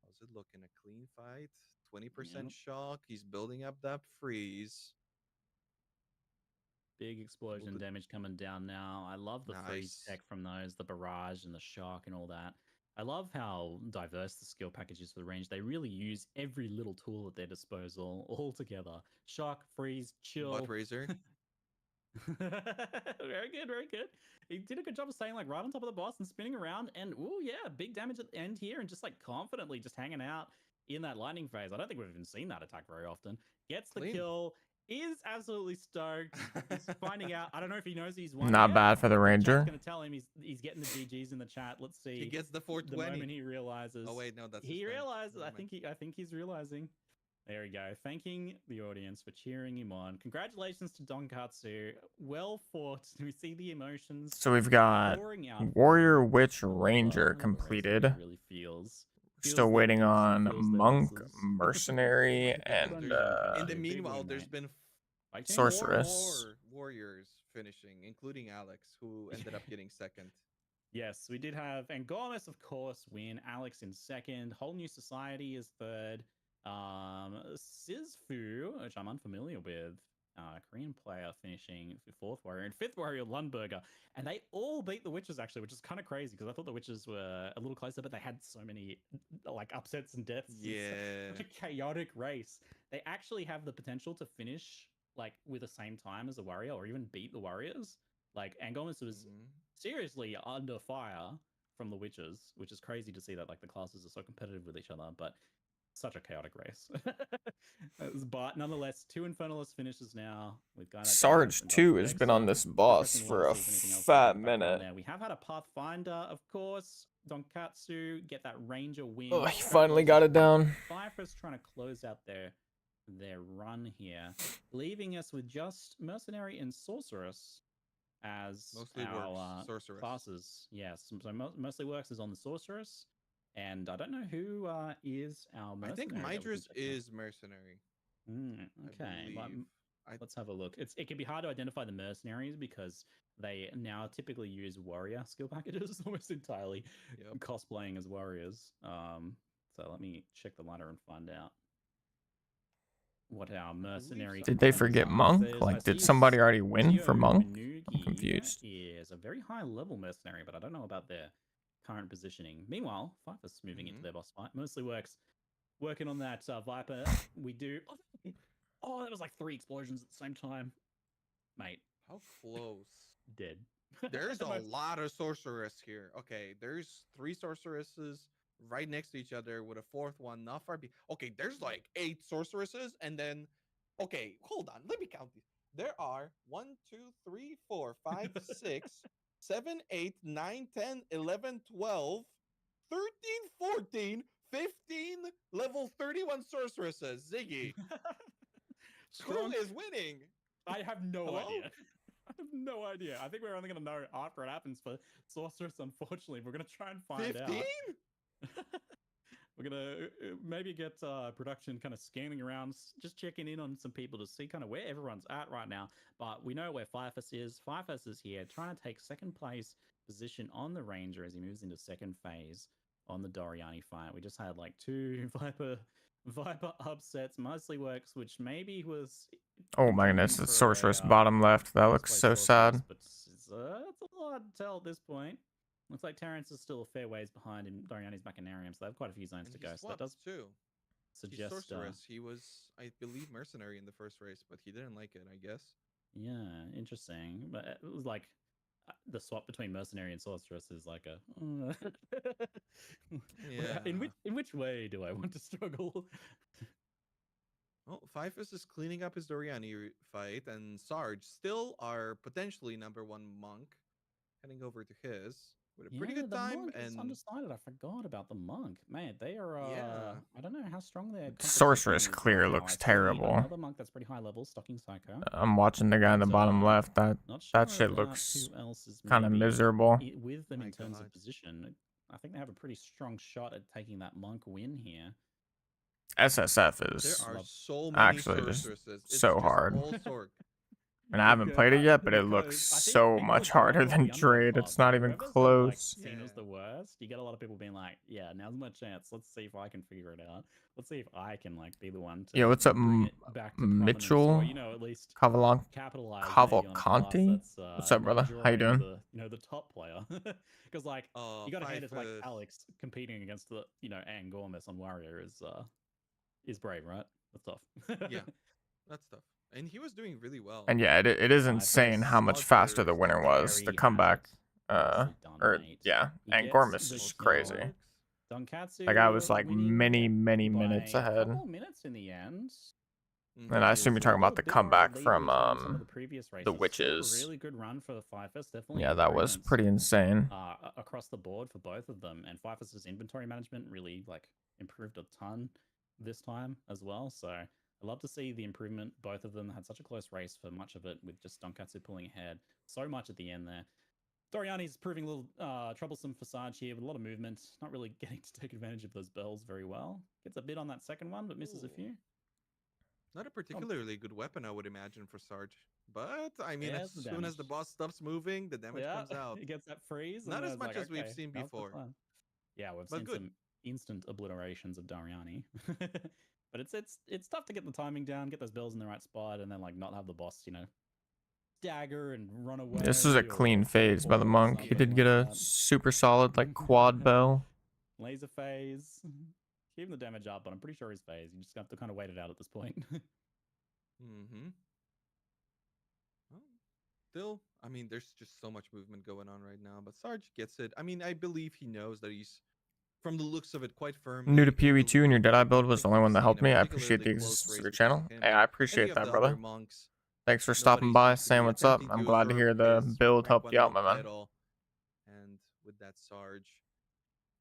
How's it looking? A clean fight? 20% shock. He's building up that freeze. Big explosion damage coming down now. I love the freeze tech from those, the barrage and the shock and all that. I love how diverse the skill package is for the range. They really use every little tool at their disposal all together. Shock, freeze, chill. Butt razor. Very good, very good. He did a good job of staying like right on top of the boss and spinning around. And oh yeah, big damage at the end here, and just like confidently just hanging out in that lightning phase. I don't think we've even seen that attack very often. Gets the kill. Is absolutely stoked. He's finding out. I don't know if he knows he's won. Not bad for the ranger. Going to tell him he's getting the GGs in the chat. Let's see. He gets the 420. The moment he realizes. Oh wait, no, that's he realizes. I think he's realizing. There we go. Thanking the audience for cheering him on. Congratulations to Donkatsu. Well fought. We see the emotions. So we've got pouring out Warrior, from Witch, the Ranger race completed. it really feels. Still Feels waiting the oops, on feels the Monk, losses. Mercenary, Good and on There's, you, Donkatsu. in the Big meanwhile, win, there's mate. been Fighting. four Sorceress. more warriors finishing, including Alex, who ended up getting second. Yes, we did have Angolas, of course, win. Alex in second. Whole New Society is third. Sizfu, which I'm unfamiliar with, Korean player finishing fourth warrior, and fifth warrior Lundberger. And they all beat the Witches, actually, which is kind of crazy because I thought the Witches were a little closer, but they had so many like upsets and deaths. Yeah. Such a chaotic race. They actually have the potential to finish like with the same time as the Warrior or even beat the Warriors. Like Angolas was seriously under fire from the Witches, which is crazy to see that like the classes are so competitive with each other, but such a chaotic race. But nonetheless, 2 Infernalist finishes now. We've got Sarge 2 has been on this boss for a fat minute. We have had a Pathfinder, of course. Donkatsu get that Ranger win. Oh, he finally got it down. Firefest trying to close out their run here, leaving us with just Mercenary and Sorceress as Mostly our Sorceress. classes. Yes, so mostly works is on the Sorceress, and I don't know who is our mercenary. I think Mydra's is Mercenary. Okay, let's have a look. It can be hard to identify the mercenaries because they now typically use warrior skill packages almost entirely, cosplaying as warriors. So let me check the ladder and find out what our mercenary. Did they forget Monk? Like, did somebody already win for Monk? I'm confused. Is a very high level mercenary, but I don't know about their current positioning. Meanwhile, Viper's moving into their boss fight. Mostly working on that Viper. We do. Oh, that was like 3 explosions at the same time, mate. How close? Dead. There's a lot of sorceress here. Okay, there's 3 sorceresses right next to each other with a 4th one not far. Okay, there's like 8 sorceresses, and then okay, hold on. Let me count these. There are 1, 2, 3, 4, 5, 6, 7, 8, 9, 10, 11, 12, 13, 14, 15 level 31 sorceresses. Ziggy. Who is winning? I have no idea. I have no idea. I think we're only going to know after it happens for Sorceress, unfortunately. We're going to try and find 15? out. We're going to maybe get production kind of scanning around, just checking in on some people to see kind of where everyone's at right now. But we know where Firefest is. Firefest is here, trying to take second place position on the Ranger as he moves into second phase on the Doriani fight. We just had like 2 Viper upsets, mostly works, which maybe was. Oh my goodness, the Sorceress bottom left. That looks so sad. But it's a lot to tell at this point. Looks like Terrence is still a fair ways behind in Doriani's Machinarium, so they have quite a few zones to go. So that does too. Suggest Sorceress. He was, I believe, Mercenary in the first race, but he didn't like it, I guess. Yeah, interesting. But it was like the swap between Mercenary and Sorceress is like a. Yeah. In which way do I want to struggle? Well, Fifus is cleaning up his Doriani fight, and Sarge still are potentially number 1 monk, heading over to his with a pretty good time. Monk is undecided. I forgot about the monk. Man, they are. I don't know how strong they're. Sorceress clear looks terrible. Another monk that's pretty high level, stocking Psycho. I'm watching the guy in the bottom left. That shit looks kind of miserable. With them in terms of position, I think they have a pretty strong shot at taking that monk win here. SSF is there are so many actually just so hard. And I haven't played it yet, but it looks so much harder than Drade. It's not even close. Seen as the worst. You get a lot of people being like, "Yeah, now's my chance. Let's see if I can figure it out. Let's see if I can like be the one to." Yeah, what's up, Mitchell? Or, at least capitalize Cavalcanti. What's up, brother? How you doing? The top player, because like you got to hand it to like Alex competing against the Angormus on Warrior is brave, right? That's tough. Yeah, that's tough. And he was doing really well. And yeah, it is insane how much faster the winner was. The comeback, and Gormus is crazy. That guy was like many minutes ahead. Couple minutes in the end. And I assume you're talking about the comeback from the Witches. Really good run for the Fifus, definitely. Yeah, that was pretty insane. Across the board for both of them, and Fifus's inventory management really like improved a ton this time as well. So I love to see the improvement. Both of them had such a close race for much of it, with just Donkatsu pulling ahead so much at the end there. Doriani's proving a little troublesome for Sarge here with a lot of movement, not really getting to take advantage of those bells very well. Gets a bit on that second one, but misses a few. Not a particularly good weapon, I would imagine, for Sarge. But, I mean, Yeah, as the soon as the damage. boss stops moving, the damage comes out. It gets that freeze. Not and as it's much like, as we've okay, seen now's the before. time. Yeah, we've But seen good. some instant obliterations of Doriani. But it's tough to get the timing down, get those bells in the right spot, and then like not have the boss, you know, stagger and run away. This is a clean phase by the monk. He did get a super solid like quad bell. Laser phase. Keep the damage up, but I'm pretty sure he's phase. You just have to kind of wait it out at this point. Mm-hmm. Well, still, I mean, there's just so much movement going on right now, but Sarge gets it. I mean, I believe he knows that he's, from the looks of it, quite firmly. New to POE 2 and your Deadeye build was the only one that helped seen a me. I appreciate the particularly close existence of race your between channel. him Hey, and I any appreciate of that, the brother. other monks. Thanks for Nobody stopping by, seems to be saying what's up. attempting I'm to glad to hear the usurp his build rank helped 1 you out, monk my man. title. And with that, Sarge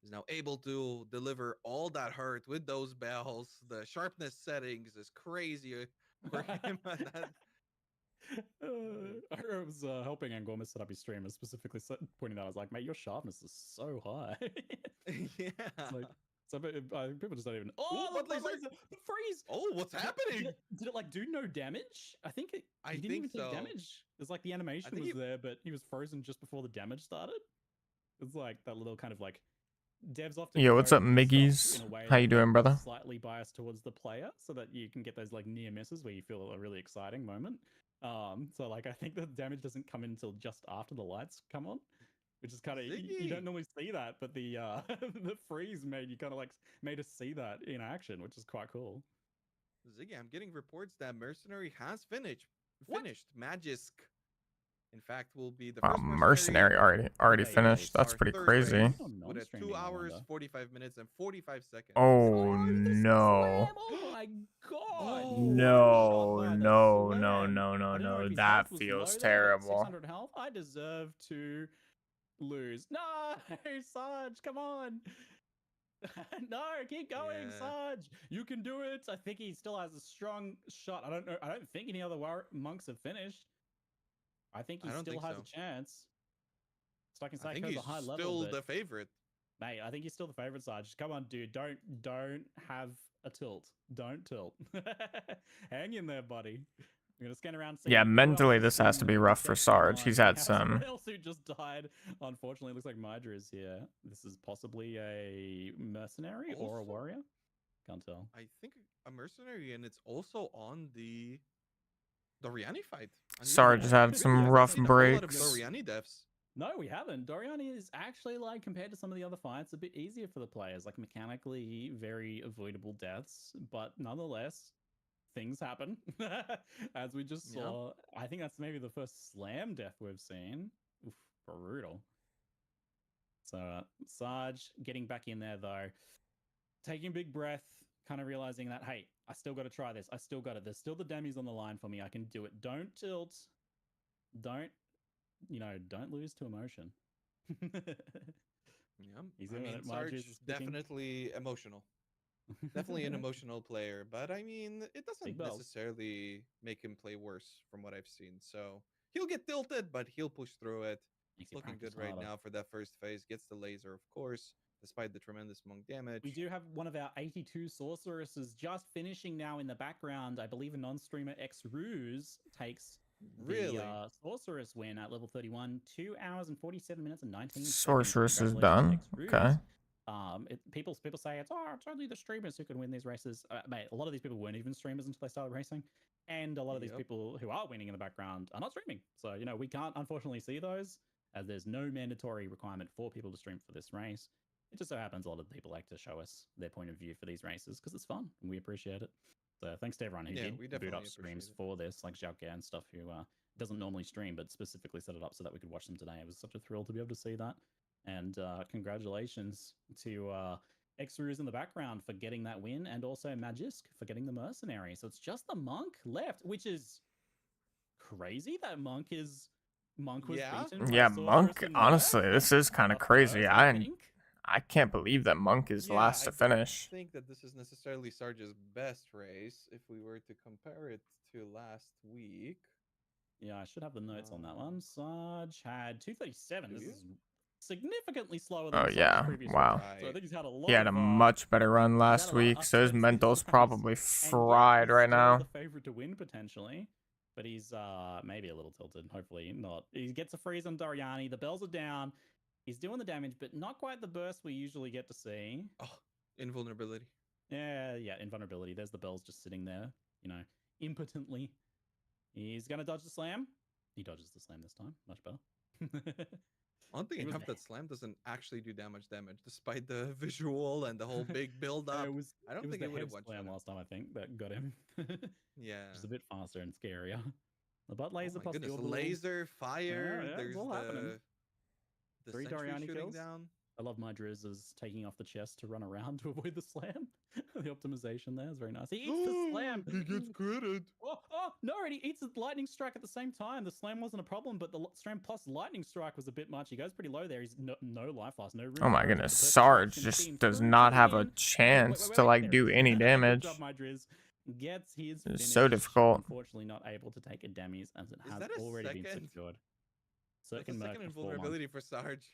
is now able to deliver all that hurt with those bells. The sharpness settings is crazy for him. I was helping Angorma set up his stream and specifically pointing out, I was like, mate, your sharpness is so high. Yeah. It's like, so people just don't even. Ooh, Oh, but the laser! the freeze! Oh, what's happening? Did it like do no damage? I think he didn't even take damage. It's like the animation was there, but he was frozen just before the damage started. It's like that little kind of like devs often. Yo, what's up, Miggies? How you doing, brother? Slightly biased towards the player, so that you can get those like near misses where you feel a really exciting moment. So like I think the damage doesn't come in until just after the lights come on, which is kind of you don't normally see that, but the the freeze made you kind of like made us see that in action, which is quite cool. Ziggy, I'm getting reports that Mercenary has finished. Magisk, in fact, will be the first Mercenary already finished. That's pretty crazy. With a 2 hours, 45 minutes, and 45 seconds. Oh no! Oh my god! No! That feels terrible. 600 health. I deserve to lose. No, Sarge, come on. No, keep going, Sarge. You can do it. I think he still has a strong shot. I don't know. I don't think any other monks have finished. I think he still has a chance. So I can say I think he's a high level, still the favorite. Mate, I think he's still the favorite, Sarge. Come on, dude. Don't have a tilt. Don't tilt. Hang in there, buddy. I'm gonna scan around. Yeah, mentally this has to be rough for Sarge. He's had some. Someone else who just died. Unfortunately, it looks like Mydra is here. This is possibly a mercenary or a warrior. Can't tell. I think a mercenary, and it's also on the Doriani fight. Sarge has had some rough breaks. Doriani deaths. No, we haven't. Doriani is actually, like, compared to some of the other fights, a bit easier for the players. Like, mechanically, very avoidable deaths, but nonetheless, things happen. As we just saw. I think that's maybe the first slam death we've seen. Oof, brutal. So, Sarge getting back in there, though. Taking a big breath, kind of realizing that, hey, I still got to try this. I still got it. There's still the dummies on the line for me. I can do it. Don't tilt. Don't lose to emotion. I mean, Sarge is definitely emotional. Definitely an emotional player, but I mean, it doesn't necessarily make him play worse from what I've seen. So he'll get tilted, but he'll push through it. Looking good right now for that first phase. Gets the laser, of course, despite the tremendous monk damage. We do have one of our 82 sorceresses just finishing now in the background. I believe a non-streamer X-Ruse takes the sorceress win at level 31. 2 hours and 47 minutes and 19 sorceress is done. Okay. People say it's only the streamers who can win these races. Mate, a lot of these people weren't even streamers until they started racing, and a lot of these people who are winning in the background are not streaming. So we can't unfortunately see those, as there's no mandatory requirement for people to stream for this race. It just so happens a lot of people like to show us their point of view for these races because it's fun and we appreciate it. So thanks to everyone who did boot up streams for this, like Xiao and stuff, who doesn't normally stream but specifically set it up so that we could watch them today. It was such a thrill to be able to see that. And congratulations to X-Ruse in the background for getting that win, and also Magisk for getting the mercenary. So it's just the monk left, which is crazy. That monk was beaten. Yeah, monk. Honestly, this is kind of crazy. I can't believe that Monk is Yeah, last I to don't finish. think that this is necessarily Sarge's best race if we were to compare it to last week. Yeah, I should have the notes on that one. Uh, Sarge had 237. Do This you? is significantly slower Oh than Sarge's yeah, previous race. wow. So I Right. think he's had a He lot had of a much better run he's had last a lot of week, so his upsets this mental's race, probably and yet fried he's right still the now. favorite to win potentially. But he's maybe a little tilted. Hopefully not. He gets a freeze on Doriani. The bells are down. He's doing the damage, but not quite the burst we usually get to see. Oh, invulnerability. Yeah, invulnerability. There's the bells just sitting there, impotently. He's gonna dodge the slam. He dodges the slam this time. Much better. Oddly He was enough, that slam doesn't actually do damage, despite the visual and the whole big build up. I don't it was think the it would head have one shot slam him. last time, I think, that got him. Yeah. Which is a bit faster and scarier. The butt Oh laser my plus the goodness, orbital. laser, fire, Yeah, it's there's all happening. the 3 sentry Doriani shooting kills. down. I love my Drizz's taking off the chest to run around to avoid the slam. The optimization there is very nice. He eats the slam. He gets credit. No, and he eats the lightning strike at the same time. The slam wasn't a problem, but the slam plus lightning strike was a bit much. He goes pretty low there. He's no life loss, no room. Oh my goodness, Sarge just does not have a chance to like do any damage. Good job, my Driz. Gets his It's finish. so difficult. Unfortunately, not able to take a damage as it has that a already been second? secured. That's a second invulnerability for Sarge.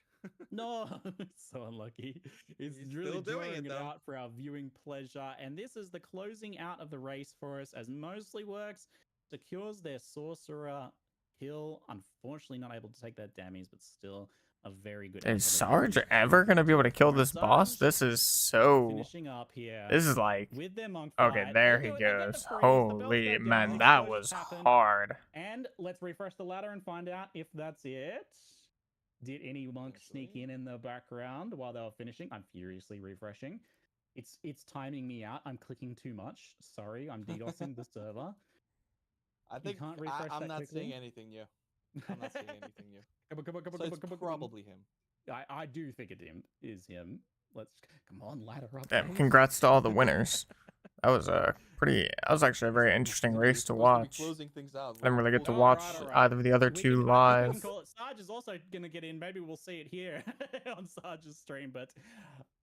No, so unlucky. He's really still doing drawing it, it though. out for our viewing pleasure. And this is the closing out of the race for us, as mostly works. Secures their sorcerer kill. Unfortunately, not able to take that damage, but still a very good. Is Sarge ever gonna be able to kill this boss? This is so. Finishing up here. This is like. With their monk Okay, fight. there They he do it, they get goes. the freeze, the bells Holy go down, man, the that explosions was happen. hard. And let's refresh the ladder and find out if that's it. Did any monk sneak in the background while they were finishing? I'm furiously refreshing. It's timing me out. I'm clicking too much. Sorry, I'm DDoSing the server. I think can't refresh I'm that not quickly? seeing anything new. I'm not seeing anything new. Come on, So it's probably him. I do think it is him. Let's come on, ladder up. Damn, congrats to all the winners. That was actually a very interesting race to watch. Closing things out. I didn't really get to All watch right. either of the other We two can- I think we live. can call it. Sarge is also going to get in. Maybe we'll see it here on Sarge's stream. But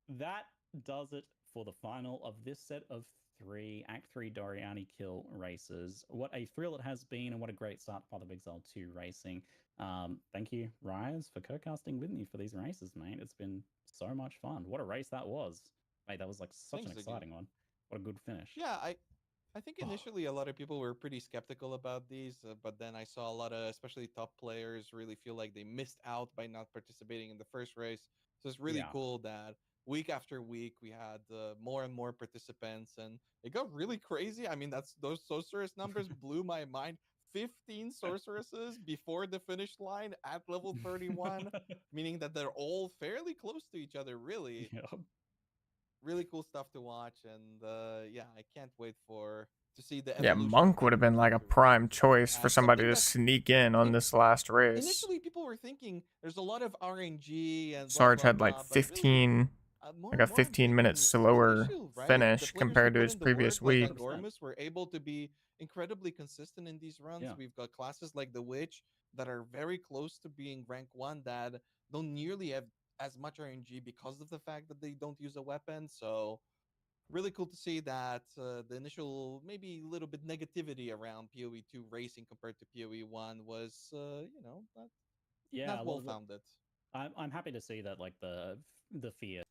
that does it for the final of this set of 3 Act 3 Doriani kill races. What a thrill it has been, and what a great start to Path of Exile 2 racing. Thank you, Rise, for co-casting with me for these races, mate. It's been so much fun. What a race that was. Mate, that was like such an exciting one. What a good finish. Yeah, I think initially a lot of people were pretty skeptical about these, but then I saw a lot of, especially top players, really feel like they missed out by not participating in the first race. So it's really cool that week after week we had more and more participants, and it got really crazy. I mean, those sorceress numbers blew my mind. 15 sorceresses before the finish line at level 31, meaning that they're all fairly close to each other, really. Yep. Really cool stuff to watch, and yeah, I can't wait to see the Yeah, evolution. Monk would have been like a prime choice for somebody to sneak in on this last race. Initially, people were thinking there's a lot of RNG and Sarge had like 15, like a 15-minute slower finish compared to his previous week. Gormus were able to be incredibly consistent in these runs. We've got classes like the Witch that are very close to being rank 1 that don't nearly have as much RNG because of the fact that they don't use a weapon. So really cool to see that the initial maybe a little bit negativity around PoE 2 racing compared to PoE 1 was not well founded. I'm happy to see that like the fear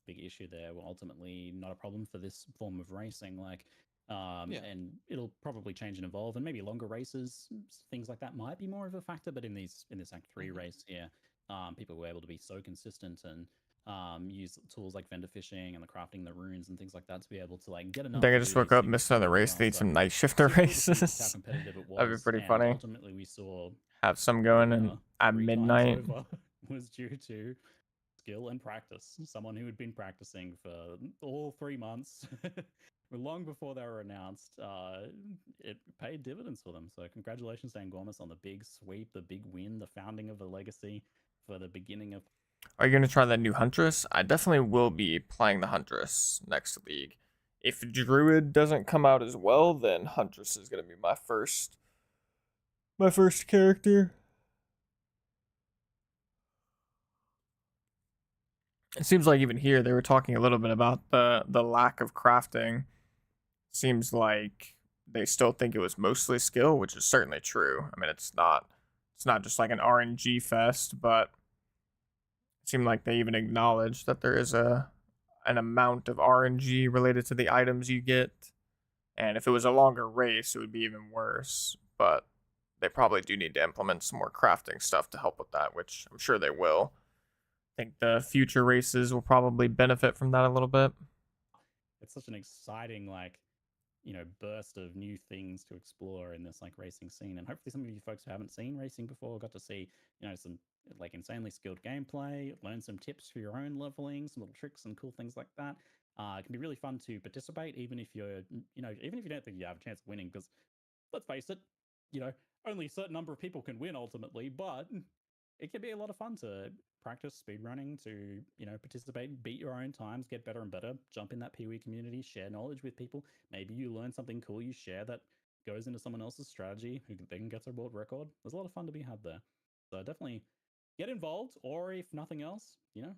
big issue there were ultimately not a problem for this form of racing. Like and it'll probably change and evolve, and maybe longer races, things like that might be more of a factor. But in this Act 3 race here, people were able to be so consistent and use tools like vendor fishing and the crafting the runes and things like that to be able to like get enough. They could just woke up, missed another race, need some night shifter races. How competitive it was. That'd be pretty funny. Ultimately, we saw have some going and at midnight was due to skill and practice. Someone who had been practicing for all 3 months. Long before they were announced, it paid dividends for them. So congratulations to Angormus on the big sweep, the big win, the founding of the legacy for the beginning of... Are you going to try that new Huntress? I definitely will be playing the Huntress next league. If Druid doesn't come out as well, then Huntress is going to be my first character. It seems like even here they were talking a little bit about the lack of crafting. Seems like they still think it was mostly skill, which is certainly true. I mean, it's not just like an RNG fest, but it seemed like they even acknowledged that there is an amount of RNG related to the items you get. And if it was a longer race, it would be even worse. But they probably do need to implement some more crafting stuff to help with that, which I'm sure they will. I think the future races will probably benefit from that a little bit. It's such an exciting, like, you know, burst of new things to explore in this like racing scene. And hopefully some of you folks who haven't seen racing before got to see, you know, some like insanely skilled gameplay, learn some tips for your own leveling, some little tricks and cool things like that. It can be really fun to participate, even if you're, you know, even if you don't think you have a chance of winning, because let's face it, you know, only a certain number of people can win ultimately, but it can be a lot of fun to practice speedrunning, to, you know, participate, beat your own times, get better and better, jump in that PoE community, share knowledge with people. Maybe you learn something cool you share that goes into someone else's strategy who then gets a world record. There's a lot of fun to be had there. So definitely get involved, or if nothing else, you know,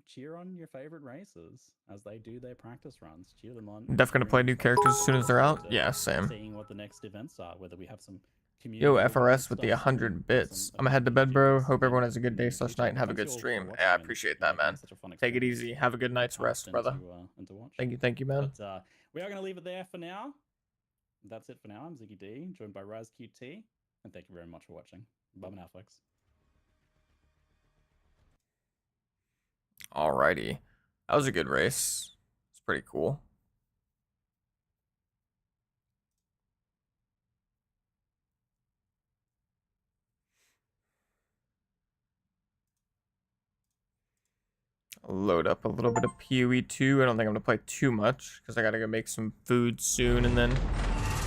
cheer on your favorite racers as they do their practice runs. Cheer them on. I'm definitely gonna play new characters as soon as they're out. Yeah, same. Seeing what the next events are, whether we have some Yo, FRS with the 100 bits. I'm gonna head to bed, bro. Hope everyone has a good day / night and have a good stream. Yeah, I appreciate that, man. Take it easy. Have a good night's rest, brother. Thank you, man. But we are going to leave it there for now. That's it for now. I'm Ziggy D, joined by Raz QT, and thank you very much for watching. Bye now, folks. Alrighty. That was a good race. It's pretty cool. Load up a little bit of PoE 2. I don't think I'm gonna play too much because I gotta go make some food soon and then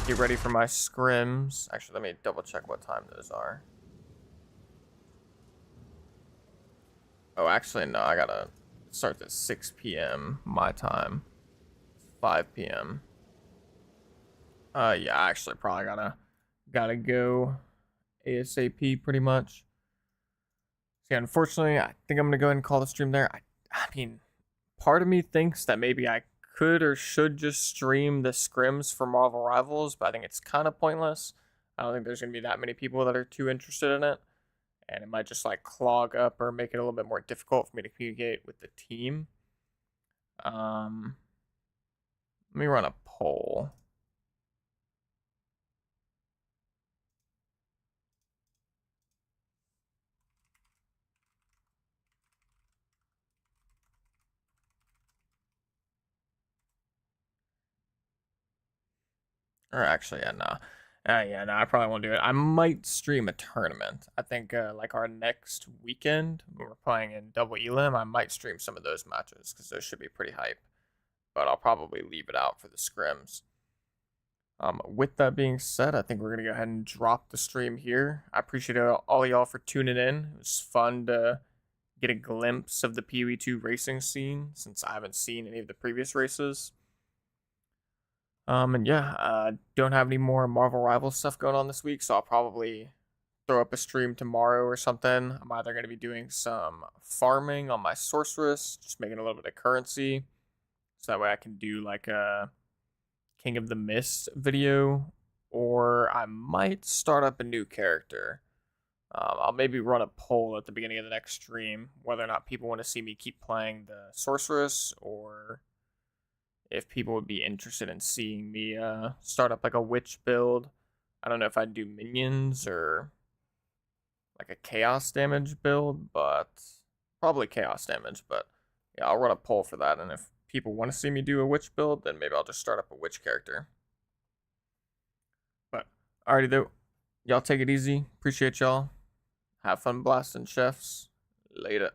get ready for my scrims. Actually, let me double check what time those are. Oh, actually, no, I gotta start at 6 p.m. my time. 5 p.m. Yeah, I actually probably gotta go ASAP pretty much. So yeah, unfortunately, I think I'm gonna go ahead and call the stream there. I mean, part of me thinks that maybe I could or should just stream the scrims for Marvel Rivals, but I think it's kind of pointless. I don't think there's gonna be that many people that are too interested in it, and it might just like clog up or make it a little bit more difficult for me to communicate with the team. Let me run a poll. Or actually, yeah, no. Yeah, no, I probably won't do it. I might stream a tournament. I think like our next weekend, when we're playing in Double Elim, I might stream some of those matches because those should be pretty hype. But I'll probably leave it out for the scrims. With that being said, I think we're going to go ahead and drop the stream here. I appreciate all y'all for tuning in. It was fun to get a glimpse of the PoE 2 racing scene since I haven't seen any of the previous races. And yeah, don't have any more Marvel Rivals stuff going on this week, so I'll probably throw up a stream tomorrow or something. I'm either going to be doing some farming on my sorceress, just making a little bit of currency, so that way I can do like a King of the Mist video, or I might start up a new character. I'll maybe run a poll at the beginning of the next stream whether or not people want to see me keep playing the sorceress, or if people would be interested in seeing me start up like a witch build. I don't know if I'd do minions or like a chaos damage build, but probably chaos damage. But yeah, I'll run a poll for that, and if people want to see me do a witch build, then maybe I'll just start up a witch character. But alrighty though, y'all take it easy. Appreciate y'all. Have fun blasting chefs. Later.